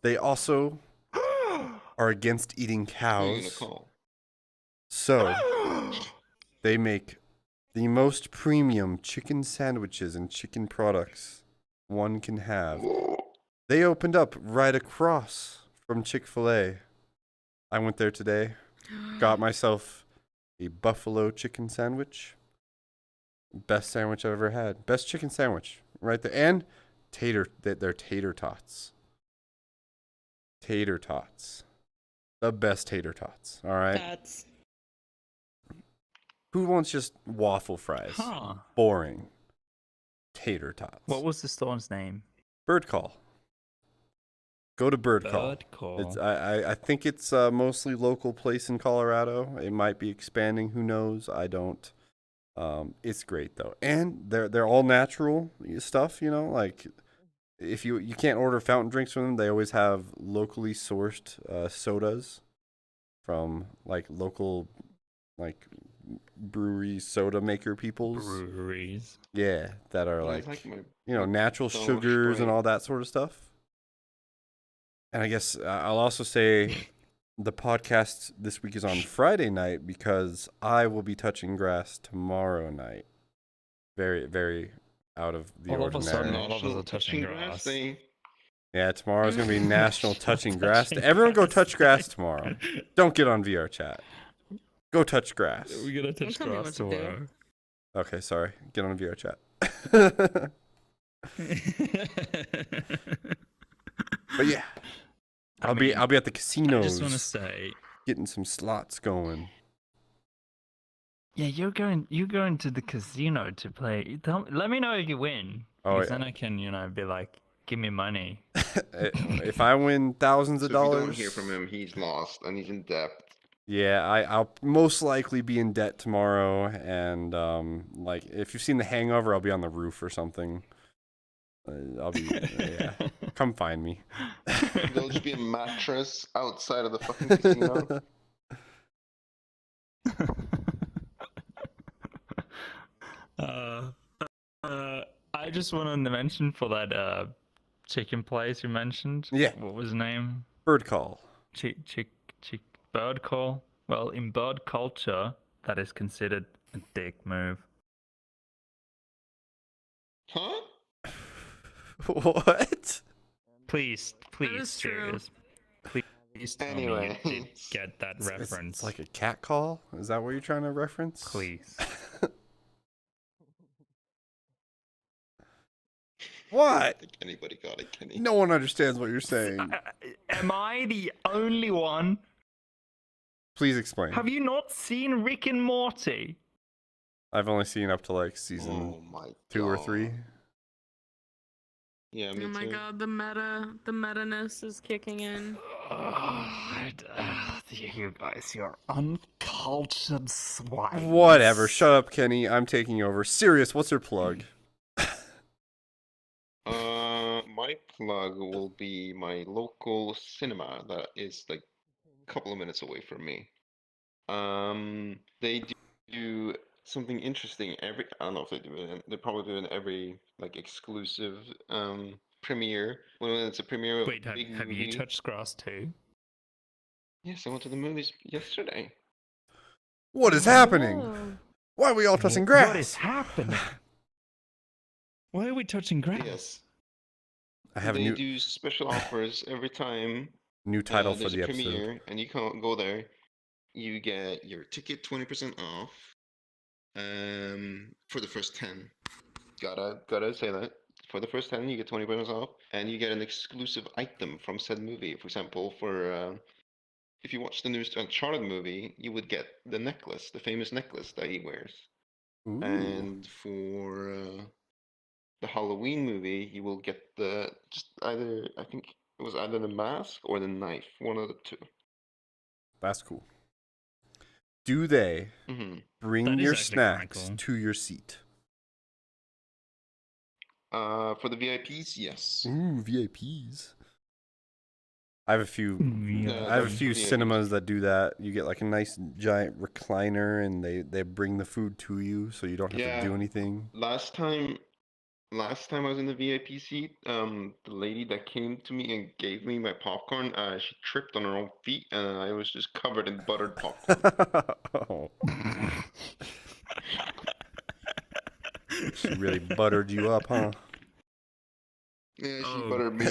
Speaker 2: They also are against eating
Speaker 3: Who are you gonna
Speaker 2: cows.
Speaker 3: call?
Speaker 2: So they make the most premium chicken sandwiches and chicken products one can have. They opened up right across from Chick-fil-A. I went there today. Got myself a buffalo chicken sandwich. Best sandwich I've ever had. Best chicken sandwich right there. And they're tater tots. Tater tots. The best tater tots. All right.
Speaker 4: That's
Speaker 2: Who wants just waffle fries?
Speaker 1: Huh.
Speaker 2: Boring. Tater tots.
Speaker 1: What was the store's name?
Speaker 2: Bird Call. Go to Bird Call.
Speaker 1: Bird Call.
Speaker 2: It's I think it's a mostly local place in Colorado. It might be expanding. Who knows? I don't. It's great though, and they're all natural stuff. Like if you can't order fountain drinks from them, they always have locally sourced sodas from like local like brewery soda maker peoples.
Speaker 1: Breweries.
Speaker 2: Yeah, that are
Speaker 3: I
Speaker 2: like
Speaker 3: my
Speaker 2: natural
Speaker 3: so
Speaker 2: sugars and
Speaker 3: straight.
Speaker 2: all that sort of stuff. And I guess I'll also say the podcast this week is on Friday night because I will be touching grass tomorrow night. Very, very out of the
Speaker 1: All of a sudden,
Speaker 2: ordinary.
Speaker 1: all of us are touching grass.
Speaker 3: Day.
Speaker 2: Yeah, tomorrow's going to be National Touching Grass. Everyone go touch grass tomorrow. Don't get on VRChat. Go touch grass.
Speaker 1: We're gonna touch
Speaker 4: tell me
Speaker 1: grass
Speaker 4: what to do.
Speaker 1: tomorrow.
Speaker 2: Okay, sorry. Get on VRChat. But yeah, I'll be at the
Speaker 1: I
Speaker 2: casinos
Speaker 1: just want to say,
Speaker 2: getting some slots going.
Speaker 1: yeah, you're going to the casino to play. Let me know if you win.
Speaker 2: Oh,
Speaker 1: Because
Speaker 2: yeah.
Speaker 1: then I can, be like, give me money.
Speaker 2: If I win thousands
Speaker 3: So
Speaker 2: of
Speaker 3: if you
Speaker 2: dollars,
Speaker 3: don't hear from him, he's lost and he's in debt.
Speaker 2: yeah, I'll most likely be in debt tomorrow. And like, if you've seen The Hangover, I'll be on the roof or something. I'll be. Yeah. Come find me.
Speaker 3: There'll just be a mattress outside of the fucking casino.
Speaker 1: uh, I just wanted to mention for that chicken place you mentioned.
Speaker 2: Yeah.
Speaker 1: What was the name?
Speaker 2: Bird call.
Speaker 1: Chick bird call. Well, in bird culture, that is considered a dick move.
Speaker 3: Huh?
Speaker 2: What?
Speaker 1: Please,
Speaker 4: is true.
Speaker 1: serious. Please tell me you
Speaker 3: Anyway.
Speaker 1: did get that reference.
Speaker 2: It's like a cat call. Is that what you're trying to reference?
Speaker 1: Please.
Speaker 2: What?
Speaker 3: I think anybody got it, Kenny.
Speaker 2: No one understands what you're saying.
Speaker 1: Am I the only one?
Speaker 2: Please explain.
Speaker 1: Have you not seen Rick and Morty?
Speaker 2: I've only seen up to like season
Speaker 3: Oh my
Speaker 2: 2 or
Speaker 3: God.
Speaker 2: 3.
Speaker 3: Yeah, me
Speaker 4: Oh my
Speaker 3: too.
Speaker 4: god, the meta-ness is kicking in.
Speaker 1: You guys, you're uncultured swine.
Speaker 2: Whatever. Shut up, Kenny. I'm taking over. Sirius, what's your plug?
Speaker 3: My plug will be my local cinema that is like a couple of minutes away from me. They do something interesting every. I don't know if they do it. They probably do it in every like exclusive premiere. When it's a premiere of
Speaker 1: Wait,
Speaker 3: a big
Speaker 1: have
Speaker 3: movie.
Speaker 1: you touched grass too?
Speaker 3: Yes, I went to the movies yesterday.
Speaker 2: What is happening?
Speaker 4: Oh.
Speaker 2: Why are we all touching grass?
Speaker 1: What is happening? Why are we touching grass?
Speaker 3: Yes,
Speaker 2: I have a
Speaker 3: they
Speaker 2: new
Speaker 3: do special offers every time.
Speaker 2: title for
Speaker 3: There's
Speaker 2: the
Speaker 3: a
Speaker 2: episode.
Speaker 3: premiere, and you can't go there. You get your ticket 20% off. For the first 10. Gotta say that. For the first 10, you get 20% off, and you get an exclusive item from said movie. For example, if you watch the newest Uncharted movie, you would get the necklace, the famous necklace that he wears.
Speaker 2: Ooh.
Speaker 3: And for the Halloween movie, you will get I think it was either the mask or the knife, one of the two.
Speaker 2: That's cool. Do they
Speaker 3: Mm-hmm.
Speaker 2: bring
Speaker 1: That is
Speaker 2: your
Speaker 1: actually kinda
Speaker 2: snacks
Speaker 1: cool.
Speaker 2: to your seat?
Speaker 3: For the VIPs, yes.
Speaker 2: Ooh, VIPs. I have a few.
Speaker 1: Yeah.
Speaker 2: I have a few
Speaker 3: VIPs.
Speaker 2: cinemas that do that. You get like a nice giant recliner, and they bring the food to you, so you don't have
Speaker 3: Yeah.
Speaker 2: to do anything.
Speaker 3: Last time I was in the VIP seat, the lady that came to me and gave me my popcorn, she tripped on her own feet, and I was just covered in buttered popcorn.
Speaker 2: Oh. She really buttered you up, huh?
Speaker 3: Yeah, she
Speaker 1: Oh,
Speaker 3: buttered me.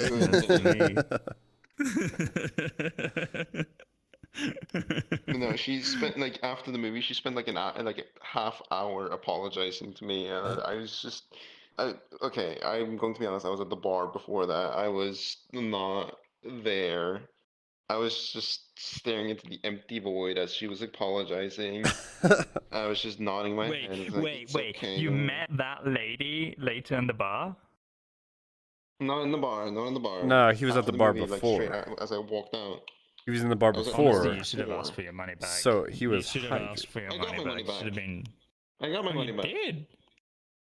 Speaker 3: No, she spent like after the movie, she spent like a half hour apologizing to me, and I was just, okay, I'm going to be honest. I was at the bar before that. I was not there. I was just staring into the empty void as she was apologizing. I was just nodding my head. It's like,
Speaker 1: wait.
Speaker 3: "It's okay,
Speaker 1: You
Speaker 3: don't-"
Speaker 1: met that lady later in the bar?
Speaker 3: Not in the bar. Not in the bar.
Speaker 2: No, he was at
Speaker 3: After
Speaker 2: the bar
Speaker 3: movie, like, straight
Speaker 2: before.
Speaker 3: as I walked out.
Speaker 2: He was in the bar
Speaker 3: I was
Speaker 2: before.
Speaker 1: Honestly, you should have asked for your money back.
Speaker 2: So he was
Speaker 1: You should have asked for your
Speaker 3: I got
Speaker 1: money
Speaker 3: my money
Speaker 1: back. Should have
Speaker 3: back.
Speaker 1: been.
Speaker 3: I got my
Speaker 1: Oh,
Speaker 3: money
Speaker 1: you
Speaker 3: back.
Speaker 1: did.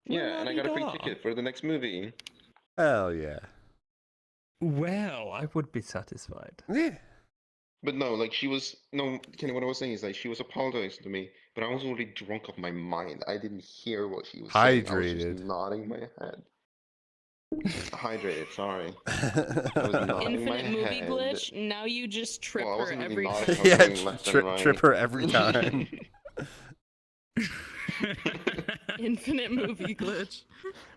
Speaker 3: Yeah, and I got a free
Speaker 1: La-di-da.
Speaker 3: ticket for the next movie.
Speaker 2: Hell yeah.
Speaker 1: Well, I would be satisfied.
Speaker 2: Yeah.
Speaker 3: But no, like Kenny, what I was saying is like she was apologizing to me, but I was already drunk off my mind. I didn't hear what she was saying. I was
Speaker 2: Hydrated.
Speaker 3: just nodding my head. Hydrated, sorry. I was nodding my
Speaker 4: Infinite movie
Speaker 3: head.
Speaker 4: glitch. Now you just trip
Speaker 3: Well, I
Speaker 4: her
Speaker 3: wasn't really
Speaker 4: every
Speaker 3: nodding,
Speaker 4: time.
Speaker 3: I was
Speaker 2: Yeah,
Speaker 3: going left and right.
Speaker 2: trip her every time.
Speaker 4: Infinite movie glitch.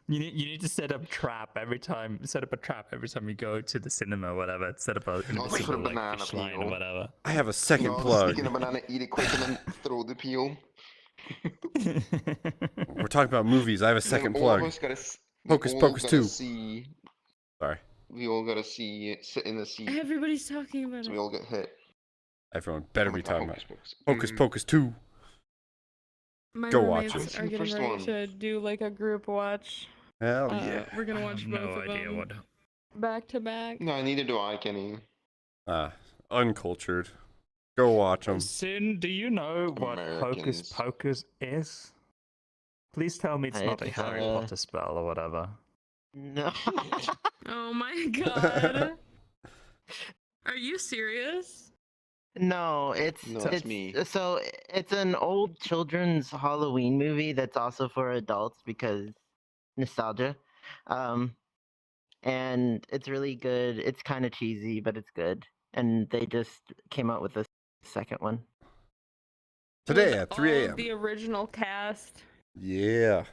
Speaker 1: You need to set up a trap every time you go to the cinema or whatever. Set up a
Speaker 3: put a
Speaker 1: invisible like
Speaker 3: banana
Speaker 1: fish line or
Speaker 3: peel.
Speaker 1: whatever.
Speaker 2: I have a second
Speaker 3: No,
Speaker 2: plug.
Speaker 3: Sneak in a banana, eat it quick, and then throw the peel.
Speaker 2: We're talking about movies. I have a second plug. Hocus Pocus 2. Sorry.
Speaker 3: We all gotta sit in the seat,
Speaker 4: Everybody's talking about
Speaker 3: so
Speaker 4: it.
Speaker 3: we all get hit.
Speaker 2: Everyone better
Speaker 3: Oh my
Speaker 2: be
Speaker 3: God,
Speaker 2: talking about
Speaker 3: Hocus Pocus.
Speaker 2: Hocus
Speaker 3: Mhm.
Speaker 2: Pocus 2.
Speaker 4: My
Speaker 2: Go watch
Speaker 4: roommates
Speaker 3: it.
Speaker 4: are
Speaker 3: The
Speaker 4: getting
Speaker 3: first
Speaker 4: ready
Speaker 3: one.
Speaker 4: to do like a group watch.
Speaker 2: Hell yeah.
Speaker 4: We're gonna
Speaker 1: I
Speaker 4: watch
Speaker 1: have
Speaker 4: both
Speaker 1: no
Speaker 4: of
Speaker 1: idea
Speaker 4: them
Speaker 1: what.
Speaker 4: back to back.
Speaker 3: No, neither do I, Kenny.
Speaker 2: Uncultured. Go watch them.
Speaker 1: Sin, do you know what Hocus
Speaker 3: Americans.
Speaker 1: Pocus is? Please tell me it's not a
Speaker 6: It's,
Speaker 1: Harry Potter spell or whatever.
Speaker 6: No.
Speaker 4: Oh my god. Are you serious?
Speaker 6: No, it's
Speaker 3: No, it's
Speaker 6: it's
Speaker 3: me.
Speaker 6: so it's an old children's Halloween movie that's also for adults because nostalgia. Um, and it's really good. It's kind of cheesy, but it's good. And they just came out with a second one.
Speaker 2: Today
Speaker 4: With
Speaker 2: at 3
Speaker 4: all
Speaker 2: a.m.
Speaker 4: of the original cast.
Speaker 2: Yeah.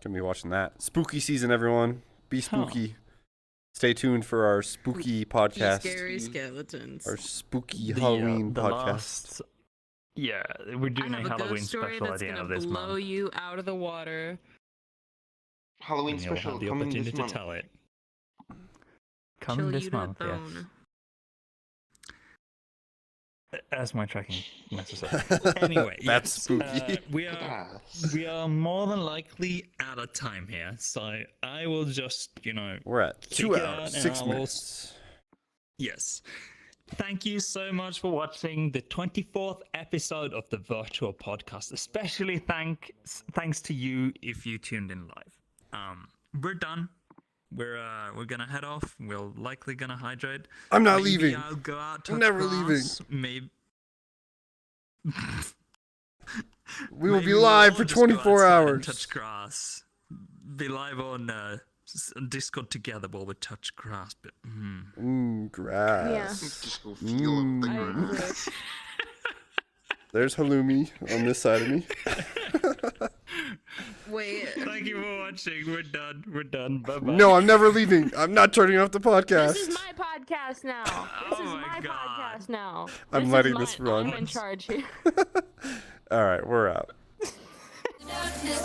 Speaker 2: Gonna be watching that. Spooky season, everyone. Be spooky. Stay tuned for our spooky podcast.
Speaker 4: Scary skeletons.
Speaker 2: Our spooky Halloween
Speaker 1: the
Speaker 2: podcast.
Speaker 1: Yeah, we're
Speaker 4: I
Speaker 1: doing
Speaker 4: have
Speaker 1: a
Speaker 4: a
Speaker 1: Halloween
Speaker 4: ghost story
Speaker 1: special at
Speaker 4: that's
Speaker 1: the end
Speaker 4: gonna
Speaker 1: of this
Speaker 4: blow
Speaker 1: month.
Speaker 4: you out of the water.
Speaker 3: Halloween
Speaker 1: And you'll
Speaker 3: special
Speaker 1: have the
Speaker 3: coming this
Speaker 1: opportunity to
Speaker 3: month.
Speaker 1: tell it. Coming
Speaker 4: Chill
Speaker 1: this
Speaker 4: you to the
Speaker 1: month, yes.
Speaker 4: bone.
Speaker 1: As my tracking messes up. Anyway,
Speaker 2: That's
Speaker 1: yes,
Speaker 2: spooky.
Speaker 1: we are
Speaker 3: Yes.
Speaker 1: more than likely out of time here, so I will just
Speaker 2: We're at
Speaker 1: Check
Speaker 2: 2
Speaker 1: it out
Speaker 2: hours,
Speaker 1: and
Speaker 2: 6
Speaker 1: I will-
Speaker 2: minutes.
Speaker 1: yes. Thank you so much for watching the 24th episode of the virtual podcast. Especially thanks to you if you tuned in live. We're done. We're gonna head off. We're likely gonna hydrate.
Speaker 2: I'm not
Speaker 1: Maybe
Speaker 2: leaving.
Speaker 1: I'll go out.
Speaker 2: I'm
Speaker 1: touch
Speaker 2: never leaving.
Speaker 1: grass, Maybe.
Speaker 2: We will
Speaker 1: Maybe
Speaker 2: be
Speaker 1: we'll
Speaker 2: live
Speaker 1: all
Speaker 2: for
Speaker 1: just go
Speaker 2: 24
Speaker 1: outside and
Speaker 2: hours.
Speaker 1: touch grass. Be live on Discord together while we touch grass. But
Speaker 2: Grass.
Speaker 3: Just go feel up the
Speaker 4: I
Speaker 3: ground.
Speaker 4: agree.
Speaker 2: There's Halloumi on this side of me.
Speaker 4: Wait.
Speaker 1: thank you for watching. We're done. We're done. Bye bye.
Speaker 2: No, I'm never leaving. I'm not turning off the podcast.
Speaker 4: This is my podcast now. This
Speaker 1: Oh
Speaker 4: is
Speaker 1: my
Speaker 4: my
Speaker 1: God.
Speaker 4: podcast now.
Speaker 2: I'm
Speaker 4: This is
Speaker 2: letting
Speaker 4: mine.
Speaker 2: this run.
Speaker 4: I'm in charge here.
Speaker 2: All right, we're out.
Speaker 8: Darkness